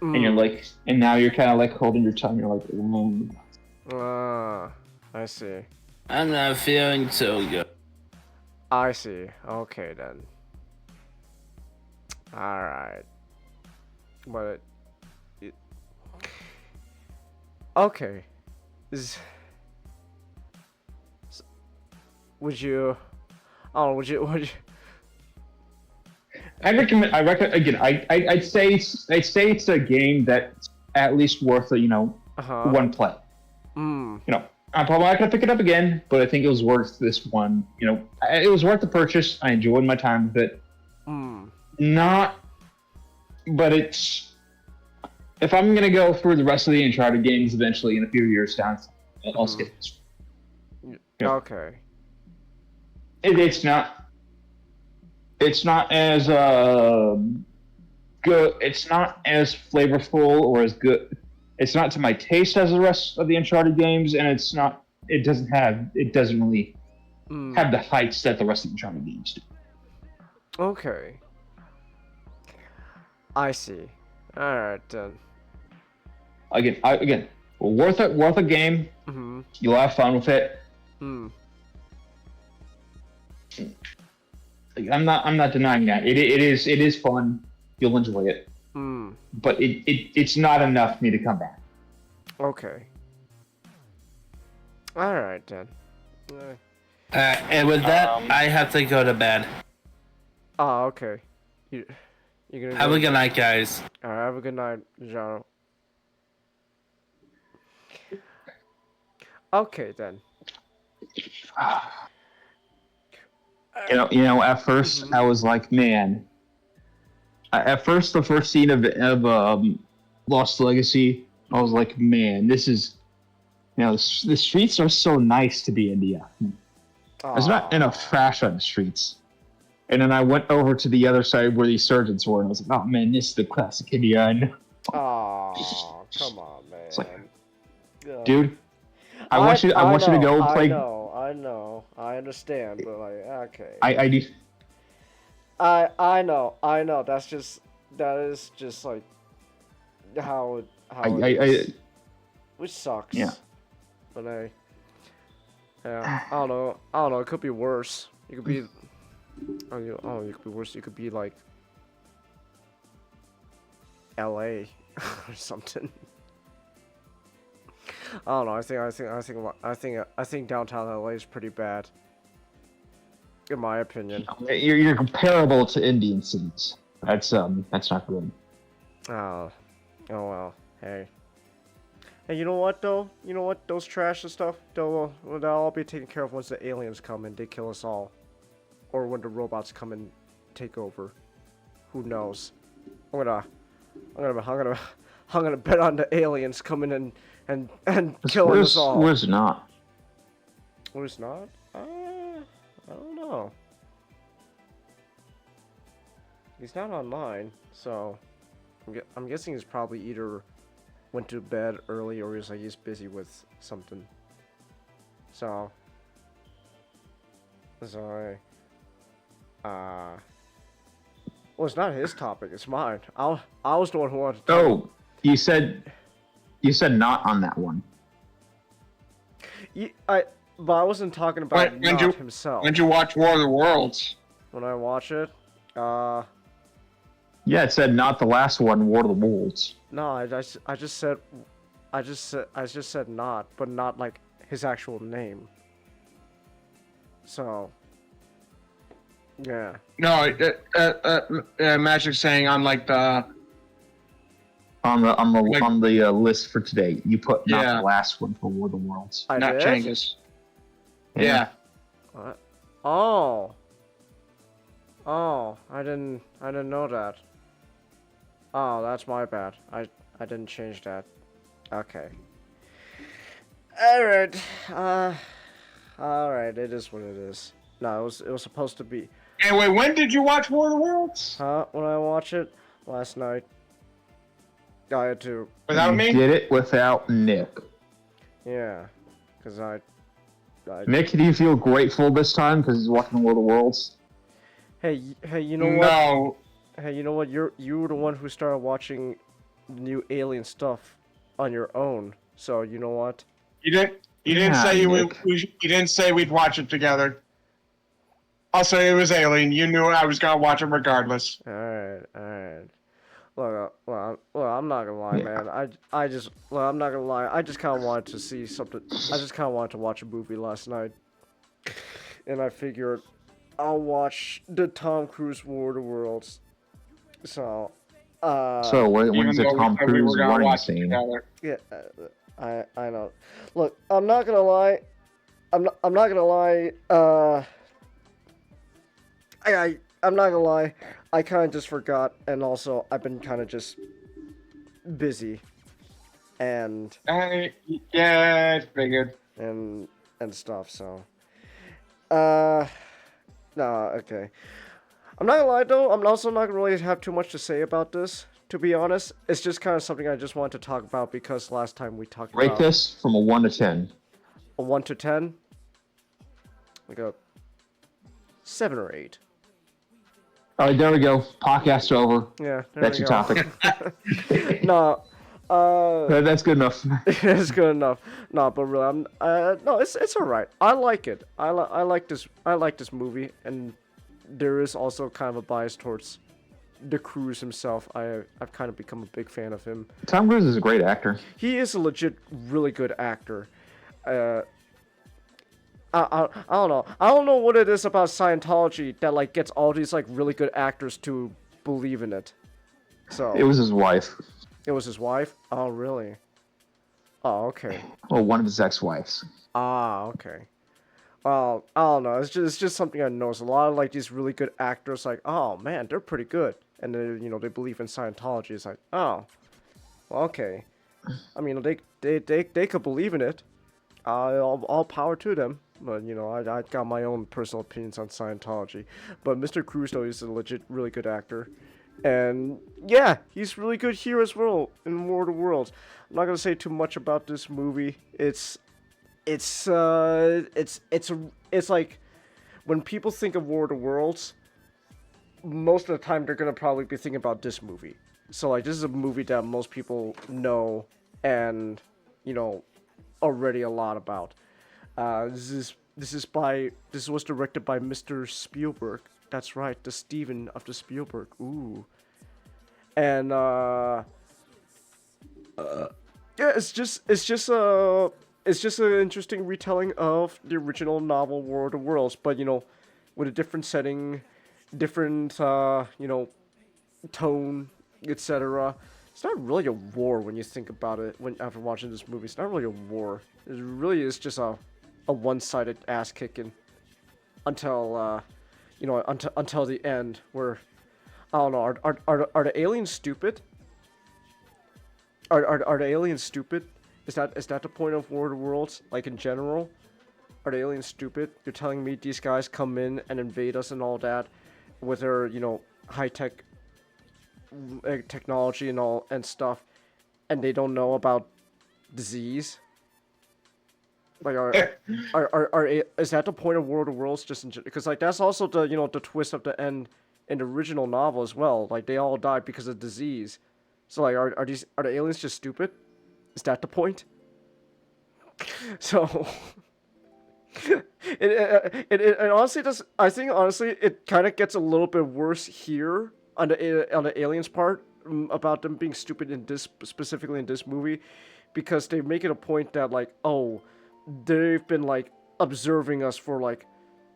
and you're like, and now you're kind of like holding your tongue. You're like, I see. I'm not feeling so good. I see. Okay then. All right. But okay. would you? I don't know. Would you? I recommend. Again. I'd say it's a game that's at least worth one play. Mm. I'm probably not gonna pick it up again, but I think it was worth this one. It was worth the purchase. I enjoyed my time with it. Mm. But it's if I'm gonna go through the rest of the Uncharted games eventually in a few years down, I'll skip this. Yeah. Okay. It's not. It's not as good. It's not as flavorful or as good. It's not to my taste as the rest of the Uncharted games, and it's not. It doesn't really have the heights that the rest of the Uncharted games do. Okay. I see. All right then. Again, worth a game. Mm-hmm. You'll have fun with it. Mm. I'm not denying that. It is fun. You'll enjoy it. Mm. But it's not enough for me to come back. Okay. All right then. And with that, I have to go to bed. Oh, okay. You're gonna Have a good night, guys. All right. Have a good night, John. Okay then. At first I was like, man. At first, the first scene of Lost Legacy, I was like, man, this is, the streets are so nice to be India. There's not enough trash on the streets. And then I went over to the other side where these surgeons were, and I was like, oh man, this is the classic India I know. Oh, come on, man. It's like, dude, I want you to go and play. I know, I understand, but like, okay. I do. I know. That is just like how it is. Which sucks. Yeah. But I don't know. It could be worse. It could be. It could be worse. It could be like L.A. or something. I don't know. I think downtown LA is pretty bad, in my opinion. You're comparable to Indian cities. That's not good. Oh well. Hey, you know what though? You know what? Those trash and stuff, they'll all be taken care of once the aliens come and they kill us all, or when the robots come and take over. Who knows? I'm gonna bet on the aliens coming in and killing us all. Where's not? Where's not? I don't know. He's not online, so I'm guessing he's probably either went to bed early or he's busy with something. So well, it's not his topic. It's mine. I was the one who wanted to. Oh, you said not on that one. But I wasn't talking about himself. When did you watch War of the Worlds? When I watch it, yeah, it said not the last one, War of the Worlds. No, I just said not, but not like his actual name. So, yeah. No, Magic's saying on like the on the list for today. You put not the last one for War of the Worlds. I not did? Changus. Yeah. What? Oh, I didn't know that. Oh, that's my bad. I didn't change that. Okay. Alright, it is what it is. No, it was supposed to be. Anyway, when did you watch War of the Worlds? When I watched it last night. I had to. Without me? Did it without Nick. Yeah, because I. Nick, do you feel grateful this time because he's watching War of the Worlds? Hey, you know what? No. Hey, you know what? You were the one who started watching new Alien stuff on your own. So you know what? You didn't say we'd watch it together. Also, it was Alien. You knew I was gonna watch it regardless. All right. Well, I'm not gonna lie, man. I'm not gonna lie. I just kind of wanted to see something. I just kind of wanted to watch a movie last night. and I figured I'll watch the Tom Cruise War of the Worlds. So, So Even when's the though we Tom said we were Cruise gonna running watch it scene? together. yeah, I know. Look, I'm not gonna lie. I'm not gonna lie. I'm not gonna lie. I kind of just forgot, and also I've been kind of just busy, and Yeah, I figured. and stuff. So, nah, okay. I'm not gonna lie though. I'm also not gonna really have too much to say about this. To be honest, it's just kind of something I just wanted to talk about because last time we talked Rate about this from a 1 to 10. a 1 to 10, like a 7 or 8. All right, there we go. Podcast over. Yeah, there That's we your go. topic. No, That's good enough. it's good enough. No, but really, no, it's all right. I like it. I like this. I like this movie, and there is also kind of a bias towards the Cruise himself. I've kind of become a big fan of him. Tom Cruise is a great actor. He is a legit, really good actor. I don't know. I don't know what it is about Scientology that like gets all these like really good actors to believe in it. So It was his wife. it was his wife. Oh really? Oh okay. Well, one of his ex-wives. Ah okay. Well, I don't know. It's just something I noticed. A lot of like these really good actors, like, oh man, they're pretty good, and they they believe in Scientology. It's like, oh, well, okay. I mean, they could believe in it. All power to them. But I got my own personal opinions on Scientology. But Mr. Cruise though, he's a legit really good actor, and yeah, he's really good here as well in War of the Worlds. I'm not gonna say too much about this movie. It's like when people think of War of the Worlds, most of the time they're gonna probably be thinking about this movie. So like this is a movie that most people know and already a lot about. This was directed by Mr. Spielberg. That's right, the Steven of the Spielberg. Ooh. And yeah, it's just an interesting retelling of the original novel War of the Worlds, but with a different setting, different tone, etc. It's not really a war when you think about it. After watching this movie, it's not really a war. It really is just a one-sided ass kicking until until the end, where I don't know. Are the aliens stupid? Are the aliens stupid? Is that the point of War of the Worlds? Like in general, are the aliens stupid? You're telling me these guys come in and invade us and all that, with their high tech technology and stuff, and they don't know about disease? Like is that the point of War of the Worlds? Just because like that's also the the twist of the end in the original novel as well. Like they all died because of disease. So like are the aliens just stupid? Is that the point? So it honestly does. I think honestly it kind of gets a little bit worse here on the aliens part, about them being stupid in this, specifically in this movie, because they make it a point that like, oh, they've been like observing us for like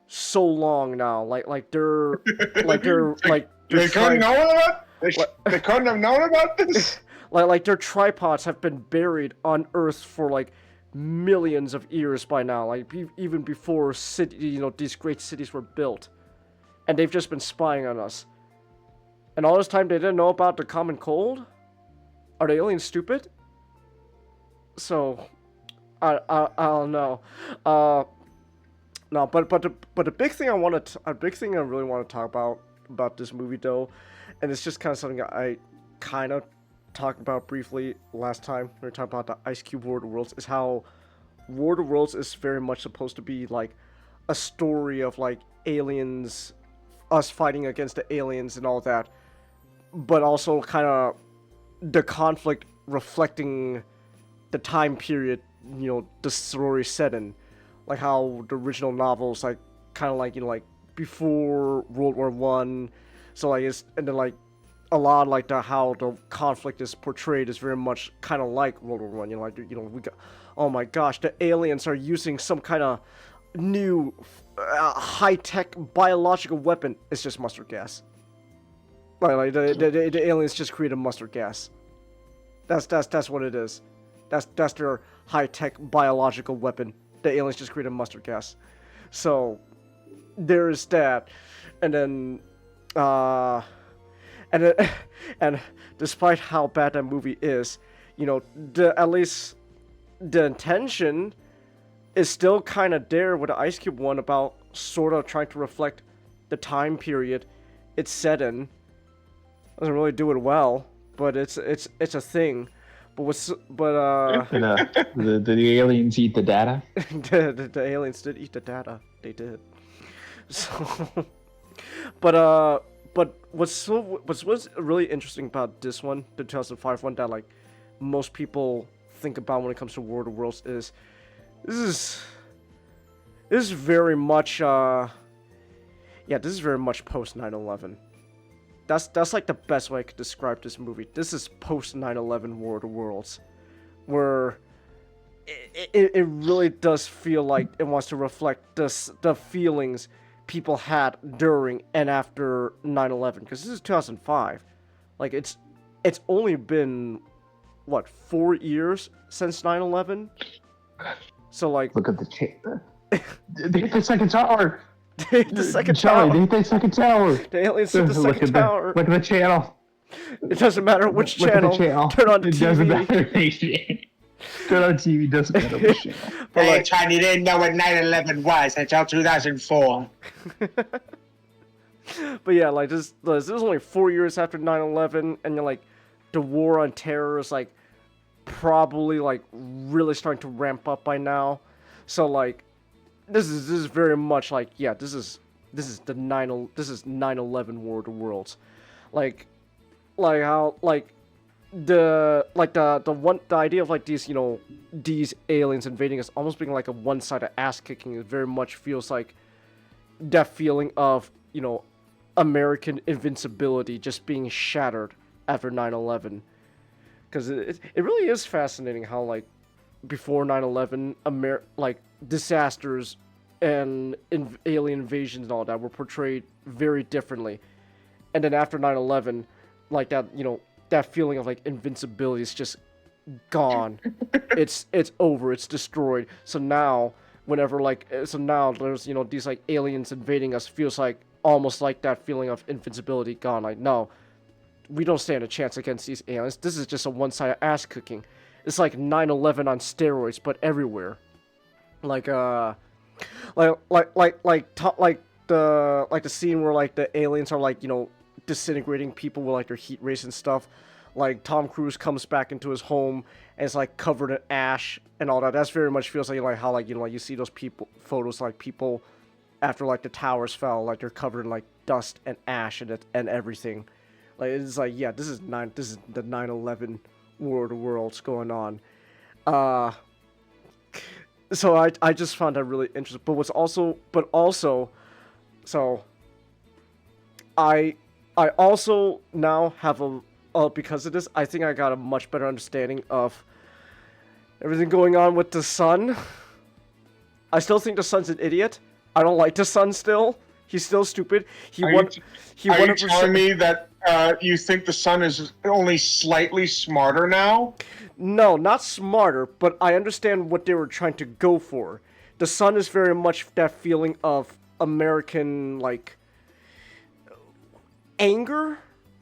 so long now, like they're They couldn't know about. They couldn't have known about this. like their tripods have been buried on Earth for like millions of years by now, like even before these great cities were built, and they've just been spying on us. And all this time they didn't know about the common cold? Are the aliens stupid? So, I don't know. No, but the big thing I really want to talk about this movie though, and it's just kind of something I kind of talked about briefly last time when we were talking about the Ice Cube War of the Worlds, is how War of the Worlds is very much supposed to be like a story of like aliens, us fighting against the aliens and all that, but also kind of the conflict reflecting the time period the story set in, like how the original novels like kind of like like before World War One, so like it's, and then like a lot like how the conflict is portrayed is very much kind of like World War One. We got, oh my gosh, the aliens are using some kind of new high-tech biological weapon. It's just mustard gas. Like the aliens just created mustard gas. That's what it is. That's their high-tech biological weapon. The aliens just created mustard gas. So there's that, and then and despite how bad that movie is, you know, at least the intention is still kind of there with the Ice Cube one about sort of trying to reflect the time period it's set in. Doesn't really do it well, but it's a thing. But the aliens eat the data. the aliens did eat the data. They did. So, but what's really interesting about this one, the 2005 one, that like most people think about when it comes to War of the Worlds is this is very much this is very much post 9/11. That's like the best way I could describe this movie. This is post 9/11 War of the Worlds, where it really does feel like it wants to reflect the feelings people had during and after 9/11. Because this is 2005, like it's only been what 4 years since 9/11. So like, look at the they hit the second tower. They hit the second Charlie, tower. they hit the second tower. The aliens hit the second tower. Look at the channel. It doesn't matter which Look channel. at the channel. Turn on the It TV. doesn't matter. Turn on TV. Doesn't matter which channel. But Hey, like, Tron, you didn't know what 9/11 was until 2004. but yeah, like this is only 4 years after 9/11, and you're like, the war on terror is like probably like really starting to ramp up by now. So like, this is very much like, yeah, this is 9/11 War of the Worlds, like how like the idea of like these, you know, these aliens invading us almost being like a one-sided ass kicking. It very much feels like that feeling of, you know, American invincibility just being shattered after 9/11. Because it really is fascinating how like before 9/11 like disasters and alien invasions and all that were portrayed very differently, and then after 9/11, like that, you know, that feeling of like invincibility is just gone. it's over. It's destroyed. So now whenever like now there's, you know, these like aliens invading us, feels like almost like that feeling of invincibility gone. Like, no, we don't stand a chance against these aliens. This is just a one-sided ass kicking. It's like 9/11 on steroids, but everywhere. Like the scene where like the aliens are like, you know, disintegrating people with like their heat rays and stuff. Like Tom Cruise comes back into his home and it's like covered in ash and all that. That's very much feels like how like, you know, like you see those photos like people after like the towers fell, like they're covered in like dust and ash and everything. Like it's like, yeah, this is the 9/11 War of the Worlds going on. So I just found that really interesting. But also, so I also now have because of this, I think I got a much better understanding of everything going on with the sun. I still think the sun's an idiot. I don't like the sun still. He's still stupid. Are you telling me that you think the sun is only slightly smarter now? No, not smarter, but I understand what they were trying to go for. The sun is very much that feeling of American, like, anger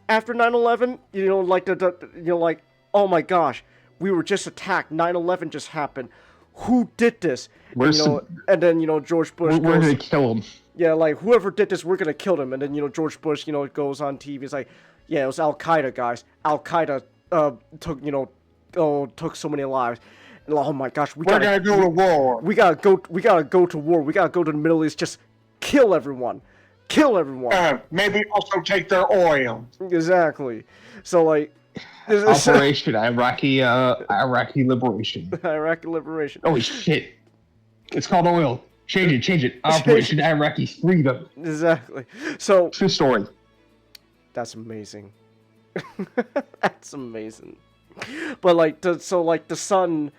after 9/11. You know, like you know, like, oh my gosh, we were just attacked. 9/11 just happened. Who did this? And, you know, and then, you know, George Bush we're gonna kill him. Yeah, like, whoever did this, we're gonna kill them. And then, you know, George Bush, you know, goes on TV. It's like, yeah, it was Al Qaeda, guys. Al Qaeda took so many lives. And, oh my gosh, we're gonna go to war. We gotta go to war. We gotta go to the Middle East. Just kill everyone. Kill everyone. Maybe also take their oil. Exactly. So like, Operation Iraqi Liberation. Iraqi Liberation. Oh shit! It's called oil. Change it. Operation Iraqi Freedom. Exactly. So true story. That's amazing. That's amazing. But like, the sun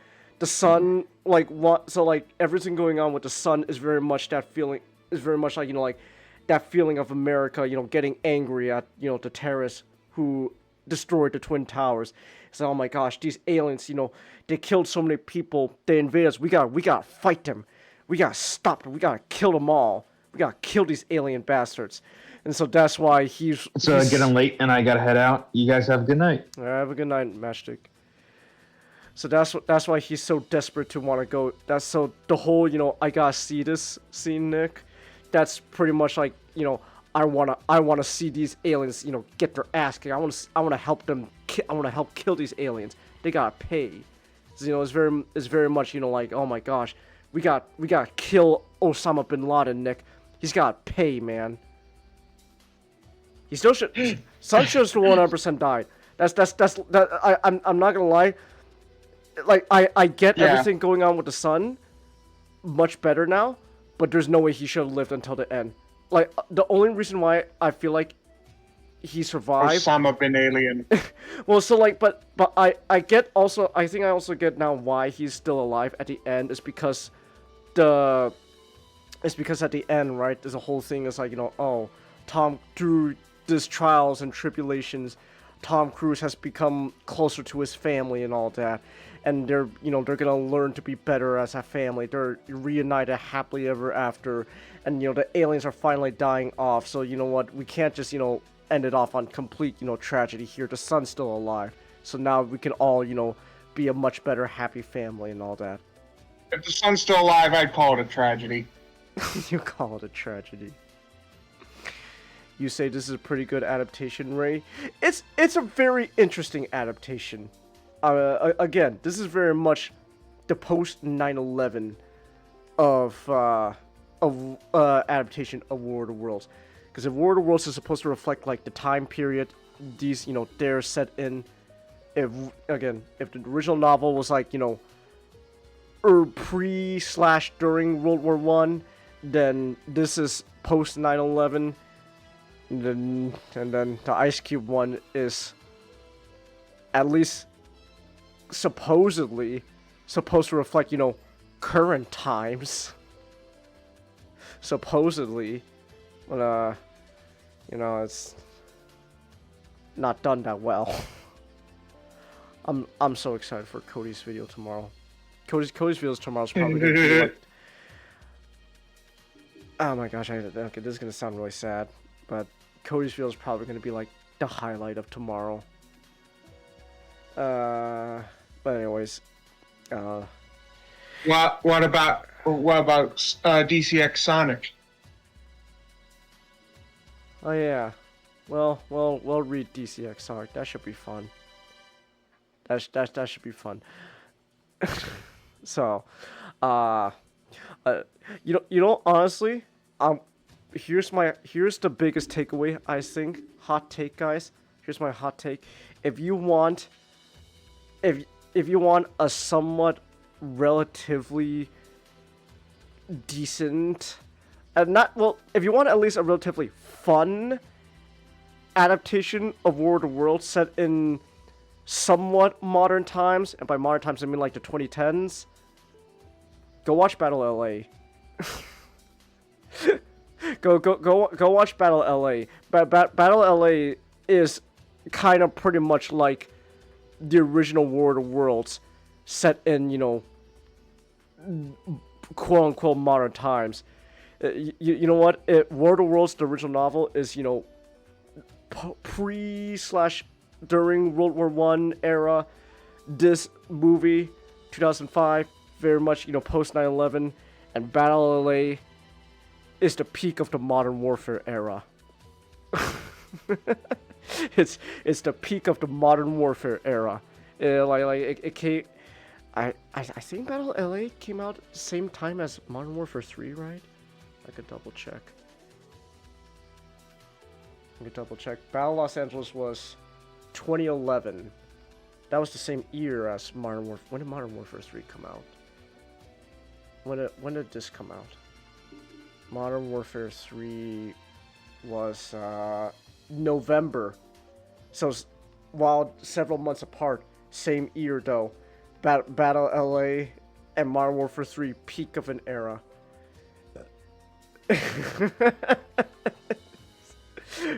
like what? So like everything going on with the sun is very much that feeling. Is very much like like that feeling of America, getting angry at the terrorists who destroyed the Twin Towers. So oh my gosh, these aliens, they killed so many people. They invaded us. We gotta fight them. We gotta stop them. We gotta kill them all. We gotta kill these alien bastards. And so that's why he's getting late and I gotta head out. You guys have a good night. Have a good night, Matchstick. So that's why he's so desperate to want to go. That's so the whole I gotta see this scene, Nick. That's pretty much like I wanna see these aliens get their ass kicked. I wanna help them. I wanna help kill these aliens. They gotta pay. So, it's very much like, oh my gosh, we gotta kill Osama bin Laden, Nick. He's gotta pay, man. He still should. Sun should have 100% died. I'm not gonna lie. Like I get everything going on with the sun much better now, but there's no way he should have lived until the end. Like the only reason why I feel like he survived. Osama bin Alien. Well, so like, but I get also. I think I also get now why he's still alive at the end is because at the end, right? There's a whole thing. It's like oh, Tom through these trials and tribulations, Tom Cruise has become closer to his family and all that, and they're they're gonna learn to be better as a family. They're reunited happily ever after, and the aliens are finally dying off. So what? We can't just end it off on complete tragedy here. The son's still alive, so now we can all be a much better happy family and all that. If the son's still alive, I'd call it a tragedy. You call it a tragedy. You say this is a pretty good adaptation, Ray. It's a very interesting adaptation. Again, this is very much the post 9/11 of adaptation of War of the Worlds, because if War of the Worlds is supposed to reflect like the time period these they're set in. If the original novel was like pre/during World War One, then this is post 9/11. And then the Ice Cube one is at least supposedly supposed to reflect, current times. Supposedly. But, it's not done that well. I'm so excited for Cody's video tomorrow. Cody's video tomorrow's probably gonna be like... Oh my gosh, okay, this is gonna sound really sad, but Cody's video is probably gonna be like the highlight of tomorrow. But anyways, What about DCX Sonic? Oh yeah, well, read DCX Sonic. That should be fun. That should be fun. So, honestly, here's the biggest takeaway, I think. Hot take, guys. Here's my hot take. If you want a somewhat relatively decent, if you want at least a relatively fun adaptation of War of the Worlds set in somewhat modern times, and by modern times I mean like the 2010s, go watch Battle LA. Go watch Battle LA. Battle LA is kind of pretty much like the original War of the Worlds set in, quote unquote modern times. You know what? War of the Worlds, the original novel, is, pre/during World War One era. This movie, 2005, very much, post 9/11, and Battle LA is the peak of the modern warfare era. It's the peak of the modern warfare era. It came. I think Battle LA came out same time as Modern Warfare 3, right? I could double check. Battle Los Angeles was 2011. That was the same year as Modern Warfare. When did Modern Warfare 3 come out? When did this come out? Modern Warfare 3 was November. So while several months apart, same year though. Battle LA and Modern Warfare 3 peak of an era.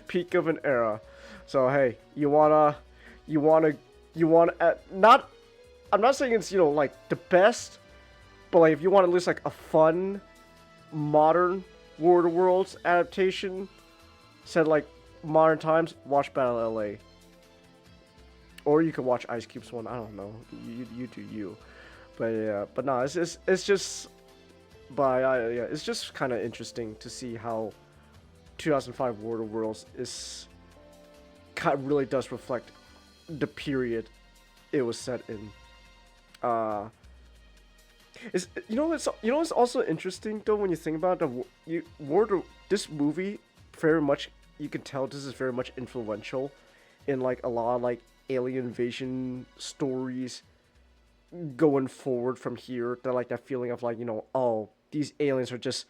Peak of an era. So hey, you wanna not. I'm not saying it's like the best, but like if you want at least like a fun, modern War of the Worlds adaptation, set like modern times, watch Battle LA. Or you could watch Ice Cube's one. I don't know. You do you. But yeah. But no, it's just. But yeah, it's just kind of interesting to see how 2005 War of the Worlds really does reflect the period it was set in. It's also interesting though when you think about this movie very much, you can tell this is very much influential in like a lot of like alien invasion stories going forward from here. That like that feeling of like, oh, these aliens are just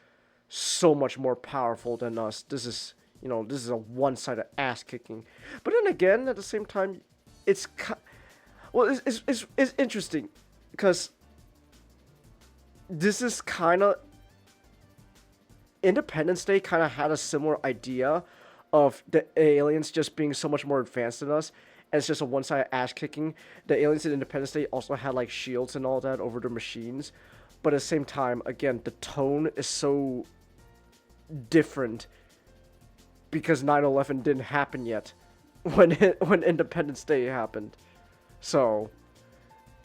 so much more powerful than us. This is a one-sided ass kicking. But then again, at the same time, it's interesting because this is kind of Independence Day kind of had a similar idea of the aliens just being so much more advanced than us, and it's just a one-sided ass kicking. The aliens in Independence Day also had like shields and all that over their machines, but at the same time, again, the tone is so different because 9/11 didn't happen yet when Independence Day happened. So,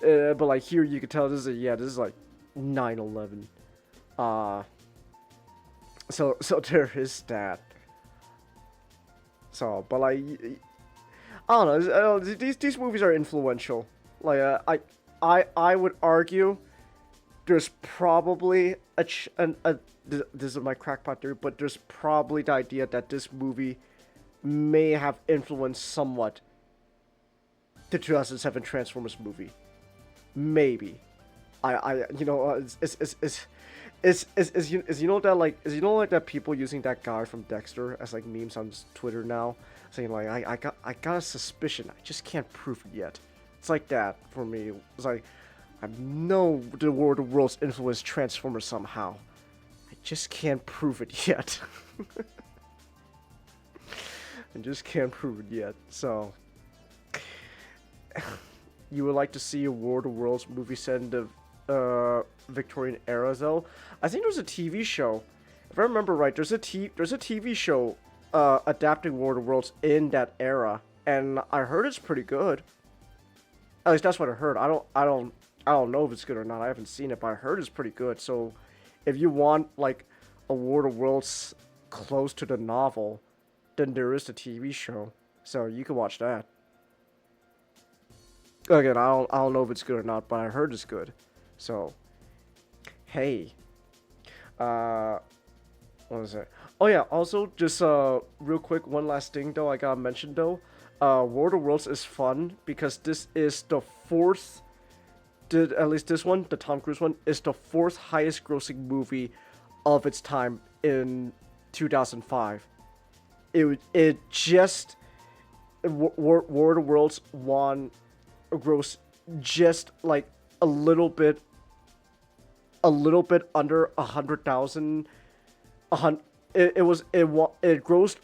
but like here you can tell this is like 9/11. So there is that. So, but like, I don't know. These movies are influential. Like, I would argue there's probably this is my crackpot theory, but there's probably the idea that this movie may have influenced somewhat the 2007 Transformers movie. Maybe. Is that people using that guy from Dexter as like memes on Twitter now, saying like I got a suspicion, I just can't prove it yet. It's like that for me. It's like I know the War of the Worlds influenced Transformers somehow. I just can't prove it yet. I just can't prove it yet. So you would like to see a War of the Worlds movie set in the Victorian era though? I think there's a TV show. If I remember right, there's a TV show adapting War of the Worlds in that era, and I heard it's pretty good. At least that's what I heard. I don't know if it's good or not. I haven't seen it, but I heard it's pretty good. So if you want like a War of the Worlds close to the novel, then there is the TV show. So you can watch that. Again, I don't know if it's good or not, but I heard it's good. So, hey, what was it? Oh yeah, also just real quick, one last thing though I gotta mention though, War of the Worlds is fun because this is the fourth, at least this one, the Tom Cruise one, is the fourth highest grossing movie of its time in 2005. War of the Worlds won a gross just like a little bit under 100,000. It grossed.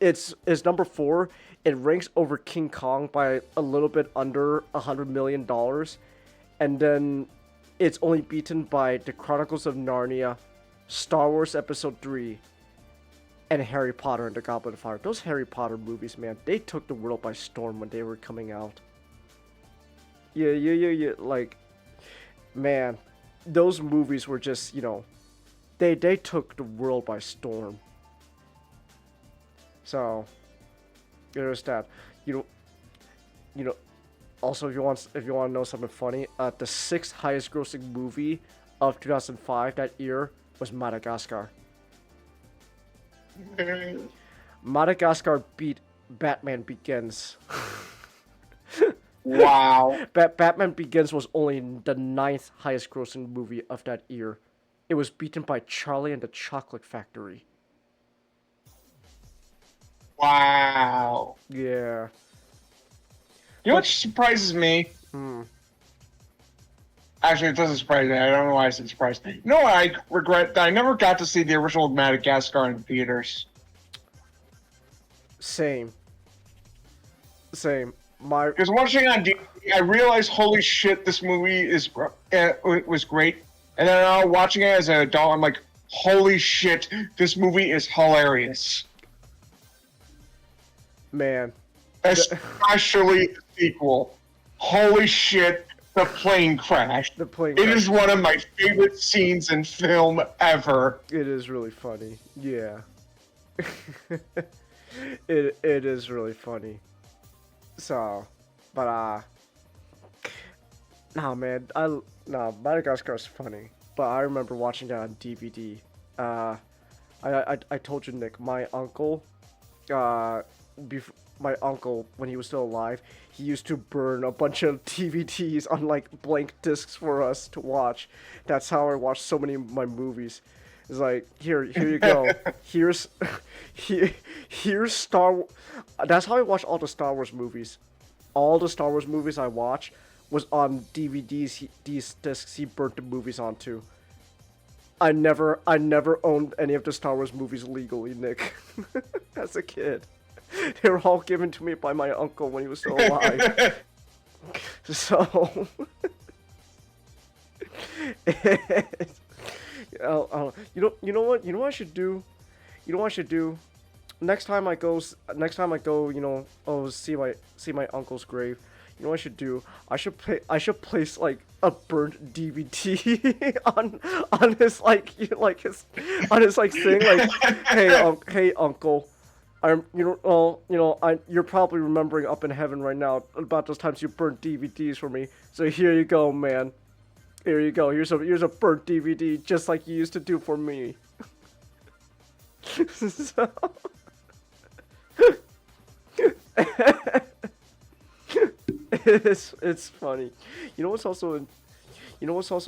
It's number 4. It ranks over King Kong by a little bit under $100 million, and then it's only beaten by The Chronicles of Narnia, Star Wars Episode 3, and Harry Potter and the Goblet of Fire. Those Harry Potter movies, man, they took the world by storm when they were coming out. Yeah. Like, man, those movies were just, they took the world by storm. So, there's that. Also, if you want to know something funny, the 6th highest grossing movie of 2005 that year was Madagascar. Madagascar beat Batman Begins. Wow. Batman Begins was only the 9th highest grossing movie of that year. It was beaten by Charlie and the Chocolate Factory. Wow. Yeah. You know what surprises me? Actually, it doesn't surprise me. I don't know why I said surprise. You know what I regret? That I never got to see the original Madagascar in theaters. Same. Same. My Because watching it on DVD, I realized, holy shit, this movie was great. And then now watching it as an adult, I'm like, holy shit, this movie is hilarious. man. Especially the sequel. Holy shit, the plane crash. The plane It crash. is one of my favorite scenes in film ever. It is really funny. Yeah. it is really funny. So, but nah, man. Madagascar's funny. But I remember watching that on DVD. I told you, Nick, my uncle, my uncle, when he was still alive, he used to burn a bunch of DVDs on like blank discs for us to watch. That's how I watched so many of my movies. It's like, here you go. Here's Star. That's how I watched all the Star Wars movies. All the Star Wars movies I watched was on DVDs. These discs he burnt the movies onto. I never owned any of the Star Wars movies legally, Nick. As a kid, they were all given to me by my uncle when he was still alive. So, you know what I should do? You know what I should do? Next time I go, see my uncle's grave. You know what I should do? I should place like a burnt DVD on his thing, like, hey uncle, you're probably remembering up in heaven right now about those times you burnt DVDs for me. So here you go, man. Here you go. Here's a burnt DVD, just like you used to do for me. So... it's funny. You know what's also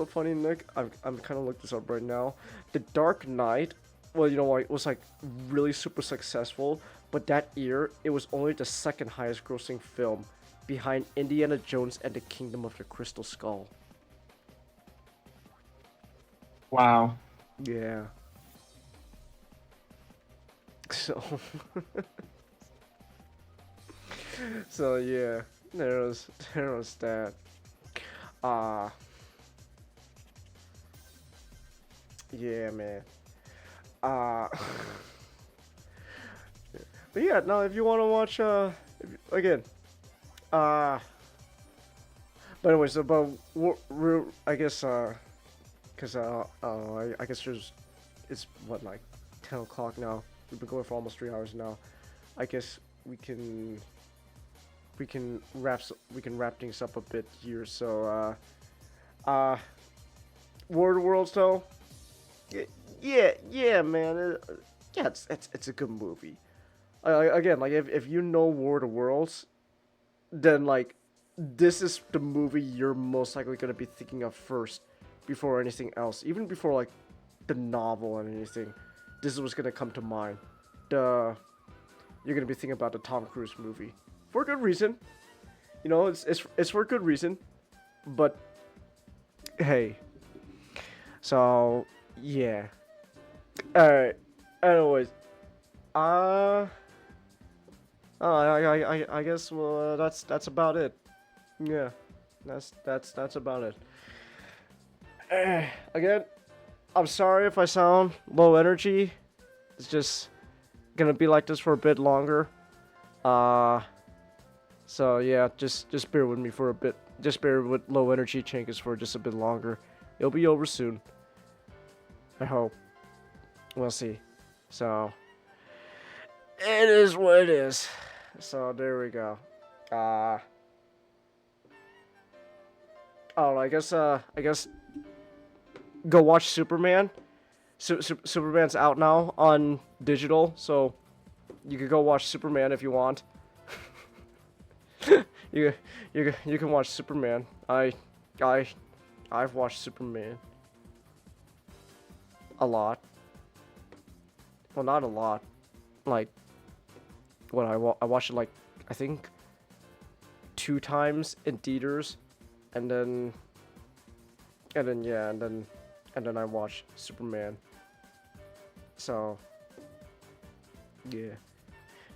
funny, Nick? I'm kind of looking this up right now. The Dark Knight, well, it was like really super successful, but that year it was only the second highest grossing film, behind Indiana Jones and the Kingdom of the Crystal Skull. Wow. Yeah. So. So yeah, there was that. Yeah, man. But yeah, now if you want to watch, again, but anyway, so I guess, cause I guess it's what, like 10 o'clock now. We've been going for almost 3 hours now. I guess we can wrap things up a bit here. So War of the Worlds though, yeah, man, yeah, it's a good movie. Again, like if you know War of the Worlds, then like this is the movie you're most likely gonna be thinking of first before anything else, even before like the novel and anything. This is what's gonna come to mind. You're gonna be thinking about the Tom Cruise movie. For good reason, it's for good reason, but hey, so yeah. All right. Anyways, I guess that's about it. Yeah, that's about it. Again, I'm sorry if I sound low energy. It's just gonna be like this for a bit longer. So yeah, just bear with me for a bit. Just bear with low energy Chinkers for just a bit longer. It'll be over soon. I hope. We'll see. So it is what it is. So there we go. I guess go watch Superman. Superman's out now on digital, so you can go watch Superman if you want. you can watch Superman. I've watched Superman a lot. Well, not a lot. Like, what I watched it like, I think 2 times in theaters, and then And then yeah, and then I watch Superman. So yeah.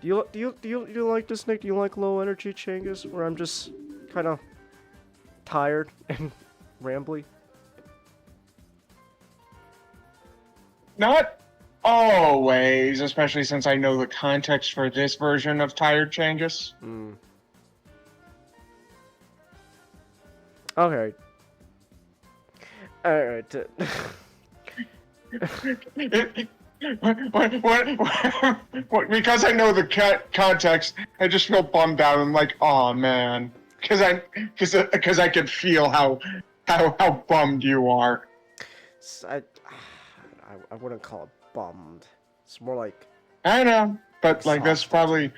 Do you like this, Nick? Do you like low energy changes where I'm just kind of tired and rambly? Not always, especially since I know the context for this version of tired changes. Okay. Alright. Because I know the context, I just feel bummed out. I'm like, oh man, because I can feel how bummed you are. I wouldn't call it bummed. It's more like I know, but like that's probably,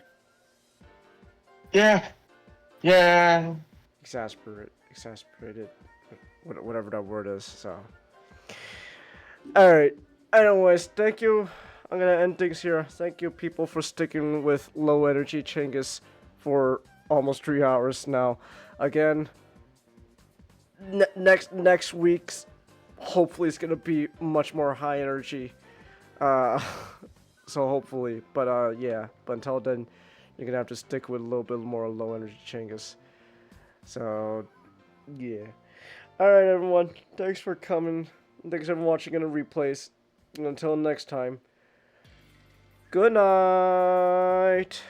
yeah, exasperated, whatever that word is. So, all right. Anyways, thank you. I'm gonna end things here. Thank you, people, for sticking with low energy Chingus for almost 3 hours now. Again, next week's hopefully it's gonna be much more high energy. So hopefully, but yeah. But until then, you're gonna have to stick with a little bit more low energy Chingus. So yeah. All right, everyone. Thanks for coming. Thanks for watching in the replays. And until next time, good night.